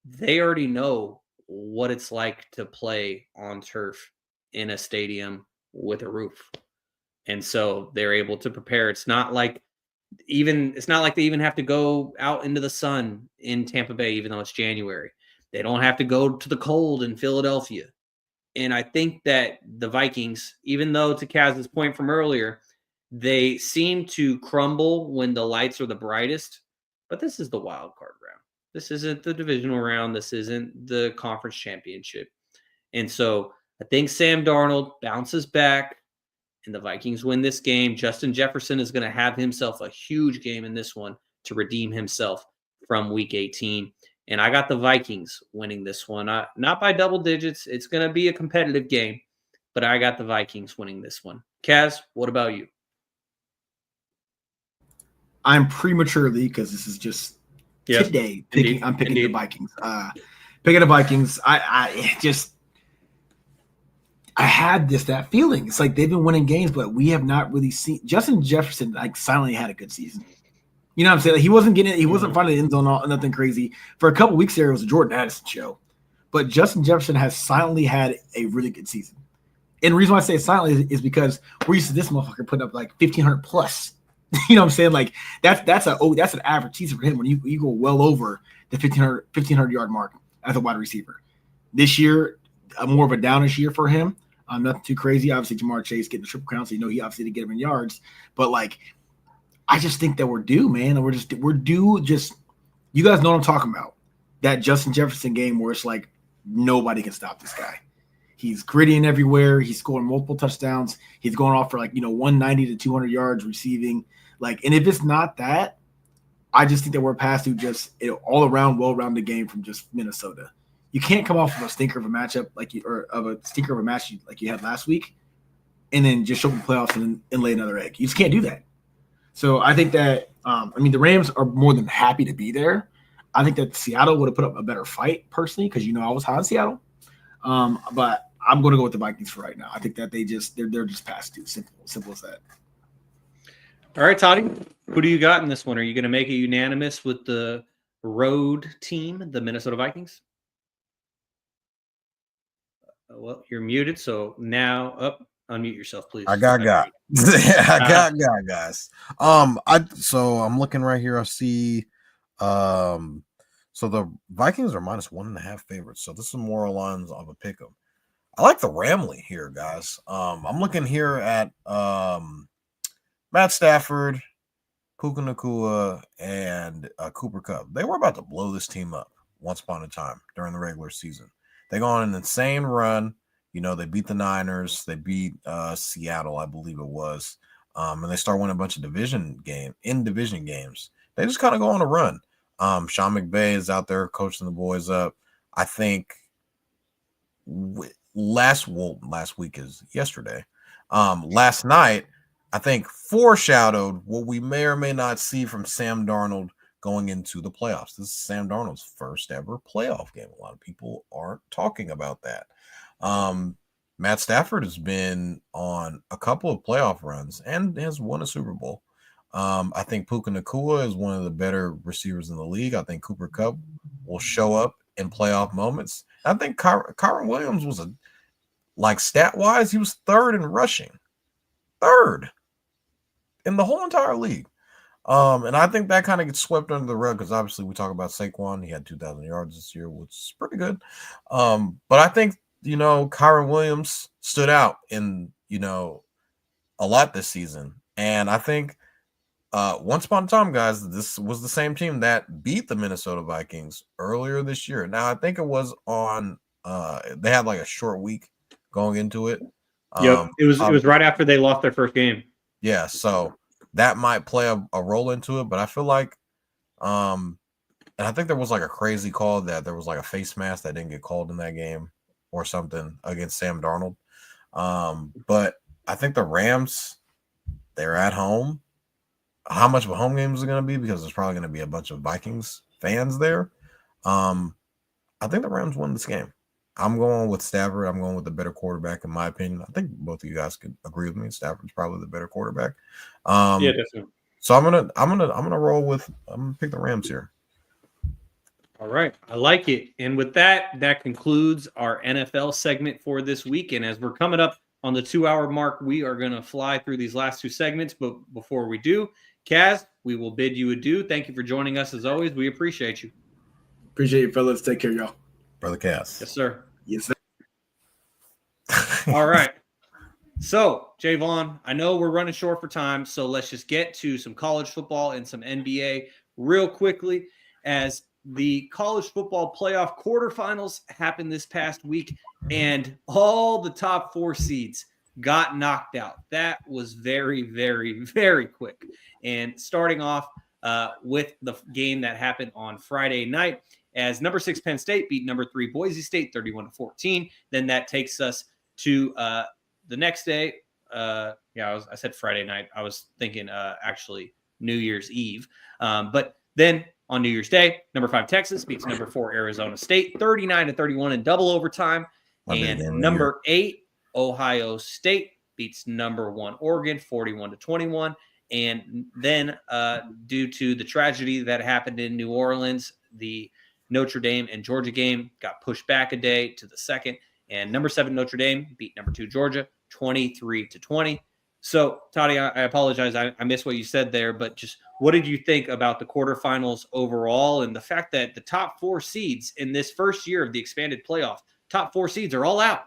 they already know what it's like to play on turf in a stadium with a roof. And so they're able to prepare. It's not like they even have to go out into the sun in Tampa Bay, even though it's January. They don't have to go to the cold in Philadelphia. And I think that the Vikings, even though to Kaz's point from earlier, they seem to crumble when the lights are the brightest, but this is the wild card round. This isn't the divisional round. This isn't the conference championship. And so I think Sam Darnold bounces back and the Vikings win this game. Justin Jefferson is going to have himself a huge game in this one to redeem himself from week 18. And I got the Vikings winning this one. Not by double digits. It's going to be a competitive game, but I got the Vikings winning this one. Kaz, what about you? I'm prematurely, because this is just today, I'm picking the Vikings. Picking the Vikings. I had that feeling. It's like they've been winning games, but we have not really seen Justin Jefferson silently had a good season. You know what I'm saying? Like, he wasn't finding the end zone, nothing crazy. For a couple weeks there, it was a Jordan Addison show. But Justin Jefferson has silently had a really good season. And the reason why I say silently is because we're used to this motherfucker putting up like 1,500 plus. You know what I'm saying? Like that's an average season for him when you go well over the 1,500 yard mark as a wide receiver. This year, more of a downish year for him. Nothing too crazy. Obviously, Jamar Chase getting the triple crown, so he obviously didn't get him in yards. But like, I just think that we're due, man. We're due. Just you guys know what I'm talking about. That Justin Jefferson game where it's like nobody can stop this guy. He's grittying everywhere. He's scoring multiple touchdowns. He's going off for 190 to 200 yards receiving. And if it's not that, I just think that we're past to just all around well-rounded game from just Minnesota. You can't come off of a stinker of a matchup like you had last week, and then just show up the playoffs and lay another egg. You just can't do that. So I think that the Rams are more than happy to be there. I think that Seattle would have put up a better fight personally because I was high on Seattle. But I'm going to go with the Vikings for right now. I think that they're just past due. Simple as that. All right, Toddy, who do you got in this one? Are you going to make it unanimous with the road team, the Minnesota Vikings? Well, you're muted, so now unmute yourself, please. I got guys. So I'm looking right here. I see so the Vikings are -1.5 favorites. So this is more lines of a pick 'em. I like the Ramley here, guys. I'm looking here at Matt Stafford, Puka Nacua, and Cooper Kupp. They were about to blow this team up once upon a time during the regular season. They go on an insane run. They beat the Niners. They beat Seattle, I believe it was. And they start winning a bunch of division games. They just kind of go on a run. Sean McVay is out there coaching the boys up. I think last week is yesterday. Last night, I think foreshadowed what we may or may not see from Sam Darnold going into the playoffs. This is Sam Darnold's first ever playoff game. A lot of people aren't talking about that. Matt Stafford has been on a couple of playoff runs and has won a Super Bowl. I think Puka Nacua is one of the better receivers in the league. I think Cooper Kupp will show up in playoff moments. I think Kyren Williams was stat-wise, he was third in rushing. Third in the whole entire league. And I think that kind of gets swept under the rug because obviously we talk about Saquon. He had 2,000 yards this year, which is pretty good. But I think, Kyren Williams stood out in, a lot this season. And I think once upon a time, guys, this was the same team that beat the Minnesota Vikings earlier this year. Now, I think it was on they had a short week going into it. Yep. It was right after they lost their first game. Yeah, so that might play a role into it, but I feel like and I think there was a crazy call that there was a face mask that didn't get called in that game or something against Sam Darnold. But I think the Rams, they're at home. How much of a home game is it going to be? Because there's probably going to be a bunch of Vikings fans there. I think the Rams won this game. I'm going with Stafford. I'm going with the better quarterback, in my opinion. I think both of you guys could agree with me. Stafford's probably the better quarterback. Yeah, definitely. So I'm gonna roll with. I'm gonna pick the Rams here. All right. I like it. And with that, that concludes our NFL segment for this week. And as we're coming up on the 2-hour mark, we are going to fly through these last two segments. But before we do, Kaz, we will bid you adieu. Thank you for joining us as always. We appreciate you. Appreciate you, fellas. Take care, y'all. Brother Cass. Yes, sir. Yes, sir. All right. So, Jaevon, I know we're running short for time, so let's just get to some college football and some NBA real quickly, as the college football playoff quarterfinals happened this past week, and all the top 4 seeds got knocked out. That was very, very, very quick. And starting off with the game that happened on Friday night, as number 6 Penn State beat number 3 Boise State 31-14. Then that takes us to the next day. I said Friday night. I was thinking actually New Year's Eve. But then on New Year's Day, number 5 Texas beats number 4 Arizona State 39-31 in double overtime. And number 8 Ohio State beats number 1 Oregon 41-21. And then due to the tragedy that happened in New Orleans, the Notre Dame and Georgia game got pushed back a day to the 2nd. And number 7 Notre Dame beat number 2 Georgia 23-20. So, Toddy, I apologize. I missed what you said there, but just what did you think about the quarterfinals overall and the fact that the top 4 seeds in this first year of the expanded playoff, top 4 seeds are all out?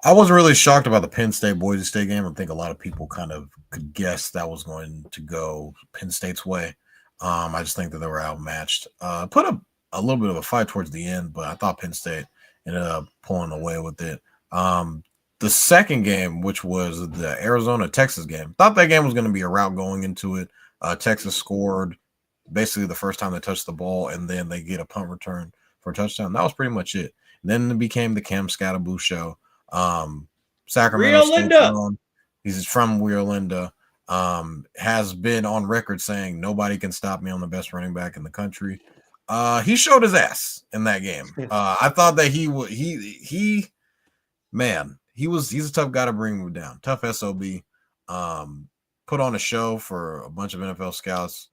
I was really shocked about the Penn State Boise State game. I think a lot of people kind of could guess that was going to go Penn State's way. I just think that they were outmatched. Put up a little bit of a fight towards the end, but I thought Penn State ended up pulling away with it. The second game, which was the Arizona-Texas game, thought that game was going to be a rout going into it. Texas scored basically the first time they touched the ball, and then they get a punt return for a touchdown. That was pretty much it. And then it became the Cam Scatterboo show. Sacramento State, he's from Rio Linda, has been on record saying nobody can stop me. I'm the best running back in the country. He showed his ass in that game. I thought that he's a tough guy to bring him down. Tough SOB. Put on a show for a bunch of NFL scouts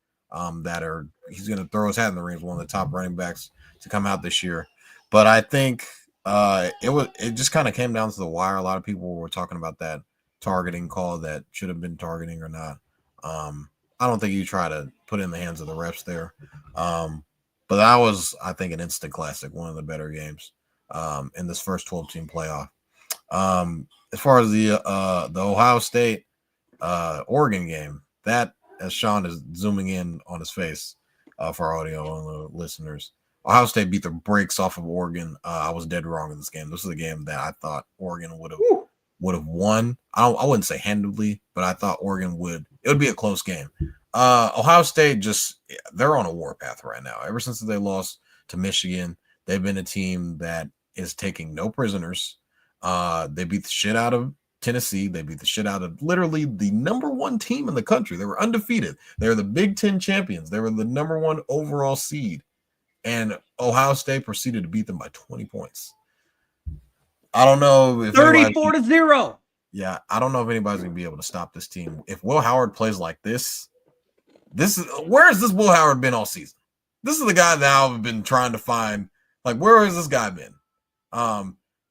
he's going to throw his hat in the ring as one of the top running backs to come out this year. But I think it just kind of came down to the wire. A lot of people were talking about that targeting call that should have been targeting or not. I don't think you try to put it in the hands of the refs there. But that was, I think, an instant classic, one of the better games in this first 12-team playoff. As far as the Ohio State Oregon game, that, as Shaun is zooming in on his face for our audio listeners, Ohio State beat the brakes off of Oregon. I was dead wrong in this game. This is a game that I thought Oregon would have won. I wouldn't say handedly, but I thought Oregon would. It would be a close game. Ohio State they're on a warpath right now. Ever since they lost to Michigan, they've been a team that is taking no prisoners. They beat the shit out of Tennessee. They beat the shit out of literally the number 1 team in the country. They were undefeated. They were the Big Ten champions. They were the number 1 overall seed. And Ohio State proceeded to beat them by 20 points. I don't know if 34-0. Yeah, I don't know if anybody's gonna be able to stop this team. If Will Howard plays like this is where has this Will Howard been all season? This is the guy that I've been trying to find. Like, where has this guy been?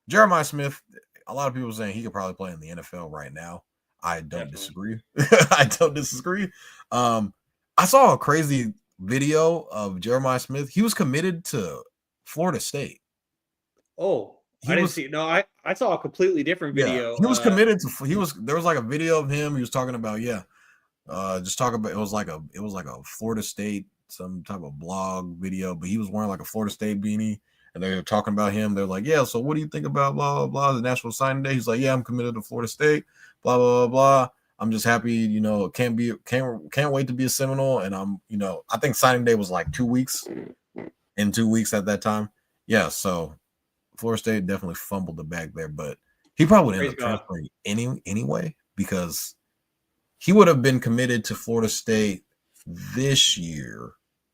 Jeremiah Smith, a lot of people are saying he could probably play in the NFL right now. I don't disagree. I don't disagree. I saw a crazy video of Jeremiah Smith. He was committed to Florida State. Oh, I didn't see. No, I saw a completely different video. Yeah, he was committed to. There was like a video of him. He was talking about it was like a Florida State, some type of blog video, but he was wearing like a Florida State beanie, and they were talking about him. They're like, yeah, so what do you think about blah blah blah, the National Signing Day? He's like, yeah, I'm committed to Florida State. Blah blah blah blah. I'm just happy, can't wait to be a Seminole. And I think signing day was like 2 weeks. In 2 weeks at that time. Yeah, so Florida State definitely fumbled the bag there, but he probably would end up transferring anyway, because he would have been committed to Florida State this year,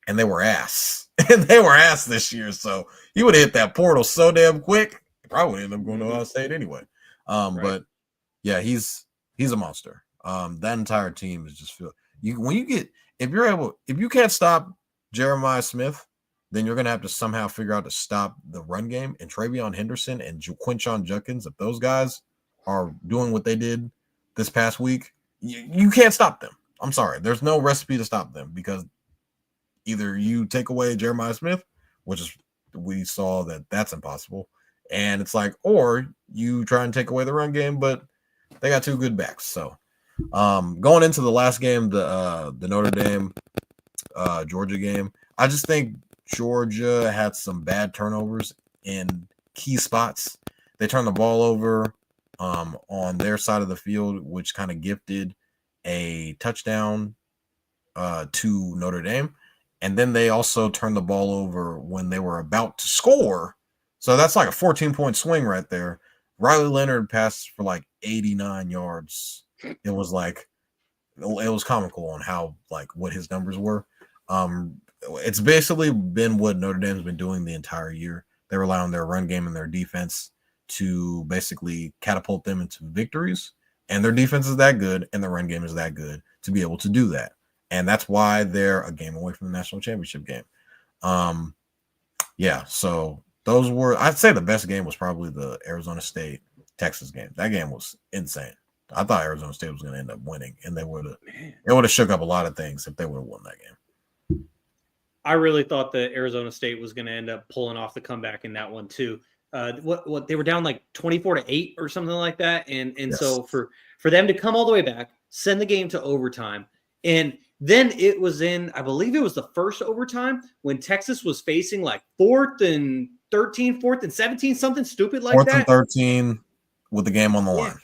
and they were ass. And they were ass this year, so he would have hit that portal so damn quick. He probably would end up going to Ohio State anyway. Right. But yeah, he's a monster. That entire team is just If you can't stop Jeremiah Smith, then you're gonna have to somehow figure out to stop the run game. And Travion Henderson and Quinshon Judkins, if those guys are doing what they did this past week, you can't stop them. I'm sorry, there's no recipe to stop them, because either you take away Jeremiah Smith, which is we saw that's impossible, and it's like, or you try and take away the run game, but they got two good backs. So going into the last game, the Notre Dame Georgia game, I just think Georgia had some bad turnovers in key spots. They turned the ball over on their side of the field, which kind of gifted a touchdown to Notre Dame. And then they also turned the ball over when they were about to score. So that's like a 14-point swing right there. Riley Leonard passed for like 89 yards. It was comical on how, like, what his numbers were. It's basically been what Notre Dame's been doing the entire year. They rely on their run game and their defense to basically catapult them into victories. And their defense is that good, and their run game is that good to be able to do that. And that's why they're a game away from the national championship game. So those were, I'd say the best game was probably the Arizona State-Texas game. That game was insane. I thought Arizona State was going to end up winning, and it would have shook up a lot of things if they would have won that game. I really thought that Arizona State was going to end up pulling off the comeback in that one too. What they were down like 24-8 or something like that, and yes. So for them to come all the way back, send the game to overtime, and then it was I believe it was the first overtime when Texas was facing like 4th and 13, 4th and 17, something stupid like 4th that. 4th and 13 with the game on the line.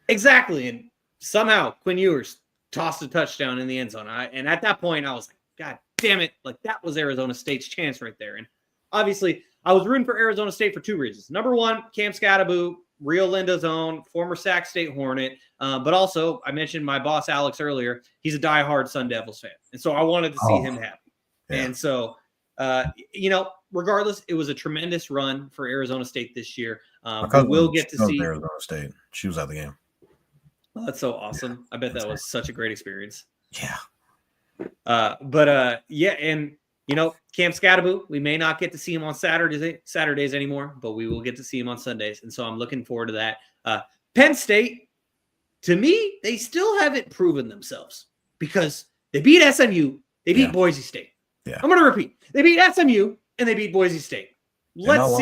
Exactly. And somehow Quinn Ewers tossed a touchdown in the end zone. And at that point, I was like, God damn it. Like, that was Arizona State's chance right there. And obviously, I was rooting for Arizona State for two reasons. Number one, Cam Scattaboo, Rio Linda's own, former Sac State Hornet. But also, I mentioned my boss, Alex, earlier. He's a diehard Sun Devils fan. And so I wanted to see him happy. Yeah. And so, regardless, it was a tremendous run for Arizona State this year. We'll get to see Arizona State. She was at the game. Oh, that's so awesome. Yeah, I bet that was such a great experience. Yeah. And Cam Scattaboo, we may not get to see him on Saturdays anymore, but we will get to see him on Sundays. And so I'm looking forward to that. Penn State, to me, they still haven't proven themselves because they beat SMU, they beat Boise State. Yeah. I'm going to repeat. They beat SMU and they beat Boise State. Let's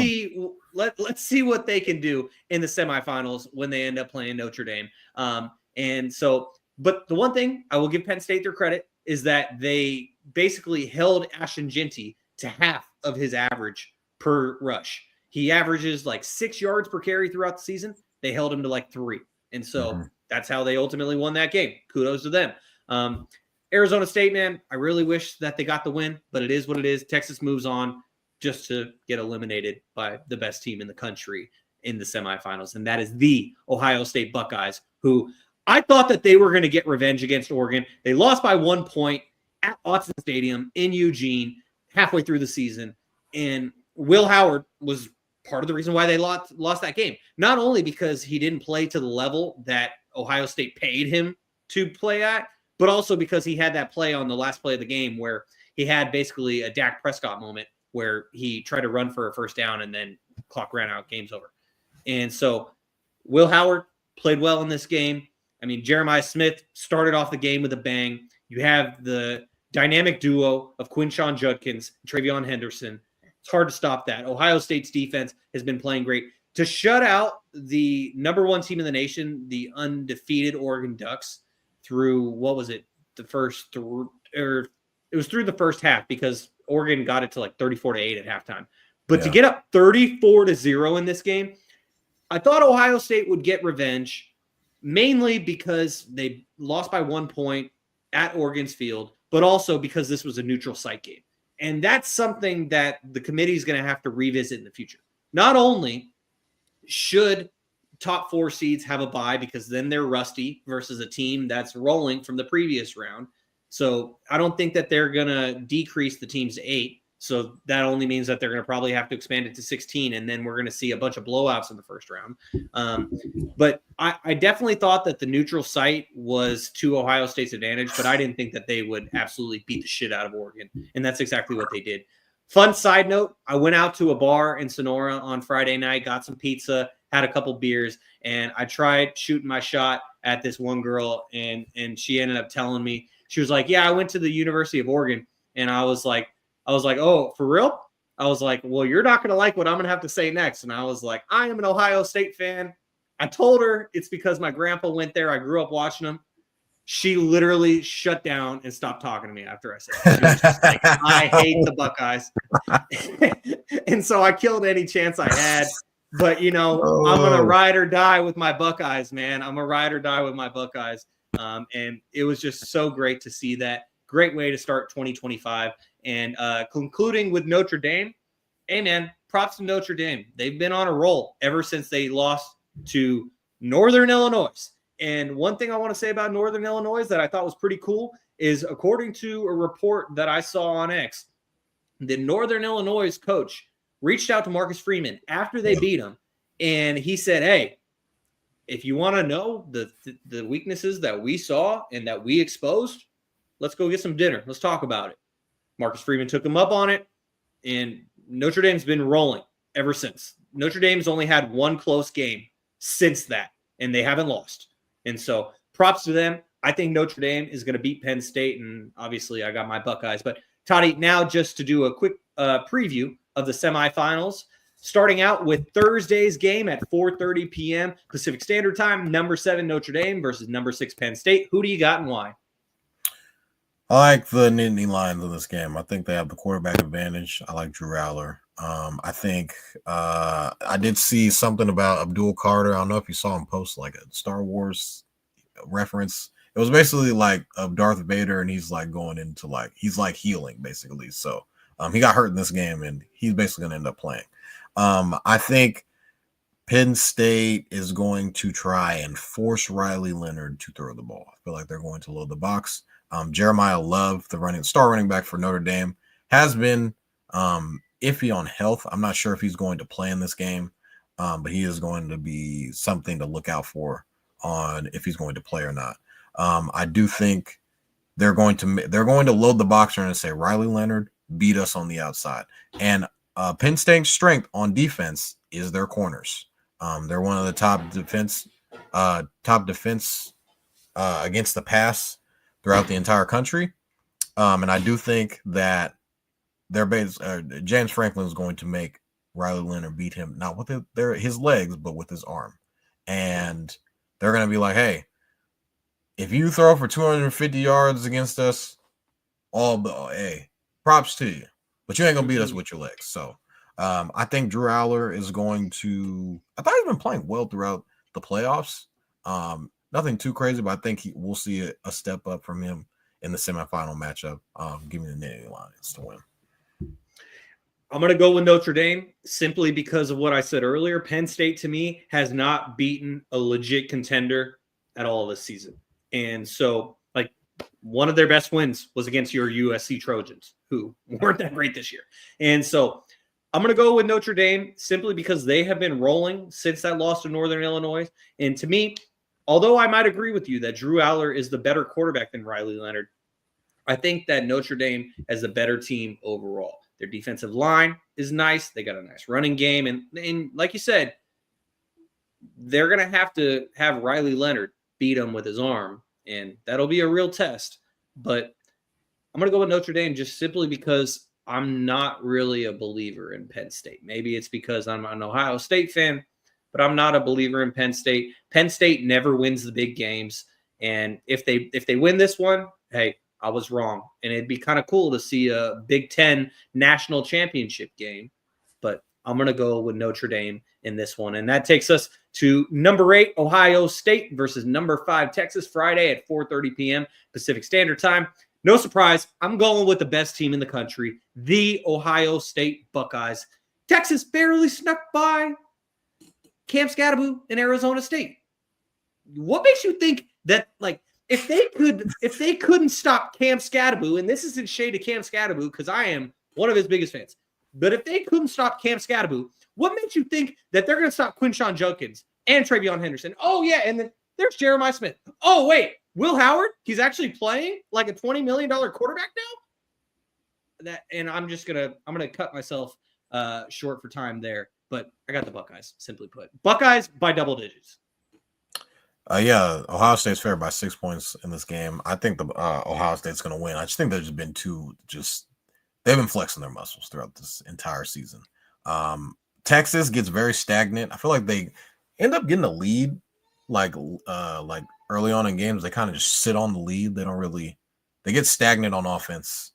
see what they can do in the semifinals when they end up playing Notre Dame. But the one thing I will give Penn State their credit is that they basically held Ashton Jeanty to half of his average per rush. He averages like 6 yards per carry throughout the season. They held him to like 3. And so that's how they ultimately won that game. Kudos to them. Arizona State, man, I really wish that they got the win, but it is what it is. Texas moves on just to get eliminated by the best team in the country in the semifinals. And that is the Ohio State Buckeyes, who I thought that they were going to get revenge against Oregon. They lost by 1 point at Autzen Stadium in Eugene halfway through the season. And Will Howard was part of the reason why they lost that game. Not only because he didn't play to the level that Ohio State paid him to play at, but also because he had that play on the last play of the game where he had basically a Dak Prescott moment where he tried to run for a first down and then clock ran out, game's over. And so Will Howard played well in this game. I mean, Jeremiah Smith started off the game with a bang. You have the dynamic duo of Quinshon Judkins, Travion Henderson. It's hard to stop that. Ohio State's defense has been playing great. To shut out the number one team in the nation, the undefeated Oregon Ducks, through, what was it? It was through the first half because Oregon got it to like 34-8 at halftime. But to get up 34-0 in this game, I thought Ohio State would get revenge, mainly because they lost by 1 point at Oregon's field, but also because this was a neutral site game. And that's something that the committee is going to have to revisit in the future. Not only should top 4 seeds have a bye because then they're rusty versus a team that's rolling from the previous round. So I don't think that they're going to decrease the teams to 8. So that only means that they're going to probably have to expand it to 16, and then we're going to see a bunch of blowouts in the first round. But I definitely thought that the neutral site was to Ohio State's advantage, but I didn't think that they would absolutely beat the shit out of Oregon, and that's exactly what they did. Fun side note, I went out to a bar in Sonora on Friday night, got some pizza, had a couple beers, and I tried shooting my shot at this one girl, and she ended up telling me, she was like, yeah, I went to the University of Oregon. And I was like, oh, for real? I was like, well, you're not going to like what I'm going to have to say next. And I was like, I am an Ohio State fan. I told her it's because my grandpa went there. I grew up watching them. She literally shut down and stopped talking to me after I said it. She was just like, I hate the Buckeyes. And so I killed any chance I had. But, I'm going to ride or die with my Buckeyes, man. I'm a ride or die with my Buckeyes. And it was just so great to see that. Great way to start 2025. And concluding with Notre Dame, hey, man, props to Notre Dame. They've been on a roll ever since they lost to Northern Illinois. And one thing I want to say about Northern Illinois that I thought was pretty cool is, according to a report that I saw on X, the Northern Illinois coach reached out to Marcus Freeman after they beat him, and he said, hey, if you want to know the weaknesses that we saw and that we exposed, let's go get some dinner. Let's talk about it. Marcus Freeman took him up on it, and Notre Dame's been rolling ever since. Notre Dame's only had one close game since that, and they haven't lost. And so props to them. I think Notre Dame is going to beat Penn State, and obviously I got my Buckeyes. But, Toddy, now just to do a quick preview of the semifinals, starting out with Thursday's game at 4:30 p.m. Pacific Standard Time, number 7 Notre Dame versus number 6 Penn State. Who do you got and why? I like the Nittany Lions in this game. I think they have the quarterback advantage. I like Drew Aller. I think I did see something about Abdul Carter. I don't know if you saw him post like a Star Wars reference. It was basically like of Darth Vader, and he's like going into he's like healing basically. So he got hurt in this game, and he's basically going to end up playing. I think Penn State is going to try and force Riley Leonard to throw the ball. I feel like they're going to load the box. Jeremiah Love, the star running back for Notre Dame, has been iffy on health. I'm not sure if he's going to play in this game, but he is going to be something to look out for on if he's going to play or not. I do think they're going to load the box and say Riley Leonard beat us on the outside. And Penn State's strength on defense is their corners. They're one of the top defense against the pass throughout the entire country. And I do think that James Franklin is going to make Riley Leonard beat him, not with his legs, but with his arm. And they're going to be like, hey, if you throw for 250 yards against us, hey, props to you. But you ain't going to beat us with your legs. So I think Drew Aller is going to – I thought he's been playing well throughout the playoffs. Nothing too crazy, but I think we'll see a step up from him in the semifinal matchup. Give me the Nittany Lions to win. I'm going to go with Notre Dame simply because of what I said earlier. Penn State, to me, has not beaten a legit contender at all this season. And so, one of their best wins was against your USC Trojans, who weren't that great this year. And so I'm going to go with Notre Dame simply because they have been rolling since that loss to Northern Illinois. And to me, although I might agree with you that Drew Aller is the better quarterback than Riley Leonard, I think that Notre Dame has a better team overall. Their defensive line is nice. They got a nice running game. And like you said, they're going to have Riley Leonard beat him with his arm, and that'll be a real test. But I'm going to go with Notre Dame just simply because I'm not really a believer in Penn State. Maybe it's because I'm an Ohio State fan, but I'm not a believer in Penn State. Penn State never wins the big games. And if they win this one, hey, I was wrong. And it'd be kind of cool to see a Big Ten national championship game. But I'm going to go with Notre Dame in this one. And that takes us to number 8, Ohio State versus number 5, Texas, Friday at 4:30 p.m. Pacific Standard Time. No surprise, I'm going with the best team in the country, the Ohio State Buckeyes. Texas barely snuck by Cam Scatterbo in Arizona State. What makes you think that, if they couldn't stop Cam Scatterbo, and this isn't shade to Cam Scatterbo because I am one of his biggest fans. But if they couldn't stop Cam Scatterbo, what makes you think that they're going to stop Quinshon Judkins and Travion Henderson? Oh, yeah, and then there's Jeremiah Smith. Oh, wait, Will Howard? He's actually playing like a $20 million quarterback now? And I'm gonna cut myself short for time there. But I got the Buckeyes, simply put. Buckeyes by double digits. Yeah, Ohio State's favored by 6 points in this game. I think the Ohio State's going to win. I just think they've been they've been flexing their muscles throughout this entire season. Texas gets very stagnant. I feel like they end up getting a lead, like early on in games. They kind of just sit on the lead. They get stagnant on offense.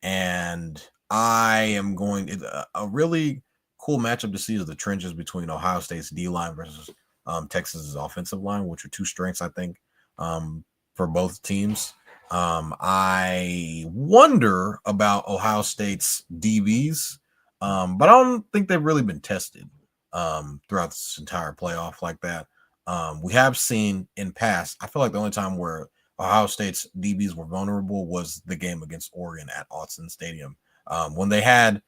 And I am a really cool matchup to see is the trenches between Ohio State's D-line versus Texas's offensive line, which are two strengths, I think, for both teams. I wonder about Ohio State's DBs, but I don't think they've really been tested throughout this entire playoff like that. We have seen in past, I feel like the only time where Ohio State's DBs were vulnerable was the game against Oregon at Autzen Stadium when they had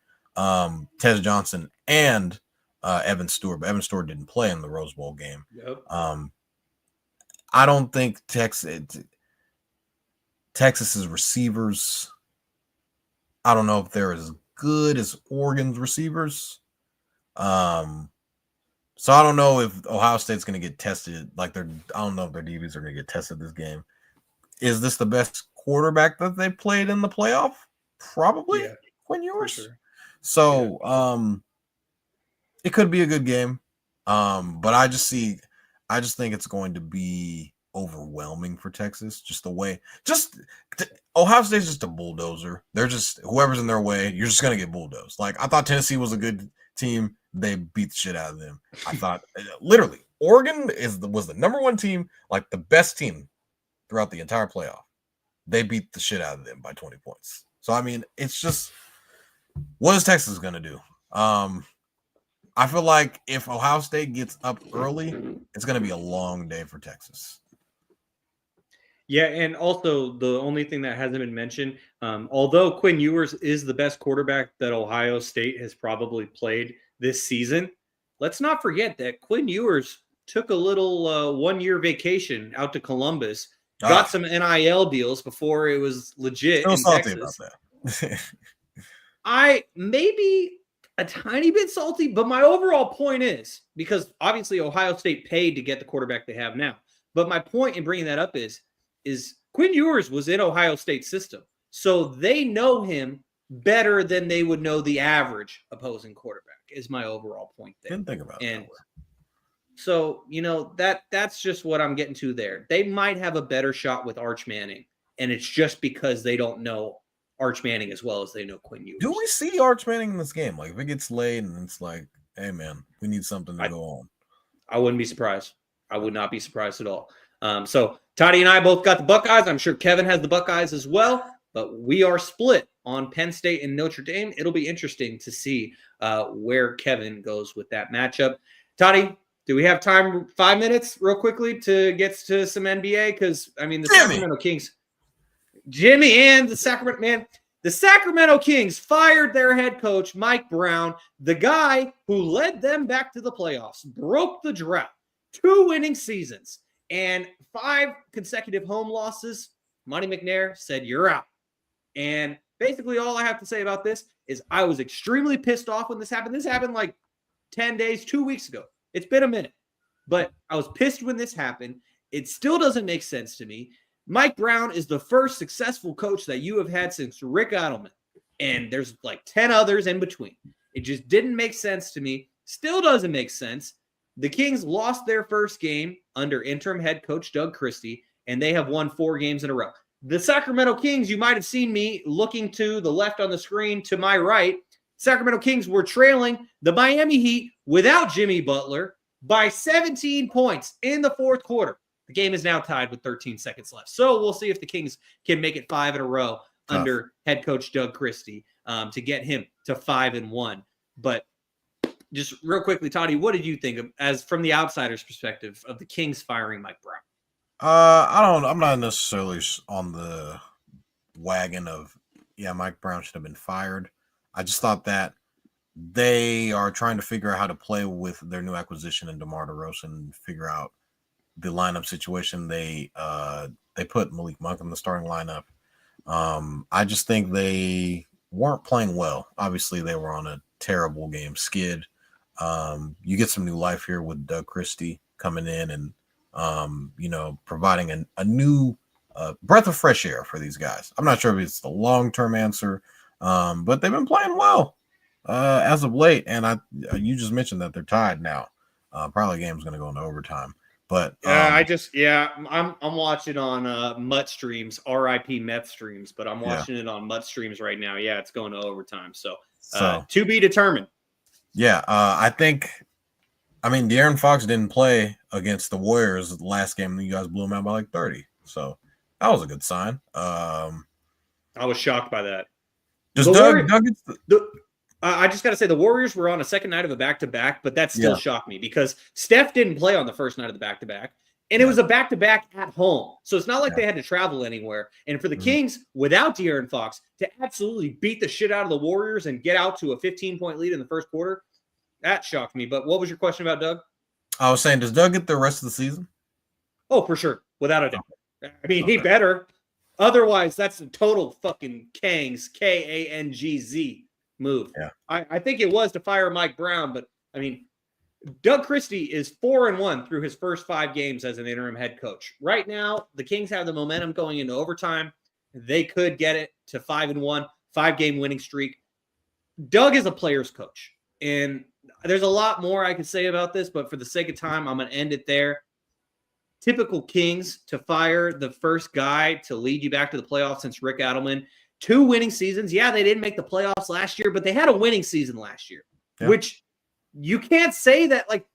Tez Johnson and Evan Stewart, but Evan Stewart didn't play in the Rose Bowl game. Yep. I don't think Texas's receivers, I don't know if they're as good as Oregon's receivers. So I don't know if Ohio State's going to get tested. I don't know if their DBs are going to get tested this game. Is this the best quarterback that they played in the playoff? Probably. Yeah, Quinn Ewers. Sure. So, it could be a good game. But I just think it's going to be overwhelming for Texas. Ohio State's just a bulldozer. They're just whoever's in their way, you're just going to get bulldozed. Like I thought Tennessee was a good team. They beat the shit out of them. I thought literally Oregon was the number one team, like the best team throughout the entire playoff. They beat the shit out of them by 20 points. So, I mean, it's just, what is Texas going to do? I feel like if Ohio State gets up early, it's going to be a long day for Texas. Yeah, and also the only thing that hasn't been mentioned, although Quinn Ewers is the best quarterback that Ohio State has probably played this season, let's not forget that Quinn Ewers took a little one-year vacation out to Columbus, got some NIL deals before it was legit in salty Texas. about that. I may be a tiny bit salty, but my overall point is, because obviously Ohio State paid to get the quarterback they have now, but my point in bringing that up is Quinn Ewers was in Ohio State's system, so they know him better than they would know the average opposing quarterback, is my overall point there. Didn't think about it. So, that's just what I'm getting to there. They might have a better shot with Arch Manning, and it's just because they don't know Arch Manning as well as they know Quinn Ewers. Do we see Arch Manning in this game? Like, if it gets late and it's like, hey, man, we need something to go on. I wouldn't be surprised. I would not be surprised at all. So, Toddy and I both got the Buckeyes. I'm sure Kevin has the Buckeyes as well, but we are split on Penn State and Notre Dame. It'll be interesting to see where Kevin goes with that matchup. Toddy, do we have time, 5 minutes real quickly to get to some NBA? Because, the Sacramento Kings, Jimmy and the Sacramento Kings fired their head coach, Mike Brown, the guy who led them back to the playoffs, broke the drought, 2 winning seasons, and 5 consecutive home losses. Monty McNair said, you're out. And basically all I have to say about this is I was extremely pissed off when this happened. This happened like 10 days, 2 weeks ago. It's been a minute, but I was pissed when this happened. It still doesn't make sense to me. Mike Brown is the first successful coach that you have had since Rick Adelman, and there's like 10 others in between. It just didn't make sense to me. Still doesn't make sense. The Kings lost their first game under interim head coach Doug Christie, and they have won 4 games in a row. The Sacramento Kings, you might have seen me looking to the left on the screen to my right. Sacramento Kings were trailing the Miami Heat without Jimmy Butler by 17 points in the fourth quarter. The game is now tied with 13 seconds left. So we'll see if the Kings can make it 5 in a row under head coach Doug Christie to get him to 5-1. But just real quickly, Toddy, what did you think of, as from the outsider's perspective, of the Kings firing Mike Brown? I'm not necessarily on the wagon of, Mike Brown should have been fired. I just thought that they are trying to figure out how to play with their new acquisition in DeMar DeRozan and figure out the lineup situation. They put Malik Monk in the starting lineup. I just think they weren't playing well. Obviously, they were on a terrible game skid. You get some new life here with Doug Christie coming in and providing a new breath of fresh air for these guys. I'm not sure if it's the long-term answer, but they've been playing well as of late. And you just mentioned that they're tied now. Probably the game's going to go into overtime. But I'm watching on Mutt streams, RIP Meth streams, but I'm watching it on Mutt streams right now. Yeah, it's going to overtime. So to be determined. Yeah, I think. I mean, De'Aaron Fox didn't play against the Warriors the last game. And you guys blew him out by like 30. So that was a good sign. I was shocked by that. I just got to say, the Warriors were on a second night of a back-to-back, but that still shocked me because Steph didn't play on the first night of the back-to-back, and it was a back-to-back at home. So it's not like they had to travel anywhere. And for the Kings, without De'Aaron Fox, to absolutely beat the shit out of the Warriors and get out to a 15-point lead in the first quarter, that shocked me. But what was your question about Doug? I was saying, does Doug get the rest of the season? Oh, for sure. Without a doubt. I mean, he better. Otherwise, that's a total fucking Kangz move. Yeah. I think it was to fire Mike Brown, but I mean, Doug Christie is 4-1 through his first 5 games as an interim head coach. Right now, the Kings have the momentum going into overtime. They could get it to 5-1, 5-game winning streak. Doug is a player's coach, and there's a lot more I could say about this, but for the sake of time, I'm going to end it there. Typical Kings to fire the first guy to lead you back to the playoffs since Rick Adelman. 2 winning seasons. Yeah, they didn't make the playoffs last year, but they had a winning season last year, which you can't say that. Like,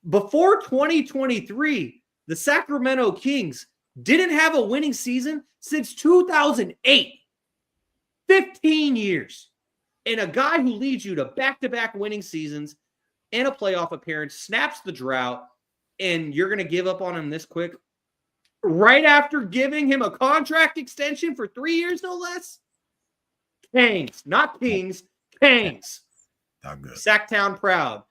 before 2023, the Sacramento Kings didn't have a winning season since 2008. 15 years. And a guy who leads you to back-to-back winning seasons and a playoff appearance snaps the drought, and you're going to give up on him this quick right after giving him a contract extension for 3 years, no less? Kings, not Kings, Kings. Not good. Sacktown proud.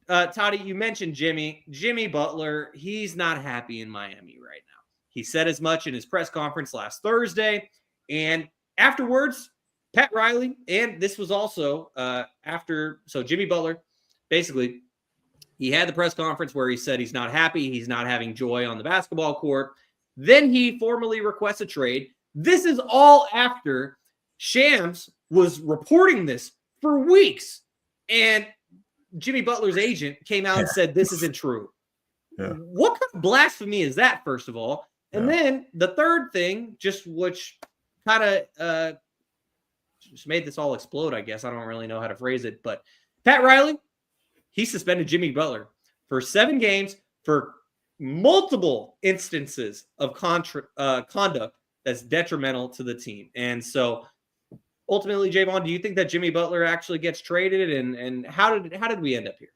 Toddy, you mentioned Jimmy Butler. He's not happy in Miami right now. He said as much in his press conference last Thursday. And afterwards, Pat Riley, and this was also so Jimmy Butler, basically, he had the press conference where he said he's not happy. He's not having joy on the basketball court. Then he formally requests a trade. This is all after Shams was reporting this for weeks. And Jimmy Butler's agent came out and said, this isn't true. Yeah. What kind of blasphemy is that, first of all? And then the third thing, which kind of just made this all explode, I guess. I don't really know how to phrase it. But Pat Riley, he suspended Jimmy Butler for 7 games for multiple instances of conduct that's detrimental to the team. And so ultimately, Jaevon, do you think that Jimmy Butler actually gets traded? And how did we end up here?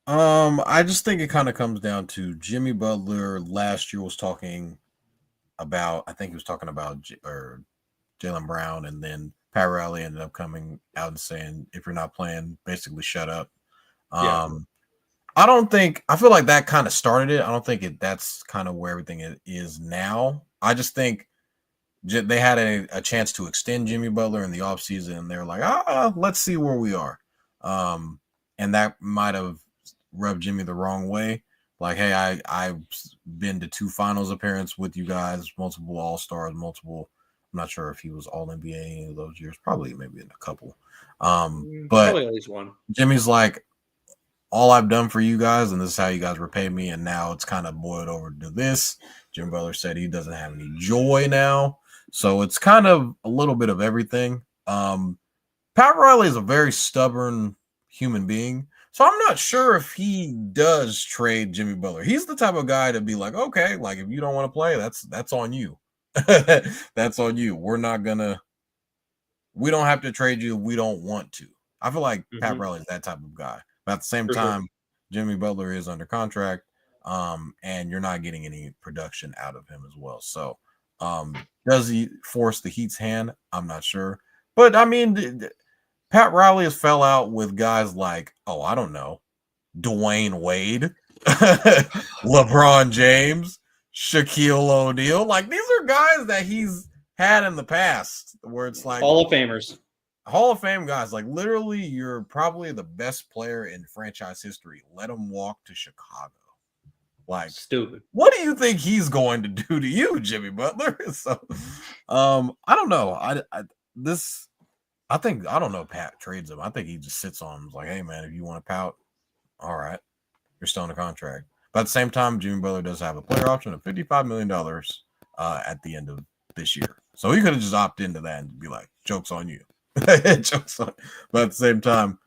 I just think it kind of comes down to Jimmy Butler last year was talking about, I think he was talking about Jaylen Brown, and then Pat Riley ended up coming out and saying, if you're not playing, basically shut up. I feel like that kind of started it. I don't think that's kind of where everything is now. I just think they had a chance to extend Jimmy Butler in the offseason, and they're like, let's see where we are. And that might have rubbed Jimmy the wrong way. Like, hey, I've been to 2 finals appearances with you guys, multiple All-Stars, I'm not sure if he was All-NBA any of those years, probably maybe in a couple. But probably at least one. Jimmy's like, all I've done for you guys, and this is how you guys repay me, and now it's kind of boiled over to this. Jimmy Butler said he doesn't have any joy now. So it's kind of a little bit of everything. Pat Riley is a very stubborn human being. So I'm not sure if he does trade Jimmy Butler. He's the type of guy to be like, okay, like if you don't want to play, that's on you. That's on you. We don't have to trade you if we don't want to. I feel like Pat Riley is that type of guy. But at the same time, Jimmy Butler is under contract, and you're not getting any production out of him as well. So does he force the Heat's hand? I'm not sure. But, I mean, Pat Riley has fell out with guys like, oh, I don't know, Dwayne Wade, LeBron James, Shaquille O'Neal. Like, these are guys that he's had in the past where it's like Hall of Famers. Hall of Fame guys. Like, literally, you're probably the best player in franchise history. Let him walk to Chicago. Like, stupid. What do you think he's going to do to you, Jimmy Butler? So, I don't know. I don't know. Pat trades him. I think he just sits on him. He's like, hey man, if you want to pout, all right, you're still in a contract. But at the same time, Jimmy Butler does have a player option of $55 million at the end of this year. So he could have just opted into that and be like, joke's on you. Joke's on. But at the same time,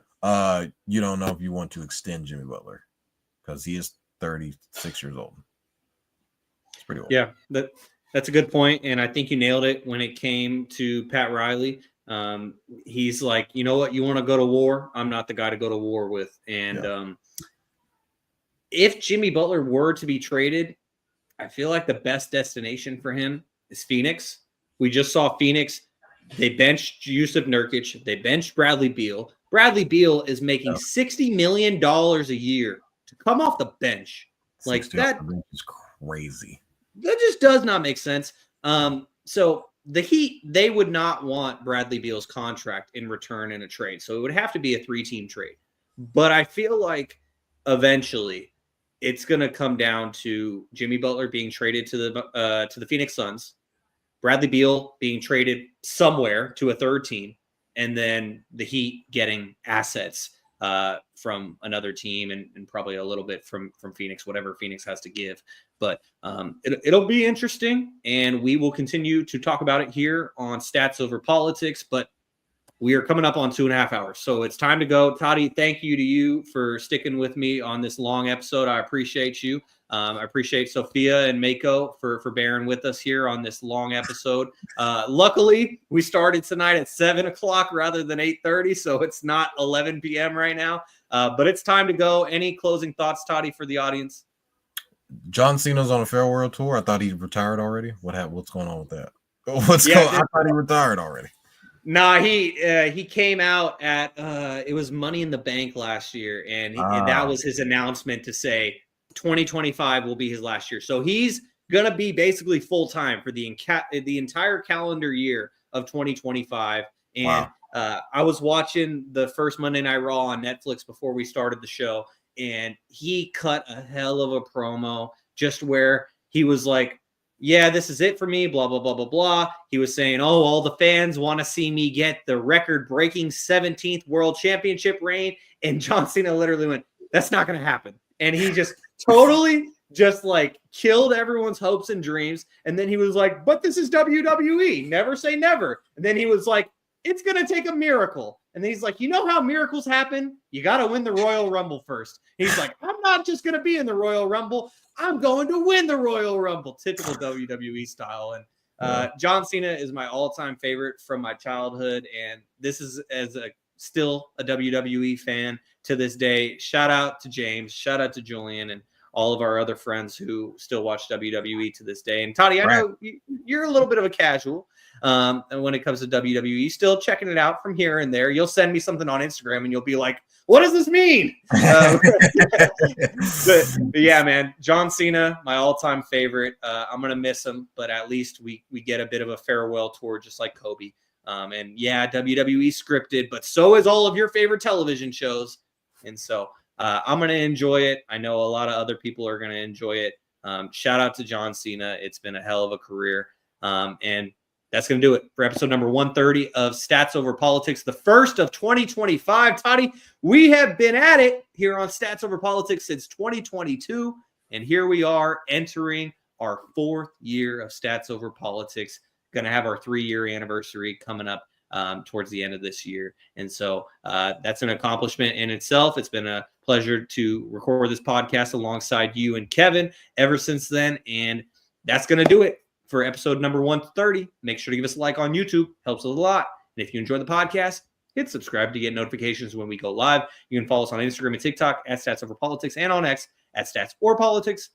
you don't know if you want to extend Jimmy Butler because he is 36 years old. It's pretty old. Yeah, that's a good point, and I think you nailed it when it came to Pat Riley. He's like, you know what, you want to go to war? I'm not the guy to go to war with. And if Jimmy Butler were to be traded, I feel like the best destination for him is Phoenix. We just saw Phoenix. They benched Yusuf Nurkic. They benched Bradley Beal. Bradley Beal is making $60 million a year to come off the bench. Like that is crazy. That just does not make sense. So the Heat, they would not want Bradley Beal's contract in return in a trade. So it would have to be a 3-team trade. But I feel like eventually it's going to come down to Jimmy Butler being traded to the Phoenix Suns, Bradley Beal being traded somewhere to a third team, and then the Heat getting assets from another team and probably a little bit from Phoenix, whatever Phoenix has to give. But it'll be interesting, and we will continue to talk about it here on Stats Over Politics. But we are coming up on 2.5 hours, so it's time to go. Toddy, thank you to you for sticking with me on this long episode. I appreciate you. I appreciate Sophia and Mako for bearing with us here on this long episode. Luckily, we started tonight at 7 o'clock rather than 8:30, so it's not 11 p.m. right now. But it's time to go. Any closing thoughts, Toddy, for the audience? John Cena's on a farewell tour. I thought he retired already. What's going on with that? I thought he retired already. Nah, he came out at it was Money in the Bank last year, and that was his announcement to say 2025 will be his last year. So he's gonna be basically full time for the entire calendar year of 2025. And I was watching the first Monday Night Raw on Netflix before we started the show, and he cut a hell of a promo just where he was like, yeah, this is it for me, blah, blah, blah, blah, blah. He was saying, oh, all the fans want to see me get the record-breaking 17th World Championship reign. And John Cena literally went, that's not going to happen. And he just totally just like killed everyone's hopes and dreams. And then he was like, but this is WWE. Never say never. And then he was like, it's going to take a miracle. And then he's like, you know how miracles happen? You got to win the Royal Rumble first. He's like, I'm not just going to be in the Royal Rumble. I'm going to win the Royal Rumble. Typical WWE style. And John Cena is my all-time favorite from my childhood. And this is still a WWE fan to this day. Shout out to James. Shout out to Julian and all of our other friends who still watch WWE to this day. And Toddy, I know you're a little bit of a casual. And when it comes to WWE, still checking it out from here and there. You'll send me something on Instagram and you'll be like, what does this mean? But yeah, man, John Cena, my all-time favorite. I'm going to miss him, but at least we get a bit of a farewell tour just like Kobe. And yeah, WWE scripted, but so is all of your favorite television shows. And so I'm going to enjoy it. I know a lot of other people are going to enjoy it. Shout out to John Cena. It's been a hell of a career. And that's going to do it for episode number 130 of Stats Over Politics, the first of 2025. Toddy, we have been at it here on Stats Over Politics since 2022, and here we are entering our 4th year of Stats Over Politics. Going to have our 3-year anniversary coming up towards the end of this year, and so that's an accomplishment in itself. It's been a pleasure to record this podcast alongside you and Kevin ever since then, and that's going to do it for episode number 130. Make sure to give us a like on YouTube. Helps us a lot. And if you enjoy the podcast, hit subscribe to get notifications when we go live. You can follow us on Instagram and TikTok at Stats Over Politics and on X at Stats or Politics.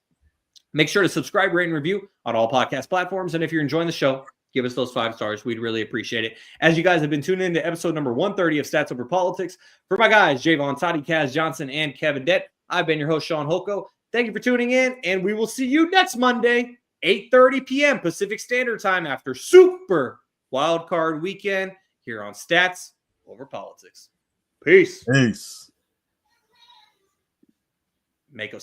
Make sure to subscribe, rate, and review on all podcast platforms. And if you're enjoying the show, give us those 5 stars. We'd really appreciate it. As you guys have been tuning in to episode number 130 of Stats Over Politics, for my guys, Jaevon, Toddy, Kaz Johnson, and Kevin Dett, I've been your host, Shaun Holko. Thank you for tuning in, and we will see you next Monday, 8:30 p.m. Pacific Standard Time after Super Wild Card Weekend here on Stats Over Politics. Peace. Peace. Make us